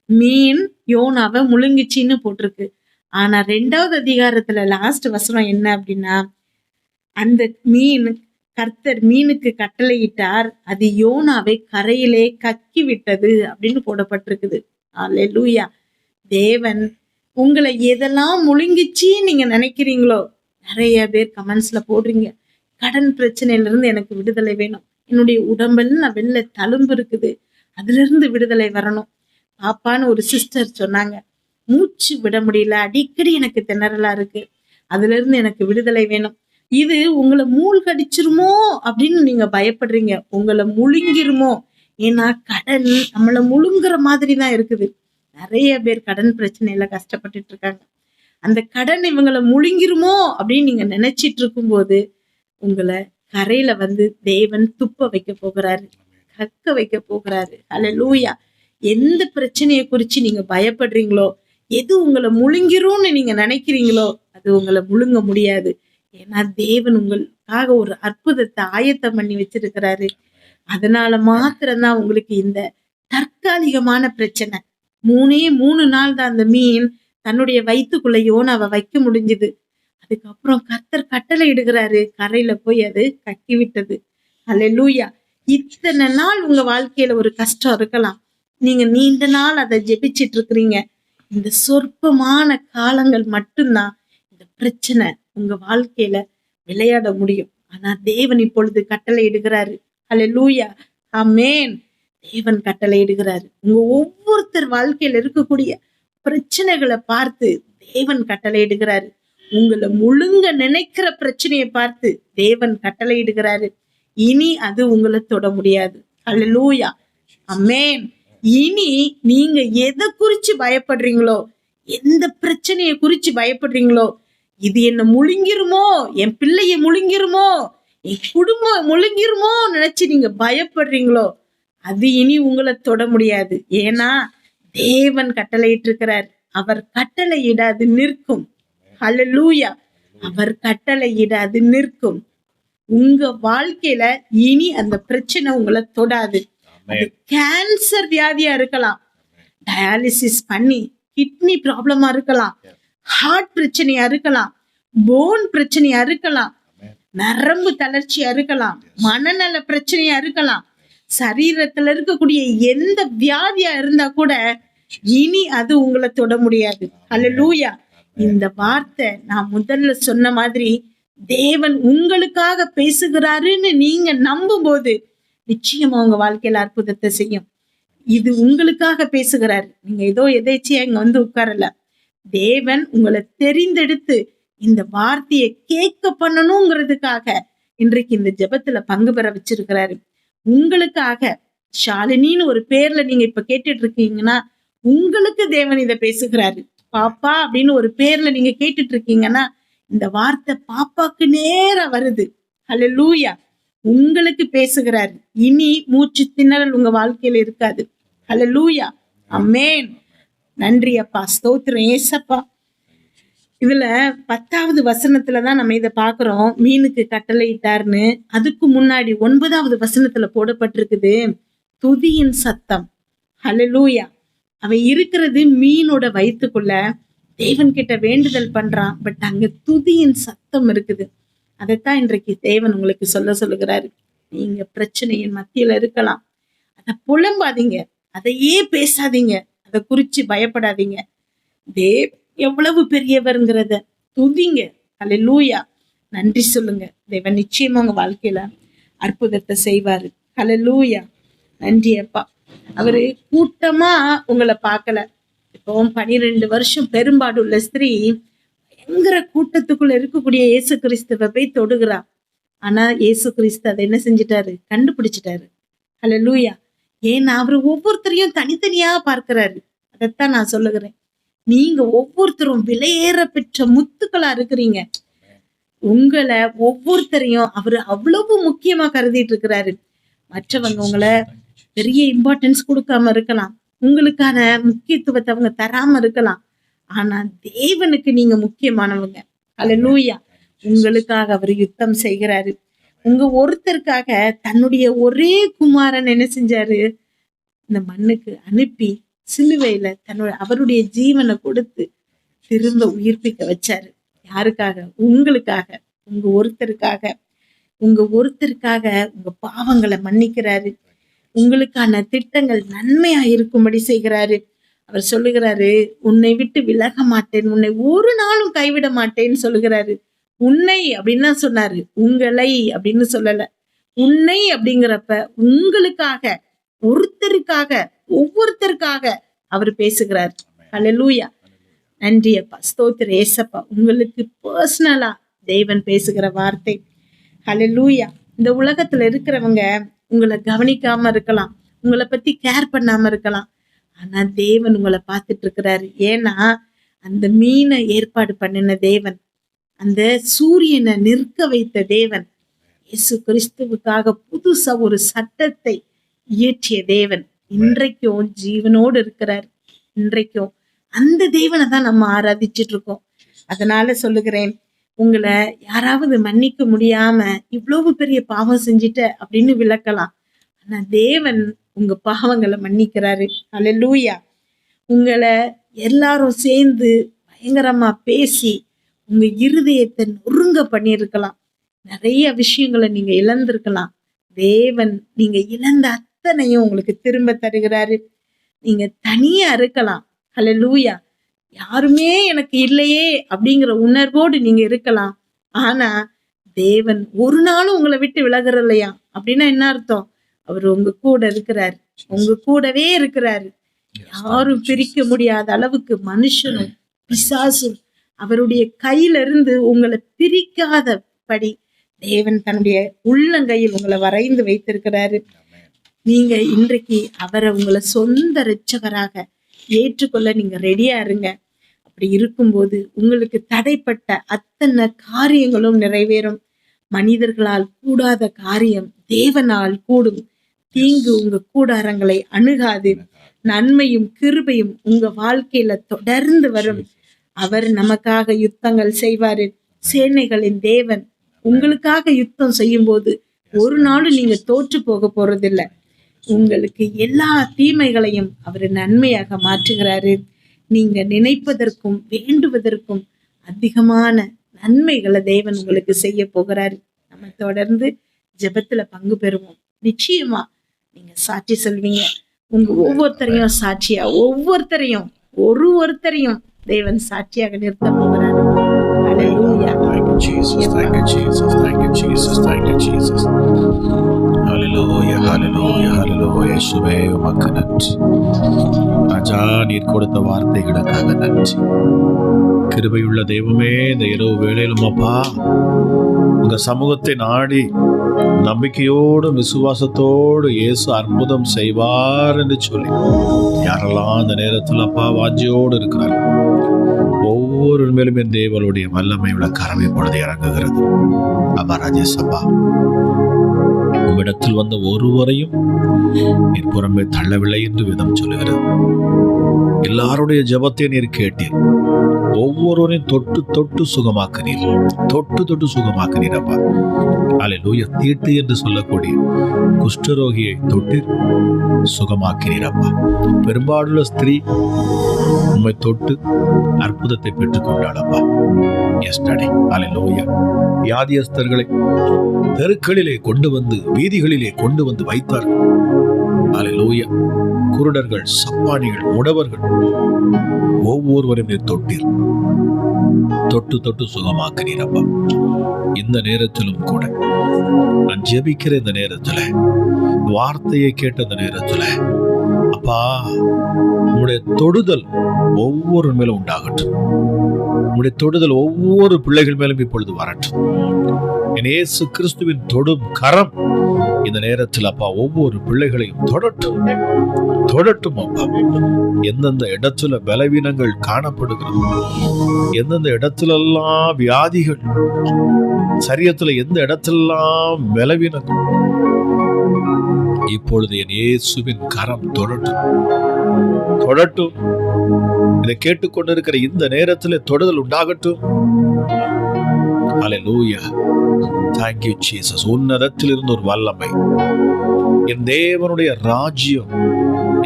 மீன் யோனாவை முழுங்கிச்சின்னு போட்டிருக்கு. ஆனா 2வது அதிகாரத்துல லாஸ்ட் வசனம் என்ன அப்படின்னா, அந்த மீன் கர்த்தர் மீனுக்கு கட்டளையிட்டார், அது யோனாவை கரையிலே கக்கி விட்டது அப்படின்னு போடப்பட்டிருக்குது. அல்லேலூயா. தேவன் உங்களை எதெல்லாம் முழுங்கிச்சு நீங்க நினைக்கிறீங்களோ, நிறைய பேர் கமெண்ட்ஸ்ல போடுறீங்க, கடன் பிரச்சனையில இருந்து எனக்கு விடுதலை வேணும், என்னுடைய உடம்பெல்லாம் வெள்ளை தழும்பு இருக்குது, அதுல இருந்து விடுதலை வரணும். பாப்பான்னு ஒரு சிஸ்டர் சொன்னாங்க, மூச்சு விட முடியல, அடிக்கடி எனக்கு திணறலா இருக்கு, அதுல இருந்து எனக்கு விடுதலை வேணும். இது உங்களை மூழ்கடிச்சிருமோ அப்படின்னு நீங்க பயப்படுறீங்க, உங்களை முழுங்கிருமோ. ஏன்னா கடன் நம்மளை முழுங்குற மாதிரி தான் இருக்குது. நிறைய பேர் கடன் பிரச்சனையில கஷ்டப்பட்டுட்டு இருக்காங்க. அந்த கடன் இவங்களை முழுங்கிருமோ அப்படின்னு நீங்க நினைச்சிட்டு இருக்கும்போது உங்களை கரையில வந்து தேவன் துப்ப வைக்க போகிறாரு, கக்க வைக்க போகிறாரு. அல்லேலூயா. எந்த பிரச்சனையை குறிச்சு நீங்க பயப்படுறீங்களோ, எது உங்களை முழுங்கிரும்னு நீங்க நினைக்கிறீங்களோ, அது உங்களை முழுங்க முடியாது. ஏன்னா தேவன் உங்களுக்காக ஒரு அற்புதத்தை ஆயத்தம் பண்ணி வச்சிருக்கிறாரு. அதனால மாத்திரம்தான் உங்களுக்கு இந்த தற்காலிகமான பிரச்சனை. 3 நாள் தான் அந்த மீன் தன்னுடைய வயிற்றுக்குள்ள யோனாவை வைக்க முடிஞ்சுது. அதுக்கப்புறம் கர்த்தர் கட்டளை இடுகிறாரு, கரையில போய் அது கக்கி விட்டது. அல்லேலூயா. இத்தனை நாள் உங்க வாழ்க்கையில ஒரு கஷ்டம் இருக்கலாம், நீங்க நீண்ட நாள் அதை ஜெபிச்சிட்டு இருக்கிறீங்க. இந்த சொற்பமான காலங்கள் மட்டும்தான் இந்த பிரச்சனை உங்க வாழ்க்கையில விளையாட முடியும். ஆனா தேவன் இப்பொழுது கட்டளை இடுகிறாரு. அல்லேலூயா. ஆமென். தேவன் கட்டளை இடுகிறாரு. உங்க ஒவ்வொருத்தர் வாழ்க்கையில இருக்கக்கூடிய பிரச்சனைகளை பார்த்து தேவன் கட்டளை இடுகிறாரு. உங்களை முழுங்க நினைக்கிற பிரச்சனையை பார்த்து தேவன் கட்டளை இடுகிறாரு. இனி அது உங்களை தொட முடியாது. அல்லேலூயா. ஆமென். இனி நீங்க எதை குறிச்சு பயப்படுறீங்களோ, எந்த பிரச்சனையை குறிச்சு பயப்படுறீங்களோ, இது என்ன முழுங்கிருமோ, என் பிள்ளைய முழுங்கிருமோ, என் குடும்பம் முழுங்கிருமோ நினைச்சு நீங்க பயப்படுறீங்களோ, அது இனி உங்களை தொட முடியாது. ஏன்னா தேவன் கட்டளையிட்டு இருக்கிறார். அவர் கட்டளையிட அது நிற்கும். அல்லேலூயா. அவர் கட்டளையிட அது நிற்கும். உங்க வாழ்க்கையில இனி அந்த பிரச்சனை உங்களை தொடாது. அது கேன்சர் வியாதியா இருக்கலாம், டயாலிசிஸ் பண்ணி கிட்னி ப்ராப்ளமா இருக்கலாம், ஹார்ட் பிரச்சனையா இருக்கலாம், போன் பிரச்சனையா இருக்கலாம், நரம்பு தளர்ச்சியா இருக்கலாம், மனநல பிரச்சனையா இருக்கலாம், சரீரத்துல இருக்கக்கூடிய எந்த வியாதியா இருந்தா கூட இனி அது உங்களை தொட முடியாது. அல்லேலூயா. இந்த வார்த்தை நான் முதல்ல சொன்ன மாதிரி தேவன் உங்களுக்காக பேசுகிறாருன்னு நீங்க நம்பும் போது நிச்சயமா உங்க வாழ்க்கையில அற்புதத்தை செய்யும். இது உங்களுக்காக பேசுகிறாரு. நீங்க ஏதோ எதேச்சியா இங்க வந்து உட்காரல. தேவன் உங்களை தெரிந்தெடுத்து இந்த வார்த்தையை கேட்க பண்ணணுங்கிறதுக்காக இன்றைக்கு இந்த ஜெபத்துல பங்கு பெற வச்சிருக்கிறாரு. உங்களுக்காக ஷாலினின்னு ஒரு பேர்ல நீங்க இப்ப கேட்டுட்டு இருக்கீங்கன்னா உங்களுக்கு தேவன் இதை பேசுகிறாரு. பாப்பா அப்படின்னு ஒரு பேர்ல நீங்க கேட்டுட்டு இருக்கீங்கன்னா இந்த வார்த்தை பாப்பாக்கு நேரா வருது. அல்லேலூயா. உங்களுக்கு பேசுகிறாரு. இனி மூச்சு திணறல் உங்க வாழ்க்கையில இருக்காது. அல்லேலூயா. ஆமென். நன்றி அப்பா, ஸ்தோத்திரம் ஏசப்பா. இதுல 10வது வசனத்துலதான் நம்ம இதை பாக்குறோம், மீனுக்கு கட்டளையிட்டார்னு. அதுக்கு முன்னாடி 9வது வசனத்துல போடப்பட்டிருக்குது துதியின் சத்தம். அல்லேலூயா. அவன் இருக்கிறது மீனோட வயிற்றுக்குள்ள, தேவன் கிட்ட வேண்டுதல் பண்றான். பட் அங்க துதியின் சத்தம் இருக்குது. அதைத்தான் இன்றைக்கு தேவன் உங்களுக்கு சொல்லுகிறாரு. நீங்க பிரச்சனையின் மத்தியில இருக்கலாம், அதை புலம்பாதீங்க, அதையே பேசாதீங்க, அதை குறிச்சு பயப்படாதீங்க. தேவ் எவ்வளவு பெரியவர்ங்கிறத துதிங்க. ஹல்லேலூயா, நன்றி சொல்லுங்க. தேவன் நிச்சயமா உங்க வாழ்க்கையில அற்புதத்தை செய்வாரு. ஹல்லேலூயா, நன்றி அப்பா. அவரு கூட்டமா உங்களை பார்க்கல. இப்போ 12 வருஷம் பெரும்பாடு உள்ள ஸ்திரீ பயங்கர கூட்டத்துக்குள்ள இருக்கக்கூடிய இயேசு கிறிஸ்துவை போய் தொடுகிறா. ஆனா இயேசு கிறிஸ்து அதை என்ன செஞ்சிட்டாரு? கண்டுபிடிச்சிட்டாரு. ஹல்லேலூயா. ஏன்னா அவரு ஒவ்வொருத்தரையும் தனித்தனியா பார்க்கிறாரு. அதைத்தான் நான் சொல்லுகிறேன். நீங்க ஒவ்வொருத்தரும் விலையேற பெற்ற முத்துக்களா இருக்கிறீங்க. உங்களை ஒவ்வொருத்தரையும் அவரு அவ்வளவு முக்கியமா கருதிட்டு இருக்கிறாரு. மற்றவங்க உங்களை பெரிய இம்பார்ட்டன்ஸ் கொடுக்காம இருக்கலாம், உங்களுக்கான முக்கியத்துவத்தை அவங்க தராம இருக்கலாம். ஆனா தேவனுக்கு நீங்க முக்கியமானவங்க. ஹல்லேலூயா. உங்களுக்காக அவர் யுத்தம் செய்கிறாரு. உங்க ஒருத்தருக்காக தன்னுடைய ஒரே குமாரன் என்ன செஞ்சாரு? இந்த மண்ணுக்கு அனுப்பி சிலுவையில அவருடைய ஜீவனை கொடுத்து திரும்ப உயிர்ப்பிக்க வச்சாரு. யாருக்காக? உங்களுக்காக, உங்க ஒருத்தருக்காக. உங்க பாவங்களை மன்னிக்கிறாரு. உங்களுக்கான திட்டங்கள் நன்மையா இருக்கும்படி செய்கிறாரு. அவர் சொல்லுகிறாரு, உன்னை விட்டு விலக மாட்டேன், உன்னை ஒரு நாளும் கைவிட மாட்டேன்னு சொல்லுகிறாரு. உன்னை அப்படின்னு தான் சொன்னாரு, உங்களை அப்படின்னு சொல்லல. உன்னை அப்படிங்கிறப்ப உங்களுக்காக, ஒருத்தருக்காக, ஒவ்வொருத்தருக்காக அவர் பேசுகிறார். ஹல்லேலூயா, நன்றி அப்பா, ஸ்தோத்திர ஏசப்பா. உங்களுக்கு பர்சனலா தேவன் பேசுகிற வார்த்தை. ஹல்லேலூயா. இந்த உலகத்துல இருக்கிறவங்க உங்களை கவனிக்காம இருக்கலாம், உங்களை பத்தி கேர் பண்ணாம இருக்கலாம். ஆனா தேவன் உங்களை பார்த்துட்டு இருக்கிறாரு. ஏன்னா அந்த மீனை ஏற்பாடு பண்ணின தேவன், அந்த சூரியனை நிற்க வைத்த தேவன், இயேசு கிறிஸ்துவுக்காக புதுசா ஒரு சட்டத்தை இயற்றிய தேவன் இன்றைக்கும் ஜீவனோடு இருக்கிறார். இன்றைக்கும் அந்த தேவனை தான் நம்ம ஆராதிச்சுட்டு இருக்கோம். அதனால சொல்லுகிறேன், உங்களை யாராவது மன்னிக்க முடியாம இவ்வளவு பெரிய பாவம் செஞ்சிட்ட அப்படின்னு விளக்கலாம். ஆனா தேவன் உங்க பாவங்களை மன்னிக்கிறாரு. ஹல்லேலூயா. உங்களை எல்லாரும் சேர்ந்து பயங்கரமா பேசி உங்க இருதயத்தை நொறுங்க பண்ணியிருக்கலாம். நிறைய விஷயங்களை நீங்க இழந்திருக்கலாம். தேவன் நீங்க இழந்த அத்தனையும் உங்களுக்கு திரும்ப தருகிறாரு. நீங்க தனியா இருக்கலாம். ஹல்லேலூயா. யாருமே எனக்கு இல்லையே அப்படிங்கிற உணர்வோடு நீங்க இருக்கலாம். ஆனா தேவன் ஒரு நாளும் உங்களை விட்டு விலகுற இல்லையா? அப்படின்னா என்ன அர்த்தம்? அவர் உங்க கூட இருக்கிறாரு, உங்க கூடவே இருக்கிறாரு. யாரும் பிரிக்க முடியாத அளவுக்கு மனுஷனும் பிசாசும் அவருடைய கையில இருந்து உங்களை பிரிக்காதபடி தேவன் தன்னுடைய உள்ளங்கையில் உங்களை வரைந்து வைத்திருக்கிறாரு. நீங்க இன்றைக்கு அவரை உங்களை சொந்த இரட்சகராக ஏற்றுக்கொள்ள நீங்க ரெடியா இருங்க. அப்படி இருக்கும்போது உங்களுக்கு தடைப்பட்ட அத்தனை காரியங்களும் நிறைவேறும். மனிதர்களால் கூடாத காரியம் தேவனால் கூடும். தீங்கு உங்க கூடாரங்களை அணுகாது. நன்மையும் கிருபையும் உங்க வாழ்க்கையில தொடர்ந்து வரும். அவர் நமக்காக யுத்தங்கள் செய்வாரு. சேனைகளின் தேவன் உங்களுக்காக யுத்தம் செய்யும் போது ஒரு நாளும் நீங்க தோற்று போக போறதில்லை. உங்களுக்கு எல்லா தீமைகளையும் அவர் நன்மையாக மாற்றுகிறாரு. நீங்க நினைப்பதற்கும் வேண்டுவதற்கும் அதிகமான நன்மைகளை தேவன் உங்களுக்கு செய்ய போகிறாரு. நம்ம தொடர்ந்து ஜெபத்துல பங்கு பெறுவோம். நிச்சயமா நீங்க சாட்சி சொல்வீங்க. உங்க ஒவ்வொருத்தரையும் சாட்சியா, ஒருத்தரையும் தேவன் சாட்சியாக நிறுத்த போகிறாரு. Hallelujah. Thank you, Jesus. Thank you, Jesus. Thank you, Jesus. Thank you, Jesus. Hallelujah, hallelujah, hallelujah. இயேசுவே உமக்கு நன்றி. ராஜா, நீர் கொடுத்த வார்த்தைகளுக்காக நன்றி. கிருபையுள்ள தெய்வமே, இந்த இரவு வேளையிலும் அப்பா உங்க சமூகத்தை நாடி நம்பிக்கையோடு விசுவாசத்தோடு இயேசு அற்புதம் செய்வார் என்று சொல்லி யாரெல்லாம் அந்த நேரத்தில் அப்பா வாஞ்சியோடு இருக்கிறார்கள் ஒவ்வொரு மேலும் என் தேவனுடைய வல்லமை உள்ள கரவை பொழுது இறங்குகிறது. அப்பா ராஜேசப்பா, உம்மிடத்தில் வந்த ஒருவரையும் என் புறம்பே தள்ளவில்லை என்று விதம் சொல்லுகிறது. எல்லாருடைய ஜெபத்தை நீர் கேட்டீர். ஒவ்வொருவரையும் தொட்டு தொட்டு சுகமாக்குனீர், தொட்டு தொட்டு சுகமாக்குனீர் அப்பா. அல்லேலூயா. தீட்டு என்று சொல்லக்கூடிய குஷ்டரோகியை தொட்டு சுகமாக்கினீர் அப்பா. பெரும்பாலுள்ள ஸ்திரீ உம்மை தொட்டு அற்புதத்தை பெற்றுக் கொண்டாளப்பா. எஸ்டர்டே. அல்லேலூயா. வியாதியஸ்தர்களை தெருக்களிலே கொண்டு வந்து, வீதிகளிலே கொண்டு வந்து வைத்தார்கள். அல்லேலூயா. குருடர்கள், சப்பானிகள், முடவர்கள் ஒவ்வொருவரும் நீர் தொட்டீர், தொட்டு தொட்டு சுகமாக்கினீர் அப்பா. இந்த நேரத்திலும் கூட நான் ஜெபிக்கிற இந்த நேரத்துல, வார்த்தையை கேட்ட இந்த நேரத்துல அப்பா, உங்களுடைய தொடுதல் ஒவ்வொரு மேலும் உண்டாகட்டும். உங்களுடைய தொடுதல் ஒவ்வொரு பிள்ளைகள் மேலும் இப்பொழுது வரட்டும். இயேசு கிறிஸ்துவின் தொடும் கரம் இந்த நேரத்தில் அப்பா ஒவ்வொரு பிள்ளைகளையும் தொடட்டும், தொடட்டும் அப்பா. எந்தெந்த இடத்துல பலவீனங்கள் காணப்படுகிறது, எந்தெந்த இடத்துலெல்லாம் வியாதிகள், சரீரத்துல எந்த இடத்துலெல்லாம் பலவீனங்கள், இப்பொழுது என் இயேசுவின் கரம் தொடட்டும், தொடட்டும். இதை கேட்டுக்கொண்டிருக்கிற இந்த நேரத்தில் தொடுதல் உண்டாகட்டும். அல்லேலூயா. Thank you Jesus. உன்னதத்தில் இருந்து ஒரு வல்லமை, என் தேவனுடைய ராஜ்யம்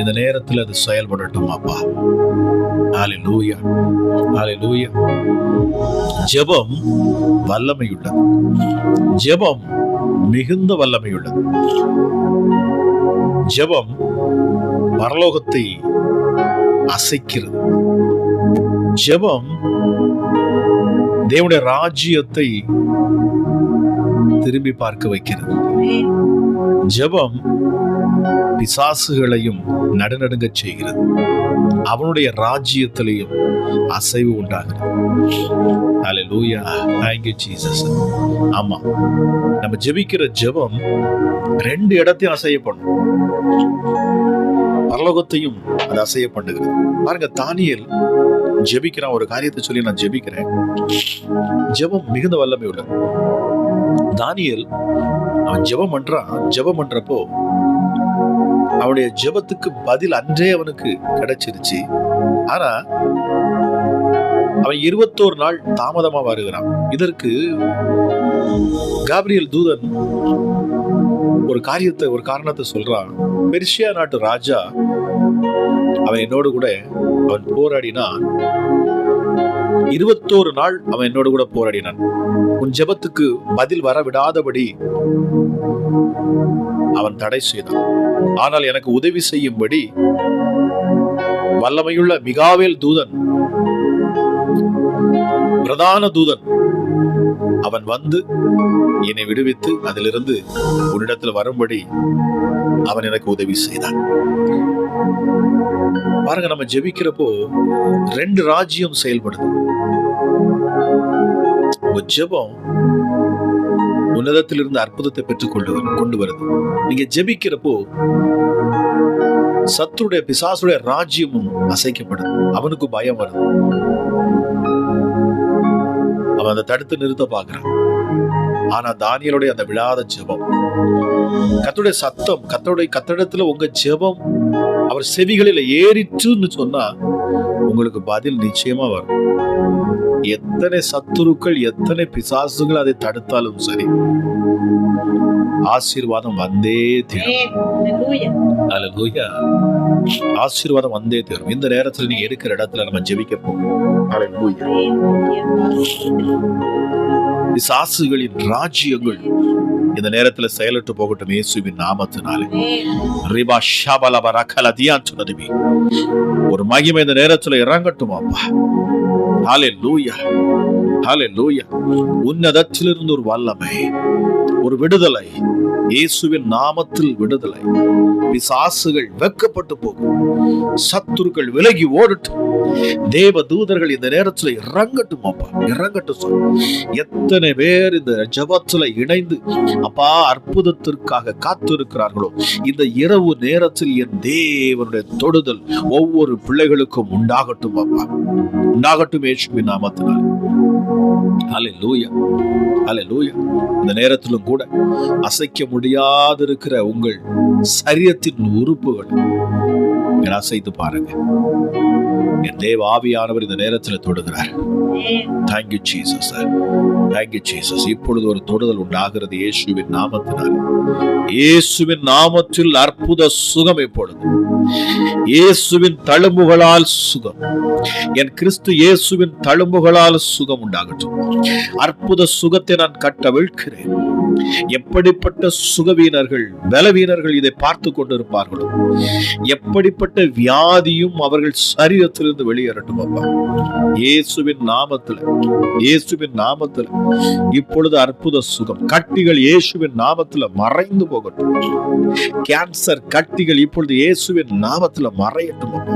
இந்த நேரத்தில் அது செயல்படட்டும் அப்பா. அல்லேலூயா, அல்லேலூயா. ஜெபம் வல்லமையுள்ளது, ஜெபம் மிகுந்த வல்லமையுள்ளது. ஜெபம் பரலோகத்தை அசைக்கிறது. ஜெபம் தேவனுடைய ராஜ்யத்தை திரும்பி பார்க்க வைக்கிறது. ஜெபம் பிசாசுகளையும் நடுநடுங்க செய்கிறது. அவனுடைய ராஜ்யத்திலையும் அசைவு உண்டாகிறது. அல்லேலூயா. Thank you Jesus. ஆமா, நம்ம ஜெபிக்கிற ஜெபம் ரெண்டு இடத்தையும் அசைய பண்ணும், பரலோகத்தையும் அது அசைய பண்ணுகிறது. பாருங்க, தானியேல் ஜெபிக்கிறான். ஒரு காரியத்தை சொல்லி நான் ஜெபிக்கிறேன். ஜெபம் மிகுந்த வல்லமை உள்ளது. தானியேல் அவன் ஜெபம் பண்றான். ஜெபம் பண்றப்போ அவனுடைய ஜெபத்துக்கு பதில் அன்றே அவனுக்கு கிடைச்சிருச்சு. ஆனா அவன் 21 நாள் தாமதமா வருகிறான். இதற்கு காபிரியேல் தூதன் ஒரு காரணத்தை சொல்றான். பெர்சியா நாட்டு ராஜா அவன் என்னோடு கூட அவன் போராடினான். 21 நாள் அவன் என்னோடு கூட போராடினான். உன் ஜெபத்துக்கு பதில் வர விடாதபடி அவன் தடை செய்தான். ஆனால் எனக்கு உதவி செய்யும்படி வல்லமையுள்ள மிகாவேல் தூதன், பிரதான தூதன், அவன் வந்து என்னை விடுவித்து அதிலிருந்து உன்னிடத்தில் வரும்படி அவன் எனக்கு உதவி செய்தான். பாருங்க, நம்ம ஜெபிக்கிறப்போ ரெண்டு ராஜ்யம் செயல்படுது. ஜெபம் உன்னதத்திலிருந்து அற்புதத்தை பெற்றுக் கொண்டு வருது. நீங்க ஜெபிக்கிறப்போ சத்துருடைய பிசாசுடைய ராஜ்யமும் அசைக்கப்படுது. அவனுக்கு பயம் வருது. அவன் அதை தடுத்து நிறுத்த பார்க்கிறான். ஆனா தானியேலுடைய அந்த விழாத ஜெபம், கர்த்தருடைய சத்தம், கர்த்தரிடத்துல உங்க ஜெபம் அவர் செவிகளில் ஏறிச்சுன்னு சொன்னா உங்களுக்கு பதில் நிச்சயமா வரும். எத்தனை சத்துருக்கள், எத்தனை பிசாசுகள் அதை தடுத்தாலும் சரி, ஆசீர்வாதம் வந்தே தீரும். அல்லேலூயா. ஆசீர்வாதம் வந்தே தீரும். இந்த நேரத்துல நீங்க இருக்கிற இடத்துல நம்ம ஜெபிக்க போறோம். அல்லேலூயா. பிசாசுகளின் ராஜ்யங்கள் இந்த நேரத்துல செயலற்று போகட்டும் இயேசுவின் நாமத்தினாலே. ரிபா ஷபல பரகல தியான் சொன்னதுமே ஒரு மகிமை இந்த நேரத்துல இறங்கட்டும் அப்பா. ஹல்லேலூயா, ஹல்லேலூயா. உன்னதத்திலிருந்து ஒரு வல்லமை, ஒரு விடுதலை, இயேசுவின் நாமத்தில் விடுதலை. பிசாசுகள் வெட்கப்பட்டு போகும், சத்துருக்கள் விலகி ஓடட்டும். தேவ தூதர்கள் இந்த நேரத்துல இறங்கட்டும் அப்பா, இறங்கட்டும் சொல்லு. எத்தனை பேர் இந்த ஜெபத்துல இணைந்து அப்பா அற்புதத்திற்காக காத்திருக்கிறார்களோ, இந்த இரவு நேரத்தில் என் தேவனுடைய தொடுதல் ஒவ்வொரு பிள்ளைகளுக்கும் உண்டாகட்டும் அப்பா, உண்டாகட்டும் இயேசுவின் நாமத்தினால். ஹல்லேலூயா, ஹல்லேலூயா. இந்த நேரத்திலும் கூட அசைக்க முடியாதிருக்கிற உங்கள் சரீரத்தின் உறுப்புகள் அசைத்து பாருங்க. என் தேவ ஆவியானவர் இந்த நேரத்தில் தொடுகிறார். Thank you Jesus, thank you Jesus. இப்பொழுது ஒரு தொடுதல் உண்டாகிறது இயேசுவின் நாமத்தினால். இயேசுவின் நாமத்தில் அற்புத சுகம். இப்பொழுது இயேசுவின் தழும்புகளால் சுகம். என் கிறிஸ்து இயேசுவின் தழும்புகளால் சுகம் உண்டாகட்டும். அற்புத சுகத்தை நான் கட்டவிழ்கிறேன். எப்படிப்பட்ட சுகவீனர்கள், பலவீனர்கள் இதை பார்த்து கொண்டிருப்பார்களோ, எப்படிப்பட்ட வியாதியும் அவர்கள் சரீரத்திலிருந்து வெளியேறட்டும் அப்பா. இயேசுவின் நாமத்தில், இயேசுவின் நாமத்தில் இப்பொழுது அற்புத சுகம். கட்டிகள் இயேசுவின் நாமத்தில் மறைந்து போகட்டும். கேன்சர் கட்டிகள் இப்பொழுது இயேசுவின் நாமத்தில் மறையட்டும் அப்பா.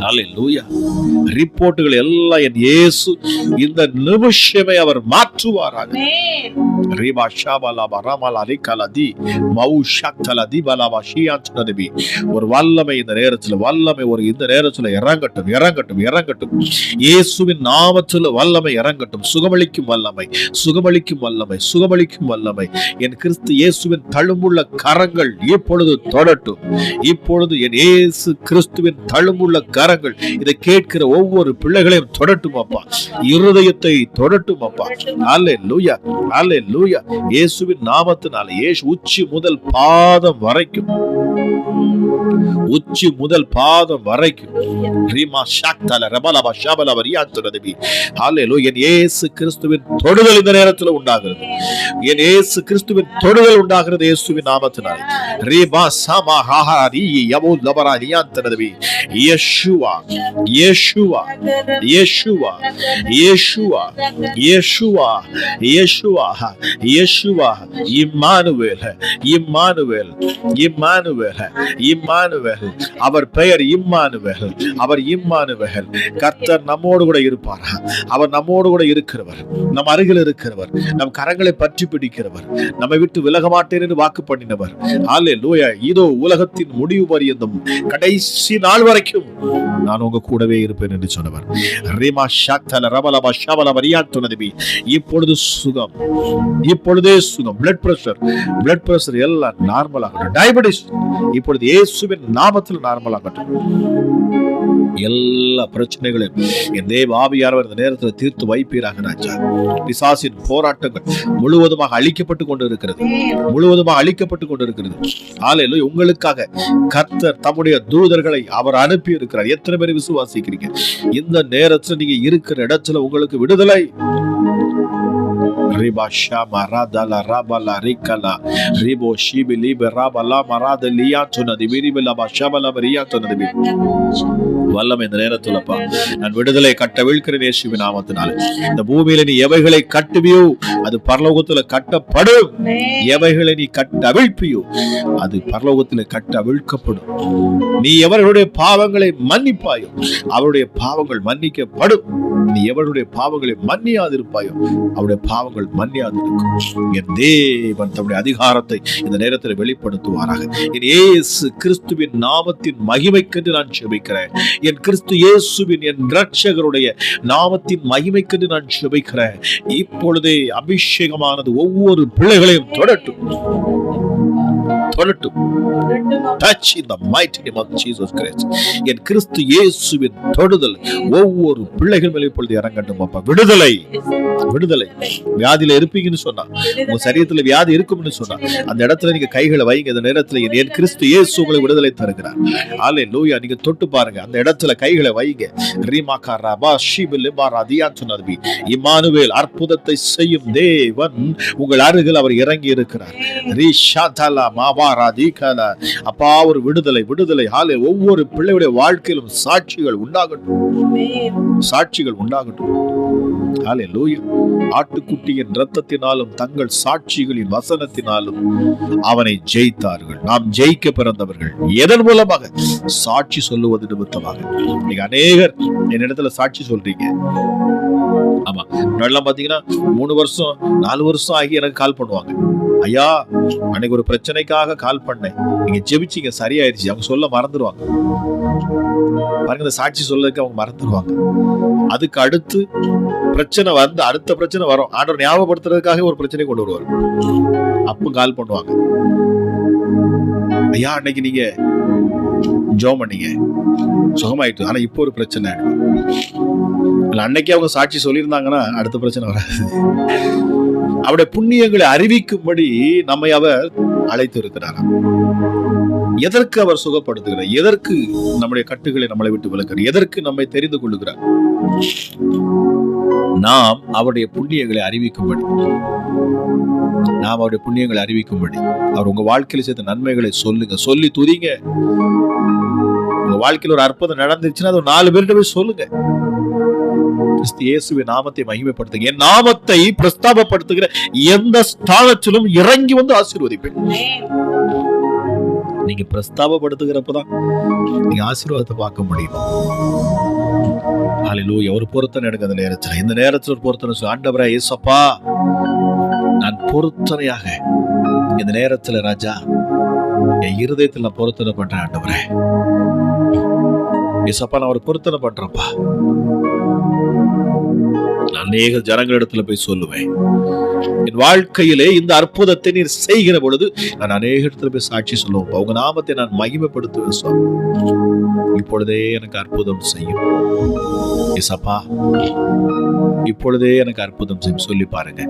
ஹல்லேலூயா. ரிப்போர்ட்டுகள் எல்லாம் என் இயேசு இந்த நிமிஷமே அவர் மாற்றுவாராக. ரீபா ஷாபலா பரமலா ரிகலதி மௌஷக்தலதி பலவா ஷியாத்னதி. ஒரு வல்லமை இந்த நேரத்தில், வல்லமை ஒரு இந்த நேரத்தில் இறங்கட்டும், இறங்கட்டும், இறங்கட்டும். இயேசுவின் நாமத்தில் வல்லமை இறங்கட்டும். சுகமளிக்கும் வல்லமை, சுகமளிக்கும் வல்லமை, சுகமளிக்கும் வல்லமை. என் கிறிஸ்து இயேசுவின் தழும்புள்ள கரங்கள் இப்பொழுது தொடட்டும். இப்பொழுது என் இயேசு கிறிஸ்துவின் தழும்புள்ள கரங்கள் இதை கேட்கிற ஒவ்வொரு பிள்ளைகளையும் தொடட்டும் அப்பா. இருதயத்தை தொடட்டும் அப்பா. அல்லேலூயா, அல்லேலூயா. இயேசுவின் நாமத்தினால இயேசு உச்சி முதல் பாதம் வரைக்கும், உச்சி முதல் பாதம் வரைக்கும் ரீமா ஷாக்தல ரபலபா ஷாபலபா ரியாத்னதி. ஹல்லேலூயா. என் இயேசு கிறிஸ்துவின் தொடுதல் இந்த நேரத்தில் உண்டாகிறது. என் இயேசு கிறிஸ்துவின் தொடுதல் உண்டாகிறது இயேசுவின் நாமத்தினால. ரீபா சமா ஹாரி யமு லபரா ரியாத்னதி. இயேசுவா, இயேசுவா, இயேசுவா, இயேசுவா, இயேசுவா, இயேசுவா, இயேசுவா. இம்மானுவேல், இம்மானுவேல், இம்மானுவேல், இம்மானுவேல். அவர் பெயர் இம்மானுவேல். அவர் இம்மானுவேல். கர்த்தர் நம்மோடு கூட இருப்பார். அவர் நம்மோடு கூட இருக்கிறவர், நம் அருகில் இருக்கிறவர், நம் கரங்களை பற்றி பிடிக்கிறவர், நம்மை விட்டு விலக மாட்டேன் என்று வாக்கு பண்ணினவர். ஹல்லேலூயா. இதோ உலகத்தின் முடிவு பரியந்தம், கடைசி நாள் வரைக்கும் நான் உங்க கூடவே இருப்பேன் என்று சொன்னவர். ரீமா ஷாக்தல ரபலபா ஷபலபா ரியாத்னதி. இப்பொழுது சுகம், இப்பொழுதே சுகம். பிளட் பிரஷர், பிளட் பிரஷர் எல்லாம் நார்மல் ஆகட்டும். டயபெட்டிஸ் இப்பொழுது இயேசுவின் நாமத்தில் நார்மல் ஆகட்டும். எல்லா பிரச்சனைகளையும் என் தேவ ஆவியானவர் இந்த நேரத்தில் தீர்த்து வைப்பீராக ராஜா. பிசாசின் போராட்டங்கள் முழுவதுமாக அழிக்கப்பட்டு கொண்டு இருக்கிறது, முழுவதுமாக அழிக்கப்பட்டு கொண்டு இருக்கிறது. ஹல்லேலூயா. உங்களுக்காக கர்த்தர் தம்முடைய தூதர்களை அவர் அனுப்பி இருக்கிறார். எத்தனை பேர் விசுவாசிக்கிறீங்க? இந்த நேரத்தில் நீங்க இருக்கிற இடத்துல உங்களுக்கு விடுதலை. Riba shama radala rabala rikala ribo shibi libe rabala marada liyatuna dibiribela bashabala bariyatuna dibi. வல்லமை இந்த நேரத்துலப்பா நான் விடுதலை கட்டவிழ்கிறேன் இயேசுவின் நாமத்தினால. இந்த பூமியில நீ எவைகளை கட்டுவியோ அது பரலோகத்துல கட்டப்படும். எவைகளை நீ கட்டவிழ்ப்பியோ அது பரலோகத்துல கட்டவிழ்க்கப்படும். நீ எவர்களுடைய பாவங்களை மன்னிப்பாயோ அவருடைய பாவங்கள் மன்னிக்கப்படும். நீ எவருடைய பாவங்களை மன்னியாதிருப்பாயோ அவருடைய பாவங்கள் மன்னியாதிருக்கும். என் தேவன் தம்முடைய அதிகாரத்தை இந்த நேரத்தில் வெளிப்படுத்துவாராக. என் இயேசு கிறிஸ்துவின் நாமத்தின் மகிமைக்கென்று நான் ஜெபிக்கிறேன். என் கிறிஸ்து இயேசுவின் என் இரட்சகருடைய நாமத்தின் மகிமைக்கென்று நான் ஜெபிக்கிறேன். இப்பொழுதே அபிஷேகமானது ஒவ்வொரு பிள்ளைகளையும் தொடட்டும், தொடட்டும். Touch in the mighty name of Jesus Christ. என் கிறிஸ்து இயேசுவின் தொடுதல் ஒவ்வொரு பிள்ளைகள் மேலே இப்பொழுது இறங்கட்டும் அப்பா. விடுதலை, விடுதலை. வியாதியில இருப்பீங்கன்னு சொன்னா, உங்க சரீரத்துல வியாதி இருக்கும்னு சொன்னா அந்த இடத்துல நீங்க கைகளை வைங்க. இந்த நேரத்துல என் கிறிஸ்து இயேசு உங்களை விடுதலை தருகிறார். ஹல்லேலூயா. நீங்க தொட்டு பாருங்க, அந்த இடத்துல கைகளை வைங்க. ரீமாகா ரபா ஷிபில் பாரா தியாத்னதி. இம்மானுவேல் அற்புதத்தை செய்யும் தேவன் உங்கள் அருகில் அவர் இறங்கி இருக்கிறார். ரீஷாதலா மாபாரா தீகலா. அப்பா ஒரு விடுதலை, விடுதலை. ஹாலே. ஒவ்வொரு பிள்ளையுடைய வாழ்க்கையிலும் சாட்சிகள் உண்டாகட்டும், சாட்சிகள் உண்டாகட்டும். ஹல்லேலூயா. ஆட்டுக்குட்டியின் இரத்தத்தினாலும் தங்கள் சாட்சிகளின் வசனத்தினாலும் அவனை ஜெயித்தார்கள். நாம் ஜெயிக்க பிறந்தவர்கள் எதன் மூலமாக? சாட்சி சொல்லுவது நிமித்தமாக. நீங்க அநேகர் என்னிடத்துல சாட்சி சொல்றீங்க. ஆமா, நல்லா பாத்தீங்கன்னா 3 வருஷம் 4 வருஷம் ஆகி எனக்கு கால் பண்ணுவாங்க. ஐயா அன்னைக்கு ஒரு பிரச்சனைக்காக கால் பண்ணேன், நீங்க ஜெபிச்சீங்க சரியாயிருச்சு. அவங்க சொல்ல மறந்துடுவாங்க பாருங்க. இந்த சாட்சி சொல்லதுக்கு அவங்க மறந்துடுவாங்க. அதுக்கு அடுத்து பிரச்சனை வந்து அடுத்த பிரச்சனை வரும். ஆண்டவர் ஞாபகப்படுத்துறதுக்காக ஒரு பிரச்சனை கொண்டு வருவார். அப்ப கால் பண்ணுவாங்க. ஐயா அன்னைக்கு நீங்க ஜெபம் பண்ணீங்க, சுகமாயிட்டு. ஆனா இப்போ ஒரு பிரச்சனை. அன்னைக்கே அவங்க சாட்சி சொல்லியிருந்தாங்கன்னா அடுத்த பிரச்சனை வராது. அவருடைய புண்ணியங்களை அறிவிக்கும்படி நம்மை அவர் அழைத்து இருக்கிறார். எதற்கு அவர் சுகப்படுத்துகிறார்? எதற்கு நம்முடைய கட்டுகளை நம்மளை விட்டு விலக்குறார்? எதற்கு நம்மை தெரிந்து கொள்ளுகிறார்? நாம் அவருடைய புண்ணியங்களை அறிவிக்கும்படி, நாம் அவருடைய புண்ணியங்களை அறிவிக்கும்படி. அவர் உங்க வாழ்க்கையில சேர்த்த நன்மைகளை சொல்லுங்க, சொல்லி துதிங்க. உங்க வாழ்க்கையில் ஒரு அற்புதம் நடந்துச்சுன்னா அது 4 பேர்கிட்ட போய் சொல்லுங்க. கிறிஸ்து இயேசுவின் நாமத்தை மகிமைப்படுத்துங்க. என் நாமத்தை பிரஸ்தாபப்படுத்துகிற எந்த ஸ்தானத்திலும் இறங்கி வந்து ஆசீர்வதிப்பேன். நீங்க பிரஸ்தாபப்படுத்துகிறப்பதான் நீங்க ஆசீர்வாதத்தை பார்க்க முடியும். ஹல்லேலூயா. ஒரு பொருத்தனை எடுங்க. அந்த நேரத்தில், இந்த நேரத்தில் ஒரு பொருத்தனை சொல்லு. ஆண்டவரே இயேசப்பா, நான் பொருத்தனையாக இந்த நேரத்தில் ராஜா என் இருதயத்தில் நான் பொருத்தனை பண்றேன். ஆண்டவரே இயேசப்பா, நான் ஒரு பொருத்தனை பண்றேன்ப்பா. நான் அநேக ஜனங்களிடத்துல போய் சொல்லுவேன், என் வாழ்க்கையிலே இந்த அற்புதத்தை நீர் செய்கிற பொழுது நான் அநேக இடத்துல போய் சாட்சி சொல்லுவோம். உங்க நாமத்தை நான் மகிமைப்படுத்துவேன் சுவாமி. இப்பொழுதே எனக்கு அற்புதம் செய்யும் இயேசப்பா, இப்பொழுதே எனக்கு அற்புதம் செய்யும். சொல்லி பாருங்க.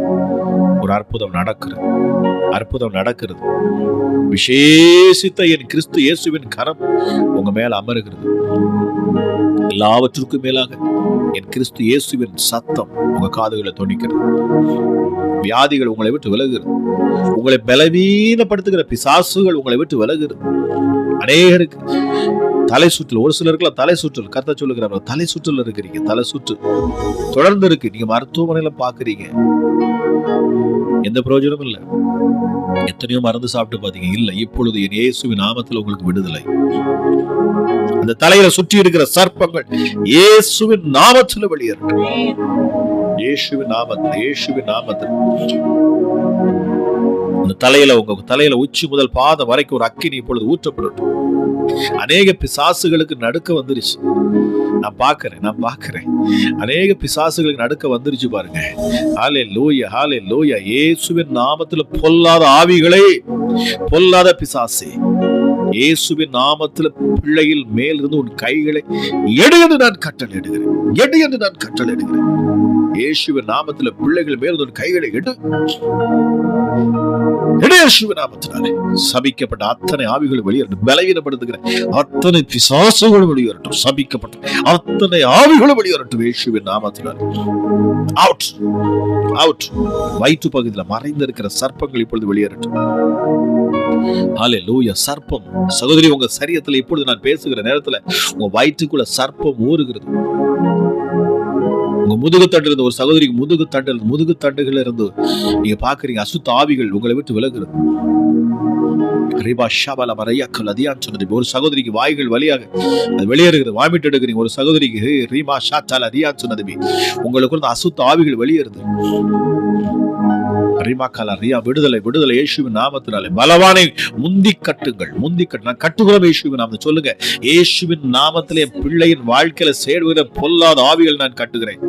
ஒரு அற்புதம் நடக்கிறது, அற்புதம் நடக்கிறது. விசேஷித்த என் கிறிஸ்து இயேசுவின் கரம் உங்க மேல அமருகிறது. எல்லாவற்றுக்கும் மேலாக என் கிறிஸ்து இயேசுவின் சத்தம் உங்க காதுகளை தொனிக்கிறது. வியாதிகள் உங்களை விட்டு விலகுகிறது. உங்களை பலவீனப்படுத்துகிற பிசாசுகள் உங்களை விட்டு விலகுகிறது. அநேகருக்கு தலை சுற்றல், ஒரு சிலருக்கு தலை சுற்றல், கர்த்தர் சொல்லுகிறார், தலை சுற்றல் இருக்கிறீங்க, தலை சுற்று தொடர்ந்து இருக்கு. நீங்க மருத்துவமனையில பாக்குறீங்க, எந்த பிரயோஜனமும் இல்லை. எத்தனையோ மருந்து சாப்பிட்டு பாத்தீங்க, இல்ல. இப்பொழுது என் இயேசுவின் நாமத்தில் உங்களுக்கு விடுதலை. அந்த தலையில சுற்றி இருக்கிற சர்ப்பங்கள் இயேசுவின் நாமத்தில் வெளியேறும். இயேசுவின் நாமத்தில், இயேசுவின் நாமத்தில். அந்த தலையில, உங்க தலையில உச்சி முதல் பாதம் வரைக்கும் ஒரு அக்கினி இப்பொழுது ஊற்றப்படட்டும். அநேக பிசாசுகளுக்கு நடுக்க வந்துருச்சு. நான் பாக்குறேன். அநேக பிசாசுகளுக்கு நடுக்க வந்துருச்சு பாருங்க. ஹல்லேலூயா, ஹல்லேலூயா. இயேசுவின் நாமத்துல பொல்லாத ஆவிகளே, பொல்லாத பிசாசே, இயேசுவின் நாமத்துல பிள்ளையில் மேல் இருந்து உன் கைகளை எடு என்று நான் கட்டளையிடுகிறேன். எடு என்று நான் கட்டளையிடுகிறேன். இயேசுவின் நாமத்துல பிள்ளைகள் மேல் உன் கைகளை எடு. இயேசுவின் நாமத்தினாலே சபிக்கப்பட்ட அத்தனை ஆவிகள் வெளியேறட்டும். பலவீனப்படுத்துகிற அத்தனை பிசாசுகள் வெளியேறட்டும். சபிக்கப்பட்ட அத்தனை ஆவிகள் வெளியேறட்டும். இயேசுவின் நாமத்தினாலே அவுட், அவுட். வயிற்று பகுதியில் மறைந்திருக்கிற சர்ப்பங்கள் இப்பொழுது வெளியேறட்டும். ஹல்லேலூயா. சர்ப்பம் சகோதரி, உங்க சரீரத்துல இப்பொழுது நான் பேசுகிற நேரத்துல உங்க வயிற்றுக்குள்ள சர்ப்பம் ஊறுகிறது. உங்க முதுகுத்தண்டு இருந்து, ஒரு சகோதரிக்கு முதுகுத்தண்டுகள் இருந்து நீங்க பாக்குறீங்க, அசுத்த ஆவிகள் உங்களை விட்டு விலகுறது. ஒரு சகோதரிக்கு வாய்கள் வழியாக வெளியேறுகிறது, வாமிட் எடுக்கிறீங்க. ஒரு சகோதரிக்கு ரீமா ஷாத்தால ரியான் சொன்னது, உங்களுக்கு அசுத்த ஆவிகள் வெளியேறுது. விடுதலை, விடுதலை இயேசுவின் நாமத்தினாலே. பலவானை முந்தி கட்டுங்கள், முந்தி கட்டு. நான் கட்டுகிறோம் இயேசுவின் நாமத்தை. சொல்லுங்க, இயேசுவின் நாமத்திலே பிள்ளையின் வாழ்க்கையில சேடுகிற பொல்லாத ஆவிகள் நான் கட்டுகிறேன்.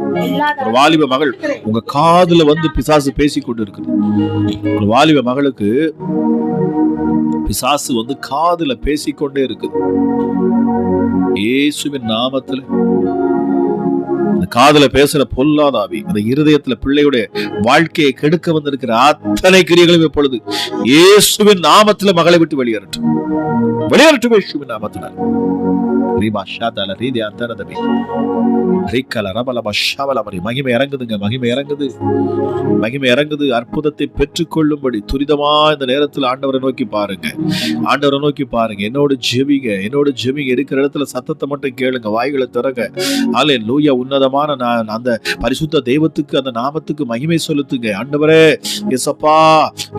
ஒரு வாலிப மகள் உங்க காதுல வந்து பிசாசு பேசிக் கொண்டு இருக்குது. ஒரு வாலிப மகளுக்கு பிசாசு வந்து காதுல பேசிக்கொண்டே இருக்குது. இயேசுவின் நாமத்துல காதுல பேசுற பொல்லாத ஆவி, அந்த இருதயத்துல பிள்ளையுடைய வாழ்க்கையை கெடுக்க வந்திருக்கிற அத்தனை கிரியைகளும் இப்பொழுது இயேசுவின் நாமத்துல மகளை விட்டு வெளியேறட்டும். வெளியேறட்டும் இயேசுவின் நாமத்தினால். மகிமை இறங்குதுங்க, மகிமை இறங்குது, மகிமை இறங்குது. அற்புதத்தை பெற்றுக்கொள்ளும்படி துரிதமா இந்த நேரத்தில் ஆண்டவரை நோக்கி பாருங்க, ஆண்டவரை நோக்கி பாருங்க. என்னோடு ஜெபிங்க, என்னோடு ஜெபிங்க. இருக்கிற இடத்துல சத்தத்தை மட்டும் கேளுங்க, வாய்களை திறங்க. ஹல்லேலூயா. உன்னதமான அந்த பரிசுத்த தெய்வத்துக்கு, அந்த நாமத்துக்கு மகிமை செலுத்துங்க. ஆண்டவரே இயேசப்பா,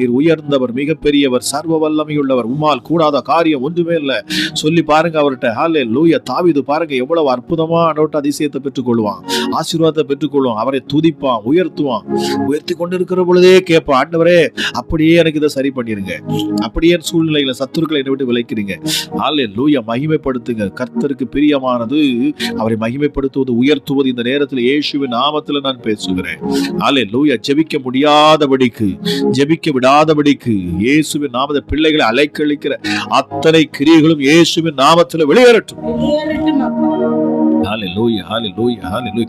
நீர் உயர்ந்தவர், மிகப்பெரியவர், சர்வ வல்லமையுள்ளவர், உம்மால் கூடாத காரியம் ஒன்றுமே இல்லை. சொல்லி பாருங்க அவர்கிட்ட. ஹல்லேலூயா. ஹalleluya. தாவீது பாருங்க எவ்வளவு அற்புதமா ஆண்டவர்ட்ட அதிசயத்தை பெற்றுக்கொள்வான், ஆசீர்வாதத்தை பெற்றுக்கொள்வான், அவரை துதிப்பான், உயர்த்துவான். உயர்த்தி கொண்டிருக்கிற பொழுதே கேட்பான், ஆண்டவரே அப்படியே எனக்கு இதை சரி பண்ணிருங்க, அப்படியே சூழ்நிலைகளை சத்துருக்களை என்னை விட்டு விலக்கிறீங்க. ஹalleluya. மகிமைப்படுத்துங்க. கர்த்தருக்கு பிரியமானது அவரை மகிமைப்படுத்துவது, உயர்த்துவது. இந்த நேரத்தில் இயேசுவின் நாமத்தில் நான் பேசுகிறேன். ஹalleluya. ஜெபிக்க முடியாதபடிக்கு, ஜெபிக்க விடாதபடிக்கு இயேசுவின் நாமத்தை பிள்ளைகளை அலைக்கழிக்கிற அத்தனை கிரியைகளும் இயேசுவின் நாமத்தில் வெளியேறட்டும். ஹalleluya, ஹalleluya, ஹalleluya.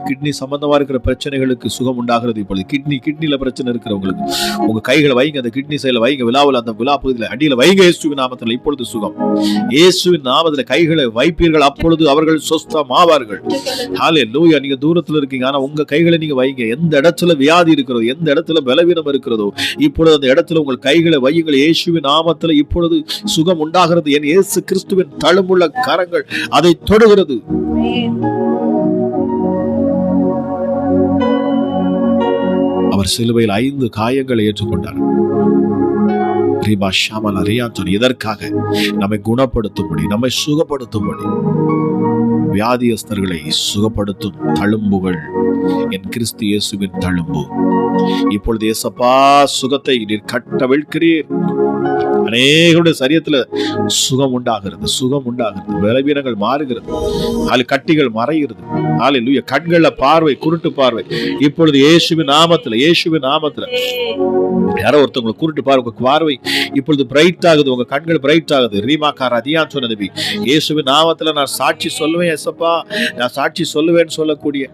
கிட்னி சம்பந்தமா இருக்கிற பிரச்சனைகளுக்கு சுகம் உண்டாகிறது. இப்பொழுது கிட்னில பிரச்சனை இருக்கிறவங்களுக்கு உங்க கைகளை வைங்க, அந்த கிட்னி சைடுல வைங்க, விழாவில் அந்த விழா பகுதியில் அடியில வைங்க. இயேசுவின் நாமத்தில் இப்பொழுது சுகம். இயேசுவின் நாமத்தில் கைகளை வைப்பீர்கள், அப்பொழுது அவர்கள் சொஸ்தமாவார்கள். ஹalleluya. நீங்க தூரத்துல இருக்கீங்க, ஆனா உங்க கைகளை நீங்க வைங்க. எந்த இடத்துல வியாதி இருக்கிறதோ, எந்த இடத்துல பலவீனம் இருக்கிறதோ, இப்பொழுது அந்த இடத்துல உங்கள் கைகளை வையுங்கள். இயேசுவின் நாமத்தில் இப்பொழுது சுகம் உண்டாகிறது. என் இயேசு கிறிஸ்துவின் தழும்புள்ள கரங்கள் அதை தொடுகிறது. அவர் சிலுவையில் 5 காயங்களை ஏற்றுக்கொண்டார். எதற்காக? நம்மை குணப்படுத்தும்படி, நம்மை சுகப்படுத்தும்படி. வியாதியஸ்தர்களை சுகப்படுத்தும் தழும்புகள் என் கிறிஸ்து இயேசுவின் தழும்பு. இப்பொழுது இயேசப்பா சுகத்தை நீர் கட்டவிழ்க்கிறீர். அநேகருடைய சரீரத்துல சுகம் உண்டாகிறது, சுகம் உண்டாகிறது. பலவீனங்கள் மாறுகிறது, அது கட்டிகள் மறைகிறது. ஹalleluya. கண்கள்ல பார்வை, குருட்டு பார்வை இப்பொழுது இயேசுவின் நாமத்துல, இயேசுவின் நாமத்துல. யாரோ ஒருத்தவங்களுக்கு குருட்டு பார்வை இப்பொழுது பிரைட் ஆகுது, உங்க கண்கள் பிரைட் ஆகுது. ரீமாக்கார அதியான் சொன்னது இயேசுவின் நாமத்துல நான் சாட்சி சொல்லுவேன். ஏசப்பா நான் சாட்சி சொல்லுவேன்னு சொல்லக்கூடிய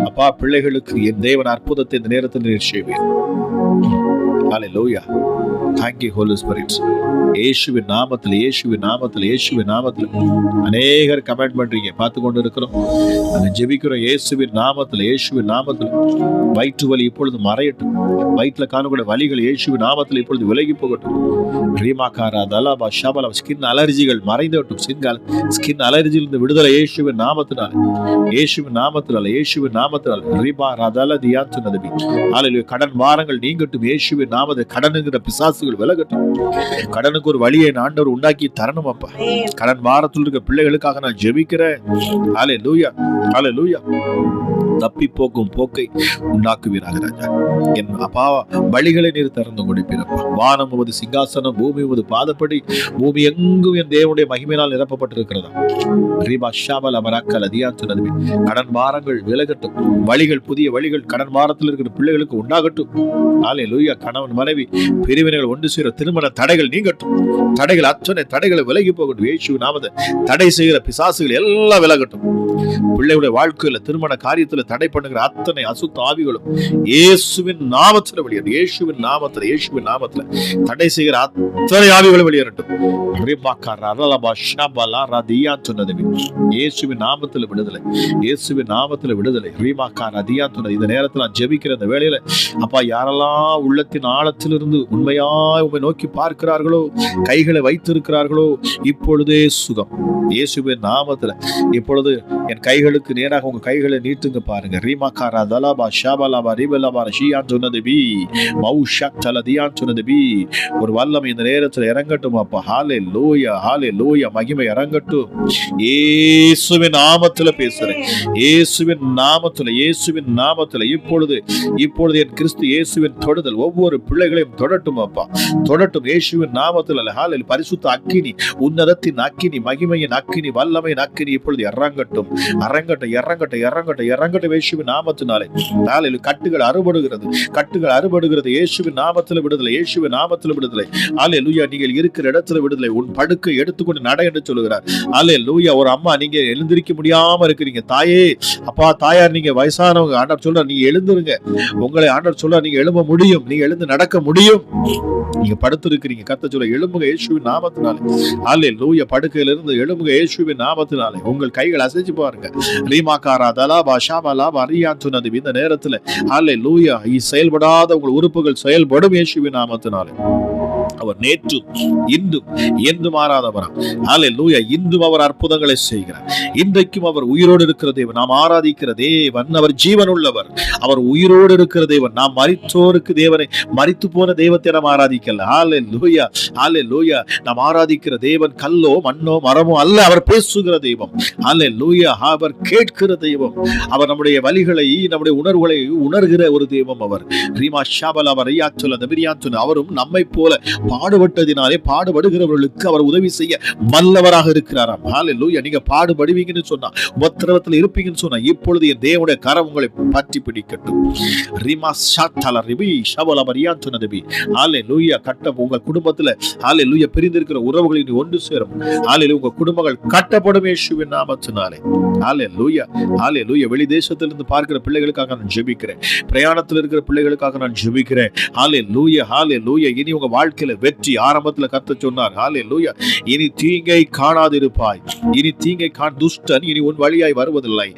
அப்பா பிள்ளைகளுக்கு என் தேவன் அற்புதத்தை இந்த நேரத்தில் நீர் செய்வேன். ஹalleluya. Thank you Holy Spirit. இயேசுவின் நாமத்தில், இயேசுவின் நாமத்தில், இயேசுவின் நாமத்தில். அநேகர் கமெண்ட் பண்றீங்க, பார்த்து கொண்டு இருக்கிறோம், நாங்கள் ஜெபிக்கிறோம். இயேசுவின் நாமத்தில், இயேசுவின் நாமத்தில். வயிற்று வலி இப்பொழுது மறையட்டும். வயிற்றுல காணக்கூடிய வலிகள் இயேசுவின் நாமத்தில் இப்பொழுது விலகி போகட்டும். ரீமாக்காரா தலாபா ஷபலா. ஸ்கின் அலர்ஜிகள் மறைந்துவிட்டும். ஸ்கின் அலர்ஜியிலிருந்து விடுதலை இயேசுவின் நாமத்தினால், இயேசுவின் நாமத்தினால், இயேசுவின் நாமத்தினால். ரீபா ரதல தியான் சொன்னது. ஹalleluya. கடன் வாரங்கள் நீங்கட்டும் இயேசுவின் நாமத்தில். கடனுங்கிற பிசாசுகள் விலகட்டும். கடனுக்கு ஒரு வழியை ஆண்டவர் உண்டாக்கி தரணும் அப்பா. கடன் வாரத்தில் இருக்க பிள்ளைகளுக்காக நான் ஜெபிக்கிறேன். ஹalleluya, ஹalleluya. தப்பி போக்கும் போக்கை உண்டாக்குவீராக ராஜா. என் அப்பா வழிகளை நீர் திறந்து கொடுப்பீரப்பா. வானம் உமது சிங்காசனம், பூமி உமது பாதப்படி. பூமி எங்கும் என் தேவனுடைய மகிமையினால் நிரப்பப்பட்டிருக்கிறதா. கடன் பாரங்கள் விலகட்டும். வழிகள், புதிய வழிகள் கடன் பாரத்தில் இருக்கிற பிள்ளைகளுக்கு உண்டாகட்டும். ஹalleluya. கணவன் மனைவி பிரிவினைகள் ஒன்று சேர திருமண தடைகள் நீங்கட்டும். தடைகள் அத்தனை தடைகளை விலகி போகட்டும். இயேசுவின் நாமத்தை தடை செய்கிற பிசாசுகள் எல்லாம் விலகட்டும். பிள்ளைகளுடைய வாழ்க்கையில, திருமண காரியத்துல தடை பண்ணுகிற அத்தனை அசுத்த ஆவிகளும் இயேசுவின் நாமத்துல வெளியேறும். இயேசுவின் நாமத்துல, இயேசுவின் நாமத்துல தடை செய்கிற அத்தனை ஆவிகளும் வெளியேறட்டும். இயேசுவின் நாமத்துல விடுதலை, இயேசுவின் நாமத்துல விடுதலை. இந்த நேரத்தில் நான் ஜெபிக்கிற இந்த வேளையில அப்பா யாரெல்லாம் உள்ளத்தின் ஆழத்திலிருந்து உண்மையாய் உம்மை நோக்கி பார்க்கிறார்களோ, கைகளை வைத்திருக்கிறார்களோ, இப்பொழுதே சுகம் இயேசுவின் நாமத்துல. இப்பொழுது என் கைகளுக்கு நேராக உங்க கைகளை நீட்டுங்க பாருங்க. ரீமாக்காரா தலாபா ஷாபலாபா ரீபலாபா ஷியான் சொன்னது பி மௌஷக் தலதியான் சொன்னது பி. ஒரு வல்லமை இந்த நேரத்தில் இறங்கட்டும் அப்பா. ஹalleluya, ஹalleluya. மகிமை இறங்கட்டும். இயேசுவின் நாமத்துல பேசுறேன். இயேசுவின் நாமத்துல, இயேசுவின் நாமத்துல. இப்பொழுது என் கிறிஸ்து இயேசுவின் தொடுதல் ஒவ்வொரு பிள்ளைகளையும் தொடட்டும் அப்பா, தொடட்டும் இயேசுவின் நாமத்துல. ஹalleluya. பரிசுத்த அக்கினி, உன்னதத்தின் அக்கினி, மகிமையின் அக்கினி, வல்லமையின் அக்கினி இப்பொழுது இறங்கட்டும், இறங்கட்டும், இறங்கட்டும், இறங்கட்டும், இறங்கட்டும் இயேசுவின் நாமத்தினாலே. ஹalleluya. கட்டுகள் அறுபடுகிறது, கட்டுகள் அறுபடுகிறது. இயேசுவின் நாமத்துல விடுதலை, இயேசுவின் நாமத்துல விடுதலை. ஹalleluya. நீங்கள் இருக்கிற இடத்துல விடுதலை. உன் படுக்கை எடுத்துக்கொண்டு நட என்று சொல்லுகிறார். ஹalleluya. ஒரு அம்மா நீங்க எழுந்திருக்க முடியாம இருக்கிறீங்க. தாயே, அப்பா, தாயார், நீங்க வயசானவங்க, ஆண்டவர் சொல்றார் நீங்க எழுந்துருங்க. உங்களை ஆண்டவர் சொல்றார் நீங்க எழும்ப முடியும், நீங்க எழுந்து நடக்க முடியும். நீங்க படுத்து இருக்கிறீங்க, கர்த்தர் சொல்ல எழும்புங்க இயேசுவின் நாமத்தினாலே. ஹalleluya. படுக்கையில இருந்து எழும்புங்க இயேசுவின் நாமத்தினாலே. உங்கள் கைகள் அசைச்சு பாருங்க. ரீமாக்காரா தலாபா ஷாபலாபா ரியான் சொன்னது. இந்த நேரத்துல ஹalleluya. செயல்படாத உங்கள் உறுப்புகள் செயல்படும் இயேசுவின் நாமத்தினாலே. அவர் நேற்று இன்றும் என்று மாறாதவராம். அல்லேலூயா. இன்றும் அவர் அற்புதங்களை செய்கிறார். இன்றைக்கும் அவர் உயிரோடு இருக்கிற தேவன். நாம் ஆராதிக்கிற தேவன் அவர் ஜீவன் உள்ளவர். அவர் உயிரோடு இருக்கிற தேவன். நாம் மரித்தோருக்கு தேவனை, மரித்து போன தெய்வத்தை நாம் ஆராதிக்கல. அல்லேலூயா, அல்லேலூயா. நாம் ஆராதிக்கிற தேவன் கல்லோ மண்ணோ மரமோ அல்ல. அவர் பேசுகிற தெய்வம். அல்லேலூயா. அவர் கேட்கிற தெய்வம். அவர் நம்முடைய வலிகளை, நம்முடைய உணர்வுகளை உணர்கிற ஒரு தெய்வம் அவர். ரீமா ஷாபல் அவர் அவரும் நம்மை போல பாடுபட்டதினாலே பாடுபடுகிறவர்களுக்கு அவர் உதவி செய்ய வல்லவராக இருக்கிறாராம். ஹல்லேலூயா. நீங்க பாடுபடுவீங்கன்னு சொன்னா, உபத்திரவத்தில் இருப்பீங்கன்னு சொன்னா, இப்பொழுது என் தேவனுடைய கரம் உங்களை பற்றி பிடிக்கட்டும். ரிமா ஷாத்தல ரிபி ஷவல மரியான் சொன்னதபி. ஹல்லேலூயா. கட்ட உங்க குடும்பத்துல ஹல்லேலூயா பிரிந்திருக்கிற உறவுகளை நீ ஒன்று சேரும். ஹல்லேலூயா. உங்க குடும்பங்கள் கட்டப்படும் இயேசுவின் நாமத்தினாலே. ஹல்லேலூயா, ஹல்லேலூயா. வெளி தேசத்திலிருந்து பார்க்கிற பிள்ளைகளுக்காக நான் ஜெபிக்கிறேன். பிரயாணத்தில் இருக்கிற பிள்ளைகளுக்காக நான் ஜெபிக்கிறேன். ஹல்லேலூயா, ஹல்லேலூயா. இனி உங்க வாழ்க்கையில வெற்றி. ஆரம்பத்துல கர்த்தர் சொன்னார், ஹல்லேலூயா, இனி தீங்கை காணாதிருப்பாய். இனி தீங்கை துஷ்டன் இனி உன் வழியாய் வருவதில்லை.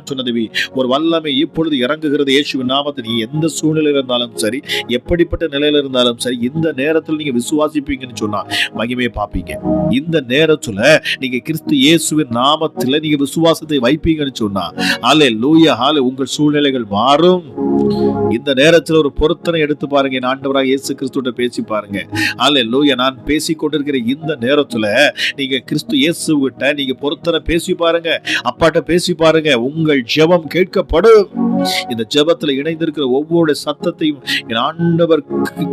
சொன்னதுவி ஒரு வல்லமை இப்பொழுது இறங்குகிறது இயேசுவின் நாமத்தில். நீ எந்த சூழ்நிலையில் இருந்தாலும் சரி, எப்படிப்பட்ட நிலையில இருந்தாலும் சரி, இந்த நேரத்தில் நீங்க விசுவாசிப்பீங்கன்னு சொன்னா மகிமையை பார்ப்பீங்க. இந்த நேரத்துல நீங்க கிறிஸ்து இயேசுவின் நாமத்துல நீங்க விசுவாசத்தை வைப்பீங்கன்னு சொன்னா ஹல்லேலூயா, ஹல்லேலூயா, உங்கள் சூழ்நிலைகள் மாறும். இந்த நேரத்தில் ஒரு பொருத்தனை எடுத்து பாருங்க. என் ஆண்டவராக இயேசு கிறிஸ்துவிட்ட பேசி பாருங்க. அல்லேலூயா. நான் பேசி கொண்டிருக்கிற இந்த நேரத்துல நீங்க கிறிஸ்து இயேசுவிட்ட நீங்க பொருத்தனை பேசி பாருங்க. அப்பாட்ட பேசி பாருங்க. உங்கள் ஜெபம் கேட்கப்படும். இந்த ஜெபத்துல இணைந்திருக்கிற ஒவ்வொரு சத்தத்தையும் என் ஆண்டவர்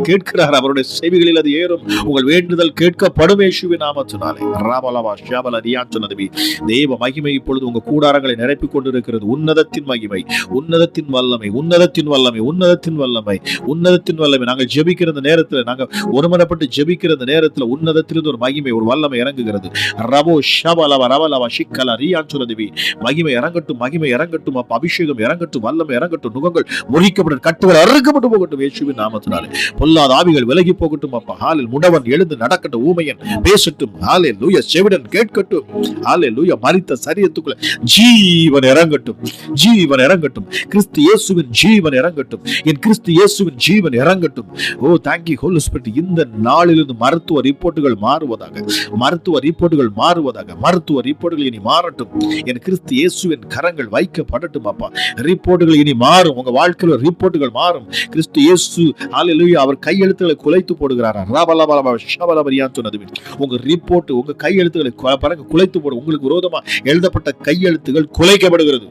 கேட்கிறார். அவருடைய செவிகளில் அது ஏறும். உங்கள் வேண்டுதல் கேட்கப்படும் இயேசுவின் நாமத்தினாலே. ராபலவா ஷாபல ரியான் சொன்னதுவி. தேவ மகிமை இப்பொழுது உங்க கூடாரங்களை நிரப்பிக் கொண்டிருக்கிறது. உன்னதத்தின் மகிமை, உன்னதத்தின் வல்லமை, உன்னதத்தின் வல்லமை, உன்னதத்தின் வல்லமை, உன்னதத்தின் வல்லமை. நாங்கள் ஜெபிக்கிற நேரத்தில், நாங்கள் ஒருமனப்பட்டு ஜெபிக்கிற நேரத்தில் உன்னதத்திலிருந்து ஒரு மகிமை, ஒரு வல்லமை இறங்குகிறது. ரபோ ஷபலவ ரவலவ ஷிக்கல ரியான் சொன்னதுவி. மகிமை இறங்கட்டும், மகிமை இறங்கட்டும். அப்ப அபிஷேகம் இறங்கட்டும், வல்லமை இறங்கட்டும். நுகங்கள் முறிக்கப்படும், கட்டுகள் அறுக்கப்பட்டு போகட்டும் இயேசுவின் நாமத்தினாலே. பொல்லாத ஆவிகள் விலகி போகட்டும். அப்ப ஹாலில் முடவன் எழுந்து நடக்கட்டும், ஊமையன் பேசட்டும். ஹல்லேலூயா. செவிடன் கேட்கட்டும். ஹல்லேலூயா. மரித்த சரீரத்துக்குள்ள ஜீவன் இறங்கட்டும், ஜீவன் இறங்கட்டும். கிறிஸ்து இயேசுவின் ஜீவன் இறங்கட்டும். என் கிறிஸ்து இயேசுவின் ஜீவன் இறங்கட்டும். Oh thank you Holi spirit. இந்த நாளிலிருந்து மருத்துவ ரிப்போர்ட்டுகள் மாறுவதாக, மருத்துவ ரிப்போர்ட்டுகள் மாறுவதாக, மருத்துவ ரிப்போர்ட்டுகள் இனி மாறட்டும். என் கிறிஸ்து இயேசுவின் கரங்கள் வைக்கப்படட்டும். அப்பா ரிப்போர்ட்டுகள் இனி மாறும். உங்க வாழ்க்கையில ரிப்போர்ட்டுகள் மாறும். கிறிஸ்து இயேசு ஹல்லேலூயா அவர் கையெழுத்துக்களை குலைத்து போடுகிறாரா. ராபலபலப ஷபலபரியான் சொன்னது. உங்க ரிப்போர்ட், உங்க கையெழுத்துக்களை பாருங்க குலைத்து போடும். உங்களுக்கு விரோதமா எழுதப்பட்ட கையெழுத்துகள் குலைக்கப்படுகிறது.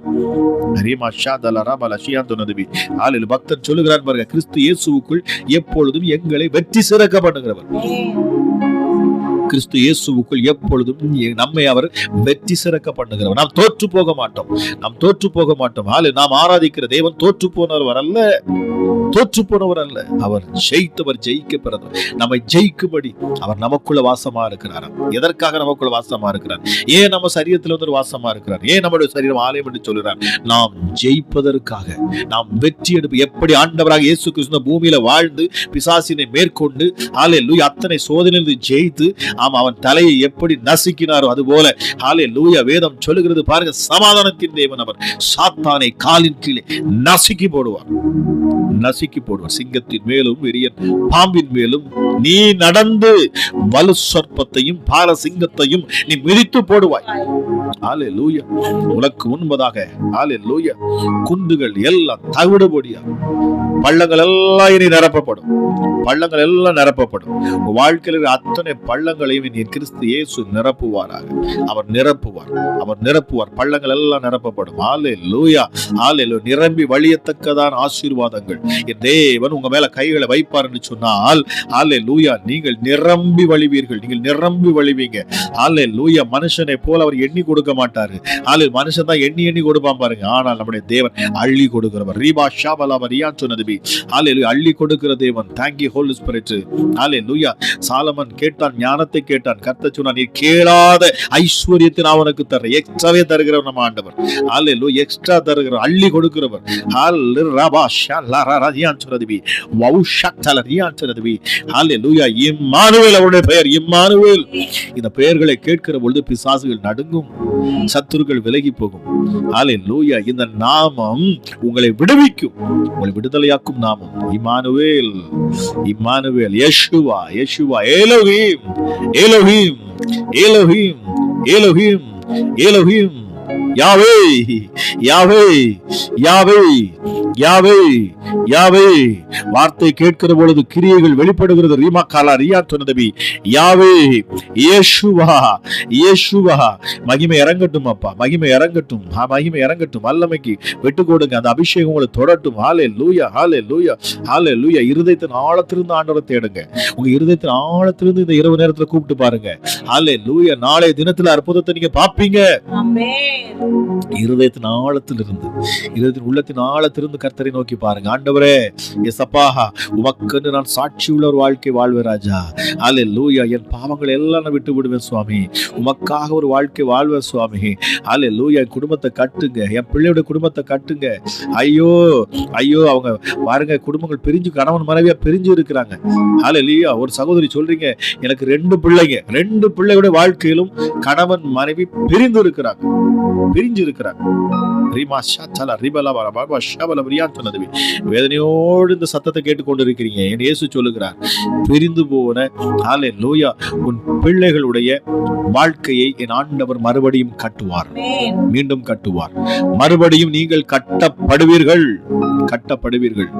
பக்தன் சொல்லுகிறான் பாருங்க, கிறிஸ்து இயேசுவுக்குள் எப்பொழுதும் எங்களை வெற்றி சிறக்க பண்ணுகிறவர். கிறிஸ்து இயேசுவுக்குள் எப்பொழுதும் நம்மை அவர் வெற்றி சிறக்க பண்ணுகிறவர். நாம் தோற்று போக மாட்டோம், நாம் தோற்று போக மாட்டோம். நாம் ஆராதிக்கிற தேவன் தோற்று போனவர் அல்ல, தோற்று போனவர் அல்ல. அவர் ஜெயித்தவர், ஜெயிக்க பிறந்தவர். நம்மை ஜெயிக்கும்படி அவர் நமக்குள்ள வாசமா இருக்கிறார். எதற்காக நமக்குள்ள வாசமா இருக்கிறார்? ஏன் நம்ம சரீரத்தில் வந்து வாசமா இருக்கிறார்? ஏன் நம்முடைய சரீரம் ஆலயம் என்று சொல்கிறார்? நாம் ஜெயிப்பதற்காக, நாம் வெற்றி எடுப்பு. எப்படி ஆண்டவராக இயேசு கிறிஸ்து பூமியில வாழ்ந்து பிசாசினை மேற்கொண்டு ஹல்லேலூயா அத்தனை சோதனையிலிருந்து ஜெயித்து அவன் தலையை எப்படி நசுக்கினாரோ அதுபோல ஹல்லேலூயா வேதம் சொல்லுகிறது பாருங்க, சமாதானத்தின் தேவன் அவர் சாத்தானை காலின் கீழே நசுக்கி போடுவார், நசுக்கி போடுவார். சிங்கத்தின் மேலும் விரியன் பாம்பின் மேலும் நீ நடந்து வலு சர்ப்பத்தையும் பால சிங்கத்தையும் நீ மிதித்து போடுவாய். ஹல்லேலூயா. உனக்கு முன்பதாக ஹல்லேலூயா குண்டுகள் எல்லாம் தவிடுபடியா, பள்ளங்கள் எல்லாம் இனி நிரப்பப்படும், பள்ளங்கள் எல்லாம் நிரப்பப்படும். வாழ்க்கையில் அத்தனை பள்ளங்களையும் நீ கிறிஸ்து இயேசு நிரப்புவாராக. அவர் நிரப்புவார், அவர் நிரப்புவார். பள்ளங்கள் எல்லாம் நிரப்பப்படும். ஹல்லேலூயா, ஹல்லேலூயா. நிரம்பி வழியத்தக்கதான் ஆசீர்வாதங்கள் என் தேவன் உங்க மேல கைகளை வைப்பார் என்று சொன்னால் ஹல்லேலூயா நீங்கள் நிரம்பி வழிவீர்கள், நீங்கள் நிரம்பி வழிவீங்க. ஹல்லேலூயா. மனுஷனை போல அவர் எண்ணி கொடுக்க மாட்டாரு. ஹல்லேலூயா. மனுஷன் தான் எண்ணி எண்ணி கொடுப்பான் பாருங்க, ஆனால் நம்முடைய தேவன் அள்ளி கொடுக்கிறவர். ரீபா ஷாபலா மரியான் சொன்னது. ஹல்லேலூயா. அள்ளி கொடுக்கிற தேவன். Thank you Holi Spirit. ஹல்லேலூயா. சாலமன் கேட்டான், ஞானத்தை கேட்டான். கர்த்தர் சொன்னார், நீ கேளாத ஐஸ்வரியத்தை நான் உனக்கு தர்றேன். எக்ஸ்ட்ராவே தருகிறவர் நம்ம ஆண்டவர். ஹல்லேலூயா. எக்ஸ்ட்ரா தருகிறவர், அள்ளி கொடுக்கிறவர். ஹல்லேலூயா. இம்மானுவேல் அவருடைய பெயர், இம்மானுவேல். இந்த பெயர்களை கேட்கிற பொழுது பிசாசுகள் நடுங்கும், சத்துருக்கள் விலகி போகும். ஹல்லேலூயா. இந்த நாமம் உங்களை விடுவிக்கும், உங்களை விடுதலையாக்கும் நாமம் இம்மானுவேல், இம்மானுவேல். யெஷுவா, யெஷுவா. எலோஹிம், எலோஹிம், எலோஹிம், எலோஹிம், எலோஹிம். யாவே, யாவே, யாவே, யாவே, யாவே. வார்த்தை கேட்கிற பொழுது கிரியைகள் வெளிப்படுகிறது. ரீமா காலா ரியா தொனதபி. யாவே, இயேசுவா, இயேசுவா. மகிமை இறங்கட்டும் அப்பா, மகிமை இறங்கட்டும், மகிமை இறங்கட்டும். வல்லமைக்கு வெட்டு கொடுங்க, அந்த அபிஷேகம் உங்களை தொடரட்டும். ஹல்லேலூயா, ஹல்லேலூயா, ஹல்லேலூயா. இருதயத்தின் ஆழத்திலிருந்து ஆண்டவரை தேடுங்க. உங்க இருதயத்தின் ஆழத்திலிருந்து இந்த இரவு நேரத்துல கூப்பிட்டு பாருங்க. ஹல்லேலூயா. நாளைய தினத்துல அற்புதத்தை நீங்க பாப்பீங்க. இருதயத்தின் ஆழத்திலிருந்து, இருதயத்தின் உள்ளத்தின் ஆழத்திலிருந்து கர்த்தரை நோக்கி பாருங்க. ஆண்டவரே, எசப்பா, உமக்குன்னு நான் சாட்சி உள்ள ஒரு வாழ்க்கை வாழ்வேன் ராஜா. ஹல்லேலூயா. என் பாவங்களை எல்லாம் நான் விட்டு விடுவேன் சுவாமி, உமக்காக ஒரு வாழ்க்கை வாழ்வேன் சுவாமி. ஹல்லேலூயா. என் குடும்பத்தை கட்டுங்க, என் பிள்ளையோட குடும்பத்தை கட்டுங்க. ஐயோ, ஐயோ, அவங்க பாருங்க, குடும்பங்கள் பிரிஞ்சு, கணவன் மனைவியா பிரிஞ்சு இருக்கிறாங்க. ஹல்லேலூயா. ஒரு சகோதரி சொல்றீங்க, எனக்கு 2 பிள்ளைங்க, 2 பிள்ளையோட வாழ்க்கையிலும் கணவன் மனைவி பிரிந்து இருக்கிறாங்க, பிரிஞ்சு இருக்கிறாங்க. வேதனையோடு இந்த சத்தத்தை கேட்டுக்கொண்டிருக்கிறீங்க. என் இயேசு சொல்லுகிறார், பிரிந்து போன ஹல்லேலூயா உன் பிள்ளைகளுடைய வாழ்க்கையை என் ஆண்டவர் மறுபடியும் கட்டுவார், மீண்டும் கட்டுவார். மறுபடியும் நீங்கள் கட்டப்படுவீர்கள், கட்டப்படுவீர்கள்.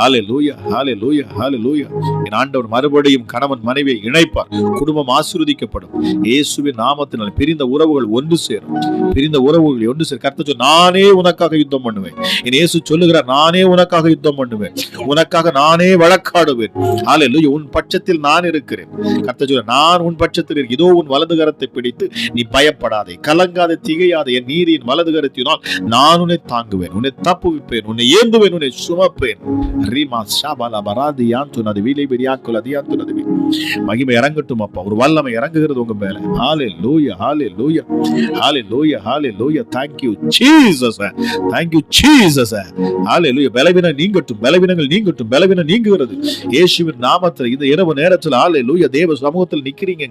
ஹல்லேலூயா, ஹல்லேலூயா, ஹல்லேலூயா. என் ஆண்டவர் மறுபடியும் கணவன் மனைவியை இணைப்பார், குடும்பம் ஆசீர்வதிக்கப்படும். இயேசுவின் நாமத்தினால் பிரிந்த உறவுகள் ஒன்று சேரும், பிரிந்த உறவுகள் ஒன்று சேரும். கர்த்தர் சொல், நானே உனக்காக யுத்தம் பண்ணுவேன். என் இயேசு சொல்லுகிறார், நானே உனக்காக யுத்தம் பண்ணுவேன், உனக்காக நானே வழக்காடுவேன். ஹல்லேலூயா. உன் பட்சத்தில் நான் இருக்கிறேன். கர்த்தர் சொல்றார், நான் உன் பட்சத்தில் இருக்கிறேன். இதோ உன் வலது கரத்தை பிடித்து நீ பயப்படாதே, கலங்காதே, திகையாதே. என் நீதியின் வலது கரத்தினால் நான் உன்னை தாங்குவேன், உன்னை தப்புவிப்பேன், உன்னை ஏந்துவேன், உன்னை சுமப்பேன். ரீமா ஷாபாலா பராதி யாந்துனது வீலை பெரியாக்குல அதியாந்துனது. மகிமை இறங்கட்டும் அப்பா, ஒரு வல்லமை இறங்குகிறது உங்க மேல. ஹல்லேலூயா, ஹல்லேலூயா, ஹல்லேலூயா, ஹல்லேலூயா. Thank you Jesus, thank you Jesus. ஹல்லேலூயா. பலவீனம் நீங்கட்டும், பலவீனங்கள் நீங்கட்டும், பலவீனம் நீங்குகிறது இயேசுவின் நாமத்தில். இந்த இரவு நேரத்தில் ஹல்லேலூயா தேவ சமூகத்தில் நிக்கிறீங்க.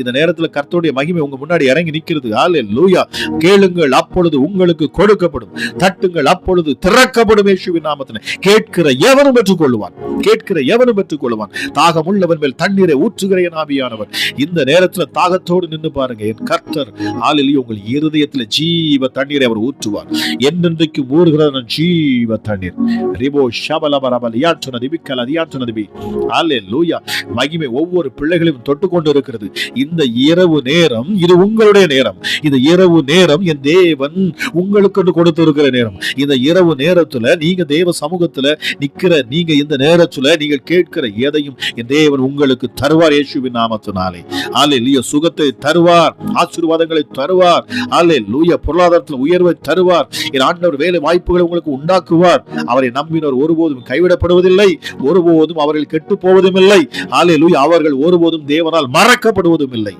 இந்த நேரத்தில் கர்த்தருடைய மகிமை உங்க முன்னாடி இறங்கி நிக்கிறது. ஹல்லேலூயா. கேளுங்கள், அப்பொழுது உங்களுக்கு கொடுக்கப்படும், தட்டுங்கள், அப்பொழுது திறக்கப்படும். இயேசுவின் நாமத்தில் கேட்கிற எவனும் பெற்றுக்கொள்வான், கேட்கிற எவனும் பெற்றுக்கொள்வான். தாகம் உள்ளவன் மேல் தண்ணீரை ஊற்றுகிற என் ஆவியானவர். இந்த நேரத்தில் தாகத்தோடு நின்று பாருங்க. என் கர்த்தர் ஹல்லேலூயா உங்கள் இருதயத்தில் ஜீவ தண்ணீரை அவர் ஊற்றுவார். என்றென்றைக்கு ஊறுகிற ஜீவ தண்ணீர். ரிபோ ஷபலபரபலியா சொன்னது பிக்கல அதியா சொன்னது. ஹல்லேலூயா. மகிமை ஒவ்வொரு பிள்ளைகளையும் தொட்டுக்கொண்டு இருக்கிறது. இந்த இரவு நேரம் இது உங்களுடைய நேரம். இந்த இரவு நேரம் என் தேவன் உங்களுக்கு கொடுத்து இருக்கிற நேரம். இந்த இரவு நேரத்துல நீங்க தேவ சமூகத்துல நிக்கிற நீங்க, இந்த நேரத்துல நீங்கள் கேட்கிற எதையும் என் தேவன் உங்களுக்கு தருவார். இயேசுவின் நாமத்தினாலே ஹல்லேலூயா. சுகத்தை தருவார், ஆசீர்வாதங்களை தருவார். ஹல்லேலூயா. பொருளாதாரத்தில் உயர்வை தருவார். என் ஆண்டவர் வேலை வாய்ப்புகளை உங்களுக்கு உண்டாக்குவார். அவரை நம்பினோர் ஒருபோதும் கைவிடப்படுவதில்லை, ஒருபோதும் அவர்கள் கெட்டு போவதும் இல்லை. ஹல்லேலூயா. அவர்கள் ஒருபோதும் தேவனால் மறக்கப்படுவதும் இல்லை.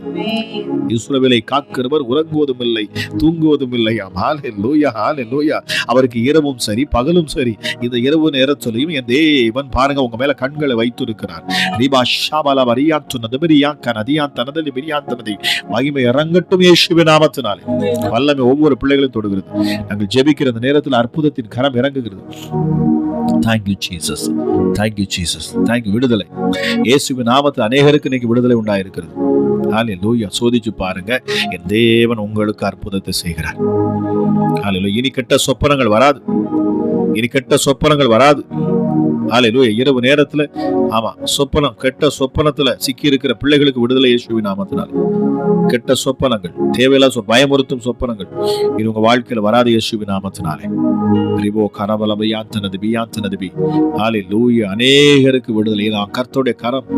இஸ்ரவேலை காக்கிறவர் உறங்குவதும் இல்லை, தூங்குவதும் இல்லையாம். ஹல்லேலூயா, ஹல்லேலூயா. அவருக்கு இரவும் சரி பகலும் சரி. இந்த இரவு நேரத்திலையும் என் தேவன் பாருங்க உங்க மேல கண்களை வைத்திருக்கிறார். ரிபா ஷாபாலா வரியான் சொன்னது பிரியான் கனதியான் தனதலி பிரியான் தனதி. மகிமை இறங்கட்டும் இயேசுவின் நாமத்தினாலே. வல்லமை ஒவ்வொரு பிள்ளைகளையும் தொடுகிறது. நாங்கள் ஜெபிக்கிற அந்த நேரத்தில் அற்புதத்தின் கரம் இறங்குகிறது. Thank you Jesus, thank you Jesus, thank you. விடுதலை இயேசுவின் நாமத்தில் அநேகருக்கு இன்னைக்கு விடுதலை உண்டாயிருக்கிறது. ஹல்லேலூயா. சோதிச்சு பாருங்க, என் தேவன் உங்களுக்கு அற்புதத்தை செய்கிறார். ஹல்லேலூயா. இனி கெட்ட சொப்பனங்கள் வராது, இனி கெட்ட சொப்பனங்கள் வராது. ஹல்லேலூயா. இரவு நேரத்துல ஆமா சொப்பனம், கெட்ட சொப்பனத்துல சிக்கி இருக்கிற பிள்ளைகளுக்கு விடுதலை இயேசுவின் நாமத்தினால். கெட்ட சொப்பனங்கள், தேவையில்லாத பயமுறுத்தும் சொப்பனங்கள் இது உங்க வாழ்க்கையில வராது இயேசுவின் நாமத்தினாலே. ரிபோ கரபலபயாந்தனது பியாந்தனது பி. ஹல்லேலூயா. அநேகருக்கு விடுதலை. கர்த்தருடைய கரம்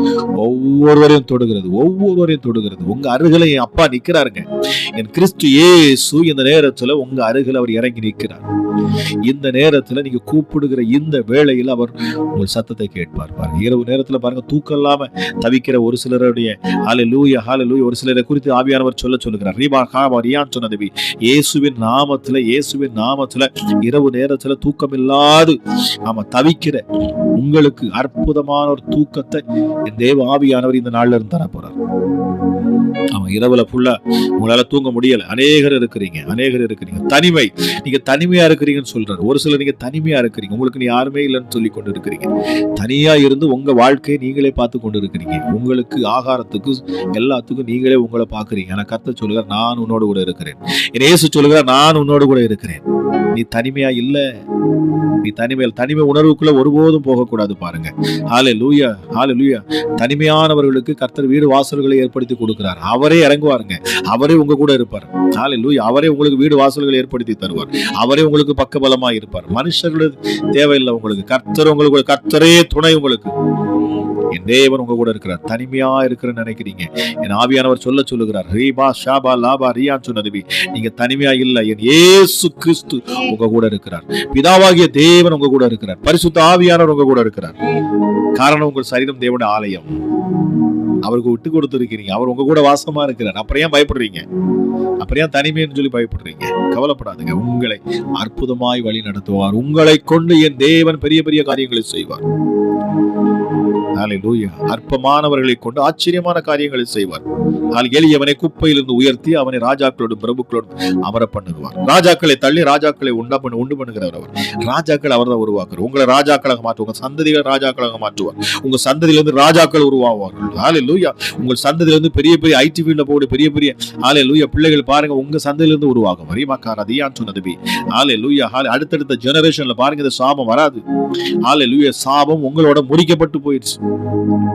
ஒவ்வொருவரையும் தொடுகிறது, ஒவ்வொருவரையும் தொடுகிறது. உங்க அருகில என் அப்பா நிக்கிறாருங்க. என் கிறிஸ்து இயேசு இந்த நேரத்துல உங்க அருகில் அவர் இறங்கி நிற்கிறார். இந்த நேரத்துல நீங்க கூப்பிடுகிற இந்த வேளையில் அவர் உங்கள் சத்தத்தை கேட்பார். பாருங்க, இரவு நேரத்துல பாருங்க, தூக்கம் இல்லாம தவிக்கிற ஒரு சிலருடைய ஹல்லேலூயா ஹல்லேலூயா ஒரு சிலரை குறித்து ஆவியானவர் சொல்லுகிறார். ரீபா காபா ரியான் சொன்னது, இயேசுவின் நாமத்துல இரவு நேரத்துல தூக்கம் இல்லாது ஆமா தவிக்கிற உங்களுக்கு அற்புதமான ஒரு தூக்கத்தை தேவ ஆவியானவர் இந்த நாள்ல இருந்து தர போறார். ஆமா, இரவுல ஃபுல்லா உங்களால தூங்க முடியல. அநேகர் இருக்கிறீங்க தனிமை, நீங்க தனிமையா இருக்கிறீங்கன்னு சொல்றாரு. ஒரு சிலர் நீங்க தனிமையா இருக்கிறீங்க, உங்களுக்கு நீ யாருமே இல்லைன்னு சொல்லி கொண்டு இருக்கிறீங்க. தனியா இருந்து உங்க வாழ்க்கையை நீங்களே பார்த்து கொண்டு இருக்கிறீங்க. உங்களுக்கு ஆகாரத்துக்கு எல்லாத்துக்கும் நீங்களே உங்களை பாக்குறீங்க. ஆனா கர்த்தர் சொல்லுகிறார், நான் உன்னோடு கூட இருக்கிறேன். இயேசு சொல்லுகிறார், நான் உன்னோடு கூட இருக்கிறேன். நீ தனிமையா இல்ல. நீ தனிமை உணர்வுக்குள்ள ஒருபோதும் போகக்கூடாது. பாருங்க, ஹல்லேலூயா ஹல்லேலூயா. தனிமையானவர்களுக்கு கர்த்தர் வீடு வாசல்களை ஏற்படுத்தி கொடுக்கிறார். அவரே இறங்குவாருங்க, அவரே உங்க கூட இருப்பார். ஹல்லேலூயா. அவரே உங்களுக்கு வீடு வாசல்களை ஏற்படுத்தி தருவார். அவரே உங்களுக்கு பக்கபலமா இருப்பார். மனுஷர்களுக்கு தேவையில்லை உங்களுக்கு. கர்த்தரே துணை உங்களுக்கு. என் தேவன் உங்க கூட இருக்கிறார். தனிமையா இருக்கிறன்னு நினைக்கிறீங்க, என் ஆவியானவர் சொல்லுகிறார், ரீபா ஷாபா லாபா ரியான் சொன்னது, நீங்க தனிமையா இல்ல. என் இயேசு கிறிஸ்து உங்க கூட இருக்கிறார். பிதாவாகிய தேவன் உங்க கூட இருக்கிறார். பரிசுத்த ஆவியானவர் உங்க கூட இருக்கிறார். காரணம், உங்கள் சரீரம் தேவனுடைய ஆலயம். அவருக்கு விட்டு கொடுத்திருக்கிறீங்க. அவர் உங்க கூட வாசமா இருக்கிறார். அப்புறம் ஏன் பயப்படுறீங்க? அப்புறம் ஏன் தனிமைன்னு சொல்லி பயப்படுறீங்க? கவலைப்படாதுங்க, உங்களை அற்புதமாய் வழி நடத்துவார். உங்களை கொண்டு என் தேவன் பெரிய பெரிய காரியங்களை செய்வார். ஹல்லேலூயா. அற்பமானவர்களை கொண்டு ஆச்சரியமான காரியங்களை செய்வார். எளியவனை குப்பையிலிருந்து உயர்த்தி அவனை ராஜாக்களோடும் பிரபுக்களோடும் அமர பண்ணுவார். ராஜாக்களை தள்ளி ராஜாக்களை உண்டு பண்ணுகிறவர் அவர். ராஜாக்கள் அவர் தான் உருவாக்குறார். உங்களை ராஜாக்களாக மாற்றுவார். உங்க சந்ததிகளை ராஜாக்களாக மாற்றுவார். உங்க சந்ததியிலிருந்து ராஜாக்கள் உருவாவார்கள். ஹல்லேலூயா. உங்கள் சந்ததியிலிருந்து பெரிய பெரிய ஐடி ஃபீல்ட்ல போக பெரிய பெரிய ஹல்லேலூயா பிள்ளைகள் பாருங்க, உங்க சந்ததியிலிருந்து உருவாகும். ரீமாக்காரா தியான் சொன்னது. ஹல்லேலூயா. அடுத்தடுத்த ஜெனரேஷன்ல பாருங்க, இந்த சாபம் வராது. ஹல்லேலூயா. சாபம் உங்களோட முறிக்கப்பட்டு போயிடுச்சு.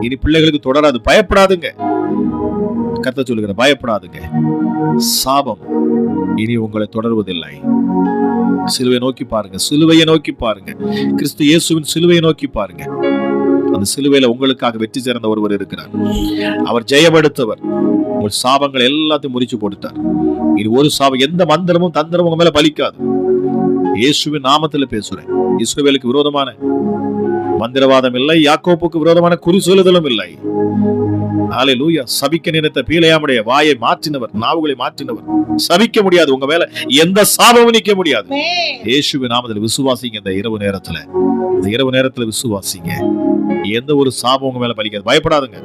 இனி பிள்ளைகளுக்கு தொடராது. பயப்படாதுங்க. கர்த்தர் சொல்லுகிற, பயப்படாதுங்க. சாபம் இனி உங்களை தொடர்வதில்லை. சிலுவையை நோக்கி பாருங்க, சிலுவையை நோக்கி பாருங்க. கிறிஸ்து இயேசுவின் சிலுவையை நோக்கி பாருங்க. அந்த சிலுவையில உங்களுக்காக வெற்றி சேர்ந்த ஒருவர் இருக்கிறார். அவர் ஜெயமெடுத்தவர். உங்கள் சாபங்கள் எல்லாத்தையும் முறிச்சு போட்டுட்டார். இனி ஒரு சாபம், எந்த மந்திரமும் தந்திரமும் உங்க மேல பலிக்காது. இயேசுவின் நாமத்துல பேசுறேன். இஸ்ரவேலுக்கு விரோதமான மந்திரவாதம் இல்லை, யாக்கோப்புக்கு விரோதமான குறி சொல்லுதலும் இல்லை. ஹல்லேலூயா. சபிக்க நினைத்த பீலையாமுடைய வாயை மாற்றினவர், நாவுகளை மாற்றினவர். சபிக்க முடியாது, உங்க மேல எந்த சாபமும் நிக்க முடியாது. இயேசுவின் நாமத்தில் விசுவாசிங்க. இந்த இரவு நேரத்துல விசுவாசிங்க. எந்த ஒரு சாபம் உங்க மேல பலிக்காது. பயப்படாதுங்க.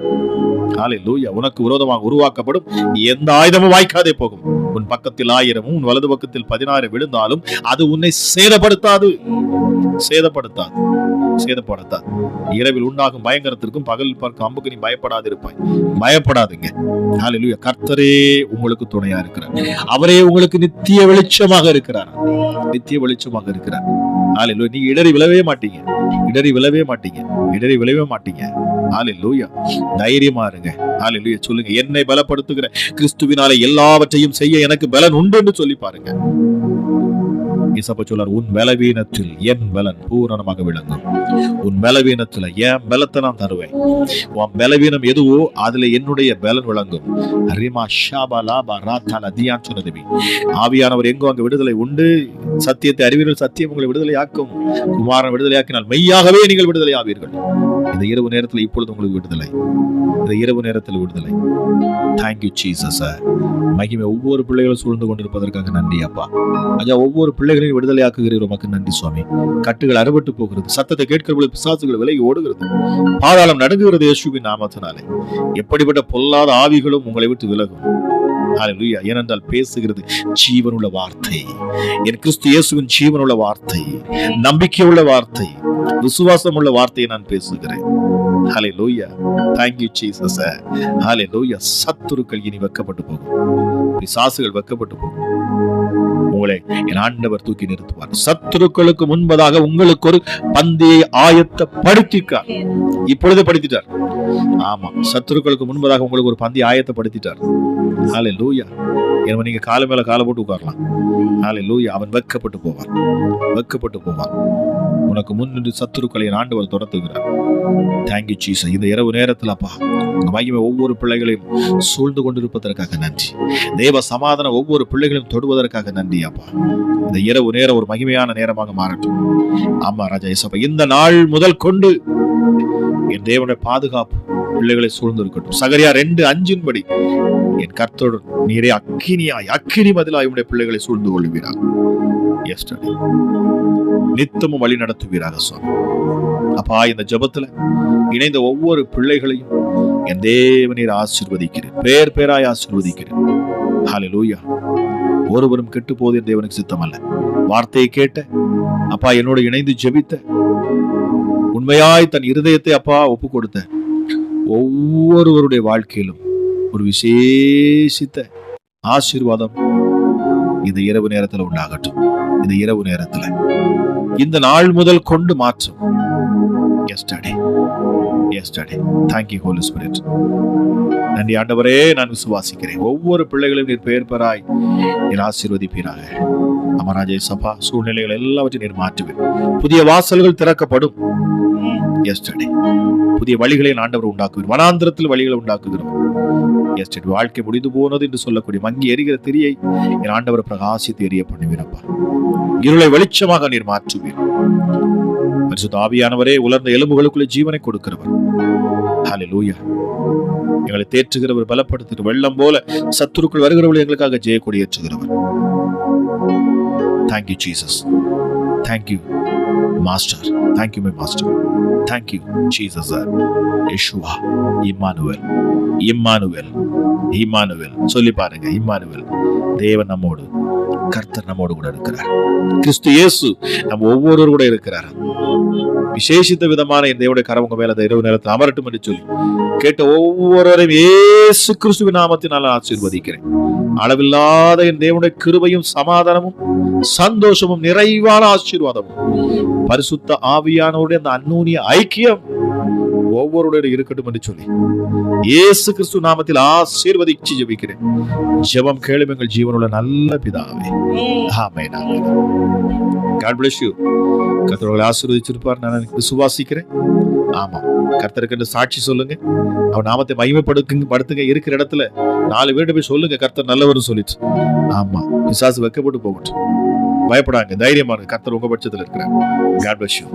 ஹல்லேலூயா. உனக்கு விரோதமாக உருவாக்கப்படும் எந்த ஆயுதமும் வாய்க்காதே போகும். உன் பக்கத்தில் 1000 உன் வலது பக்கத்தில் 16 விழுந்தாலும் அது உன்னை சேதப்படுத்தாது. இரவில் உண்டாகும் பயங்கரத்திற்கும் பகலில் பார்க்கும் அம்புக்கு நீ பயப்படாது இருப்பாய். பயப்படாதுங்க. ஹல்லேலூயா. கர்த்தரே உங்களுக்கு துணையா இருக்கிறார். அவரே உங்களுக்கு நித்திய வெளிச்சமாக இருக்கிறார். ஹல்லேலூயா. நீங்க இடறி விழவே மாட்டீங்க. ஹல்லேலூயா. தைரியமா இருங்க. ஹல்லேலூயா. சொல்லுங்க, என்னை பலப்படுத்துகிற கிறிஸ்துவினாலே எல்லாவற்றையும் செய்ய எனக்கு பலன் உண்டு என்று சொல்லி பாருங்க. இயேசப்பா சொல்றார், உன் பலவீனத்தில் என் பலன் பூரணமாக விளங்கும். உன் பலவீனத்துல என் பலத்தை நான் தருவேன். உன் பலவீனம் எதுவோ அதுல என்னுடைய பலன் விளங்கும். ஆவியானவர் எங்கோ அங்க விடுதலை உண்டு. சத்தியத்தை அறிவீர்கள், சத்தியம் உங்களை விடுதலை ஆக்கும். குமாரன் விடுதலை ஆக்கினால் மெய்யாகவே நீங்கள் விடுதலை ஆவீர்கள். இந்த இரவு நேரத்தில் இப்பொழுது உங்களுக்கு விடுதலை. Thank you Jesus. மகிமை ஒவ்வொரு பிள்ளைகளும் சூழ்ந்து கொண்டிருப்பதற்காக நன்றி அப்பா. ஐயா, ஒவ்வொரு பிள்ளைகளையும் விடுதலை ஆக்குகிறீர். உமக்கு நன்றி சுவாமி. கட்டுகள் அறுபட்டு போகிறது. சத்தத்தை கேட்கிற பிசாசுகள் விலகி ஓடுகிறது. பாதாளம் நடுங்குகிறது இயேசுவின் நாமத்தினாலே. எப்படிப்பட்ட பொல்லாத ஆவிகளும் உங்களை விட்டு விலகும். ஹல்லேலூயா. ஏனென்றால் பேசுகிறது ஜீவனுள்ள வார்த்தை. என் கிறிஸ்து இயேசுவின் ஜீவனுள்ள வார்த்தை, நம்பிக்கையுள்ள வார்த்தை, விசுவாசம் உள்ள வார்த்தையை நான் பேசுகிறேன். ஹல்லேலூயா. Thank you Jesus. ஹல்லேலூயா. சத்துருக்கள் இனி வெட்கப்பட்டு போகும். பிசாசுகள் வெட்கப்பட்டு போகும். உங்களை என் ஆண்டவர் தூக்கி நிறுத்துவார். சத்துருக்களுக்கு முன்பதாக உங்களுக்கு ஒரு பந்தியை ஆயத்தப்படுத்திட்டார். இப்பொழுது படுத்திட்டார். ஆமா, சத்துருக்களுக்கு முன்பதாக உங்களுக்கு ஒரு பந்தி ஆயத்தப்படுத்திட்டார். ஹல்லேலூயா. எனவே நீங்க கால மேல காலை போட்டு உட்காரலாம். ஹல்லேலூயா. அவன் வெட்கப்பட்டு போவான், வெட்கப்பட்டு போவான். உனக்கு முன் நின்று சத்துருக்களை ஆண்டவர் துரத்துகிறார். Thank you Jesus. இந்த இரவு நேரத்தில் அப்பா உங்க மகிமை ஒவ்வொரு பிள்ளைகளையும் சூழ்ந்து கொண்டிருப்பதற்காக நன்றி. தேவ சமாதானம் ஒவ்வொரு பிள்ளைகளையும் தொடுவதற்காக நன்றி அப்பா. இந்த இரவு நேரம் ஒரு மகிமையான நேரமாக மாறட்டும். ஆமா ராஜா இயேசப்பா, இந்த நாள் முதல் கொண்டு என் தேவனுடைய பாதுகாப்பு பிள்ளைகளை சூழ்ந்து இருக்கட்டும். சகரியா 2:5 என் கர்த்தருடன் நீரே அக்கினி பதிலாய் உடைய பிள்ளைகளை சூழ்ந்து கொள்ளுவீராக. நித்தமும் வழி நடத்துவீராக சுவாமி. அப்பா, இந்த ஜெபத்துல இணைந்த ஒவ்வொரு பிள்ளைகளையும் என் தேவனீர் ஆசீர்வதிக்கிறேன், பேர் பேராய் ஆசீர்வதிக்கிறேன். ஹல்லேலூயா. ஒருவரும் கெட்டு போது என் தேவனுக்கு சித்தம் அல்ல. வார்த்தையை கேட்ட அப்பா, என்னோடு இணைந்து ஜெபித்த, உண்மையாய் தன் இருதயத்தை அப்பா ஒப்பு கொடுத்த ஒவ்வொருவருடைய வாழ்க்கையிலும் ஒரு விசேஷித்த ஆசீர்வாதம் இந்த இரவு நேரத்தில் உண்டாகட்டும். இந்த இரவு நேரத்தில் இந்த நாள் முதல் கொண்டு மாற்றம். Thank you Holy Spirit. நன்றி ஆண்டவரே, நான் விசுவாசிக்கிறேன். ஒவ்வொரு பிள்ளைகளையும் நீர் பெயர் பெறாய் நீர் ஆசீர்வதிப்பீராக. அமராஜே சபா, சூழ்நிலைகள் எல்லாவற்றையும் நீர் மாற்றுவேன். புதிய வாசல்கள் திறக்கப்படும். புதிய வழிகளை ஆண்டவர் உண்டாக்குவீர். வனாந்திரத்தில் வழிகளை உண்டாக்குகிறோம். வாழ்க்கை முடிந்து போனது என்று சொல்லக்கூடிய மங்கி எரிகிற திரியை என் ஆண்டவர் பிரகாசித்து எரிய பண்ணுவீரப்பா. இருளை வெளிச்சமாக நீர் மாற்றுவீர். பரிசுத்த ஆவியானவரே, உலர்ந்த எலும்புகளுக்குள்ளே ஜீவனை கொடுக்கிறவர். ஹல்லேலூயா. எங்களை தேற்றுகிறவர், பலப்படுத்துகிற வெள்ளம் போல சத்துருக்குள் வருகிறவர்கள் எங்களுக்காக ஜெய கொடி ஏற்றுகிறவர். Thank you Jesus. Thank you Master. Thank you my Master. Thank you Jesus. Yeshua. Immanuel. சொல்லி பாருங்க, இம்மானுவேல். தேவன் நம்மோடு, கர்த்தர் நம்மோடு கூட இருக்கிறார். கிறிஸ்து இயேசு நம்ம ஒவ்வொருவரும் கூட இருக்கிறார். விசேஷித்த விதமான என் தேவனுடைய கரம் உங்க மேல இரவு நேரத்தில் அமரட்டும் என்று சொல்லி கேட்ட ஒவ்வொருவரையும் இயேசு கிறிஸ்துவின் நாமத்தினால் ஆசீர்வதிக்கிறேன். அளவில்லாத என் தேவனுடைய கிருபையும் சமாதானமும் சந்தோஷமும் நிறைவான ஆசீர்வாதமும் பரிசுத்த ஆவியானவருடைய அந்த அந்நூனிய ஐக்கியம் ஒவ்வொருடைய இருக்கட்டும் என்று சொல்லி இயேசு கிறிஸ்து நாமத்தில் ஆசீர்வதிச்சு ஜெபிக்கிறேன். ஜெபம் கேளும் எங்கள் ஜீவனுள்ள நல்ல பிதாவே. ஆமென். God bless you. கர்த்தர் ஆசீர்வதிச்சிருப்பார் நான் விசுவாசிக்கிறேன். ஆமா, கர்த்தருக்கு என்று சாட்சி சொல்லுங்க. அவர் நாமத்தை மகிமைப்படுத்துங்க. இருக்கிற இடத்துல 4 பேர்கிட்ட போய் சொல்லுங்க, கர்த்தர் நல்லவர்னு சொல்லிட்டு. ஆமா, பிசாசு வெக்கப்பட்டு போகட்டும். பயப்படாங்க, தைரியமா இருங்க. கர்த்தர் உங்க பட்சத்தில் இருக்கிறார். God bless you.